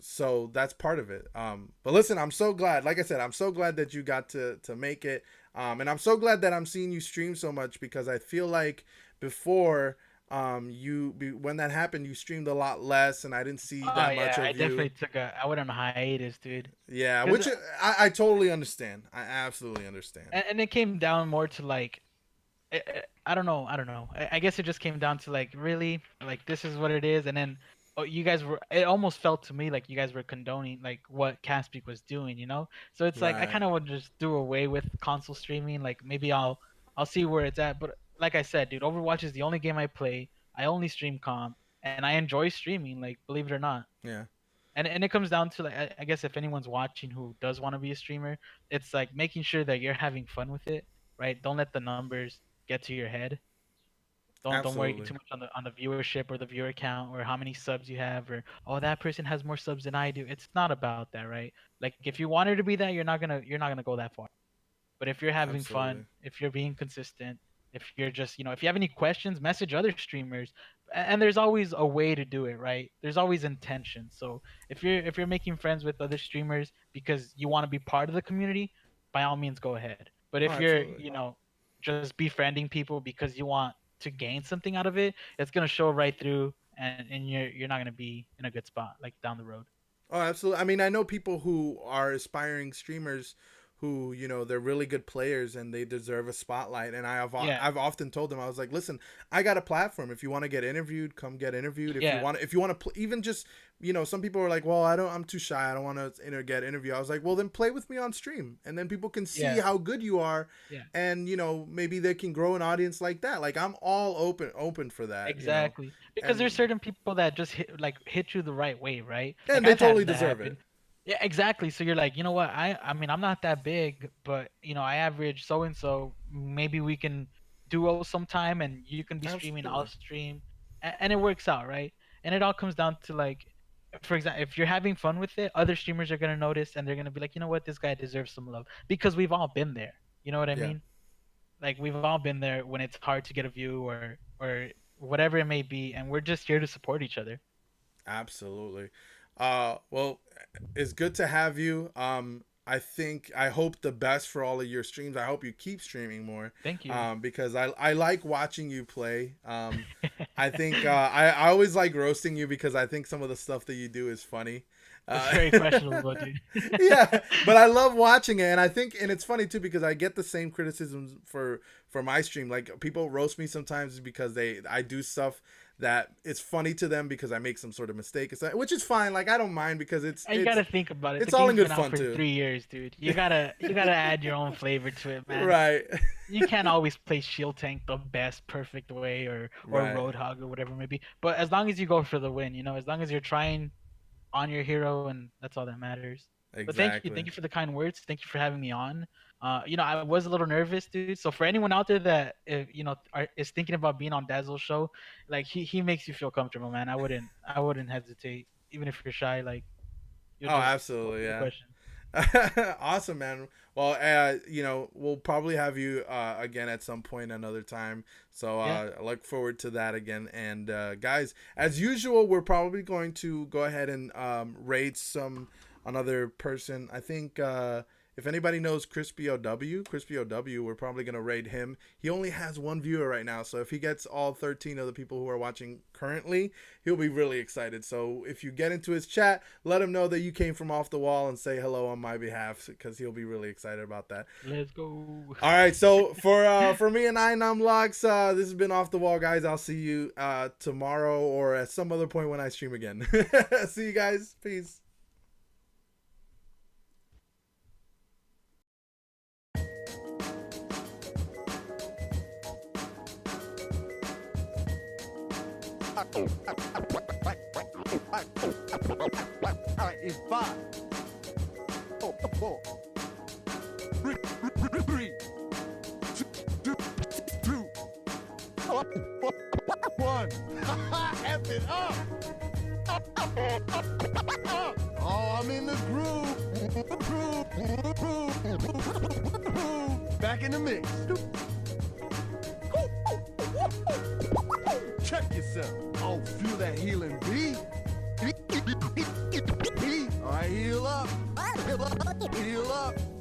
So that's part of it. But listen, I'm so glad. Like I said, I'm so glad that you got to make it. And I'm so glad that I'm seeing you stream so much, because I feel like before when that happened, you streamed a lot less, and I didn't see that much of I you. definitely I went on hiatus, dude. Yeah, 'Cause, which I totally understand. I absolutely understand. and it came down more to like, I don't know. I guess it just came down to like, really, like, this is what it is, and then you guys were. It almost felt to me like you guys were condoning like what Caspic was doing, you know. So it's like I Right. kind of want to just do away with console streaming. Like maybe I'll see where it's at. But like I said, dude, Overwatch is the only game I play. I only stream comp, and I enjoy streaming. Like, believe it or not. Yeah. And it comes down to like, I guess if anyone's watching who does want to be a streamer, it's like making sure that you're having fun with it, right? Don't let the numbers get to your head. Don't worry Absolutely. too much on the viewership or the viewer count or how many subs you have, or oh, that person has more subs than I do. It's not about that, right? Like, if you want it to be that, you're not gonna go that far. But if you're having Absolutely. fun, if you're being consistent, if you're just, if you have any questions, message other streamers. And there's always a way to do it, right? There's always intention. So if you're making friends with other streamers because you want to be part of the community, by all means go ahead. But if Oh, you're, absolutely. just befriending people because you want to gain something out of it, it's gonna show right through, and you're not gonna be in a good spot like down the road. Oh, absolutely. I mean, I know people who are aspiring streamers who, they're really good players and they deserve a spotlight. And Yeah. I've often told them, I was like, listen, I got a platform. If you want to get interviewed, come get interviewed. Yeah. If you want to even just, some people are like, well, I'm too shy. I don't want to get interviewed. I was like, well, then play with me on stream, and then people can see Yeah. how good you are. Yeah. And, maybe they can grow an audience like that. Like, I'm all open for that. Exactly. Because And- there's certain people that just hit you the right way, right? And Like, they I've had totally that deserve happen. it. Yeah, exactly. So you're like, you know what? I mean, I'm not that big, but I average so and so. Maybe we can duo sometime, and you can be streaming, I'll Absolutely. stream, and it works out, right? And it all comes down to like, for example, if you're having fun with it, other streamers are gonna notice, and they're gonna be like, you know what? This guy deserves some love, because we've all been there. You know what I Yeah. mean? Like, we've all been there when it's hard to get a view or whatever it may be, and we're just here to support each other. Absolutely. Well, it's good to have you. I hope the best for all of your streams. I hope you keep streaming more. Thank you. Because I like watching you play. I think I always like roasting you because I think some of the stuff that you do is funny. It's very questionable, dude. Yeah, but I love watching it, and it's funny too because I get the same criticisms for my stream. Like, people roast me sometimes because I do stuff that it's funny to them because I make some sort of mistake, which is fine. Like, I don't mind because You gotta think about it. it's The all in game's good been out fun for too. 3 years, dude. You gotta add your own flavor to it, man. Right. You can't always play Shield Tank the best, perfect way, or Right. Roadhog or whatever it may be. But as long as you go for the win, as long as you're trying on your hero, and that's all that matters. But thank you for the kind words. Thank you for having me on. I was a little nervous, dude. So for anyone out there that is thinking about being on Dazzle's show, like, he makes you feel comfortable, man. I wouldn't hesitate, even if you're shy. Like, you'll Oh, just absolutely, ask the yeah. question. Awesome, man. Well, we'll probably have you again at some point another time. So I look forward to that again. And guys, as usual, we're probably going to go ahead and rate another person. I think if anybody knows Crispy OW, we're probably going to rate him. He only has one viewer right now, so if he gets all 13 of the people who are watching currently, he'll be really excited. So if you get into his chat, let him know that you came from Off the Wall and say hello on my behalf, because he'll be really excited about that. Let's go. All right, so for me and iNumLocks, this has been Off the Wall, guys. I'll see you tomorrow or at some other point when I stream again. See you guys. Peace. All right, it's 5, 4, 3, 2, 1. F it up. Oh, I'm in the groove. Back in the mix. Check yourself. Oh, feel that healing beat. Heal up.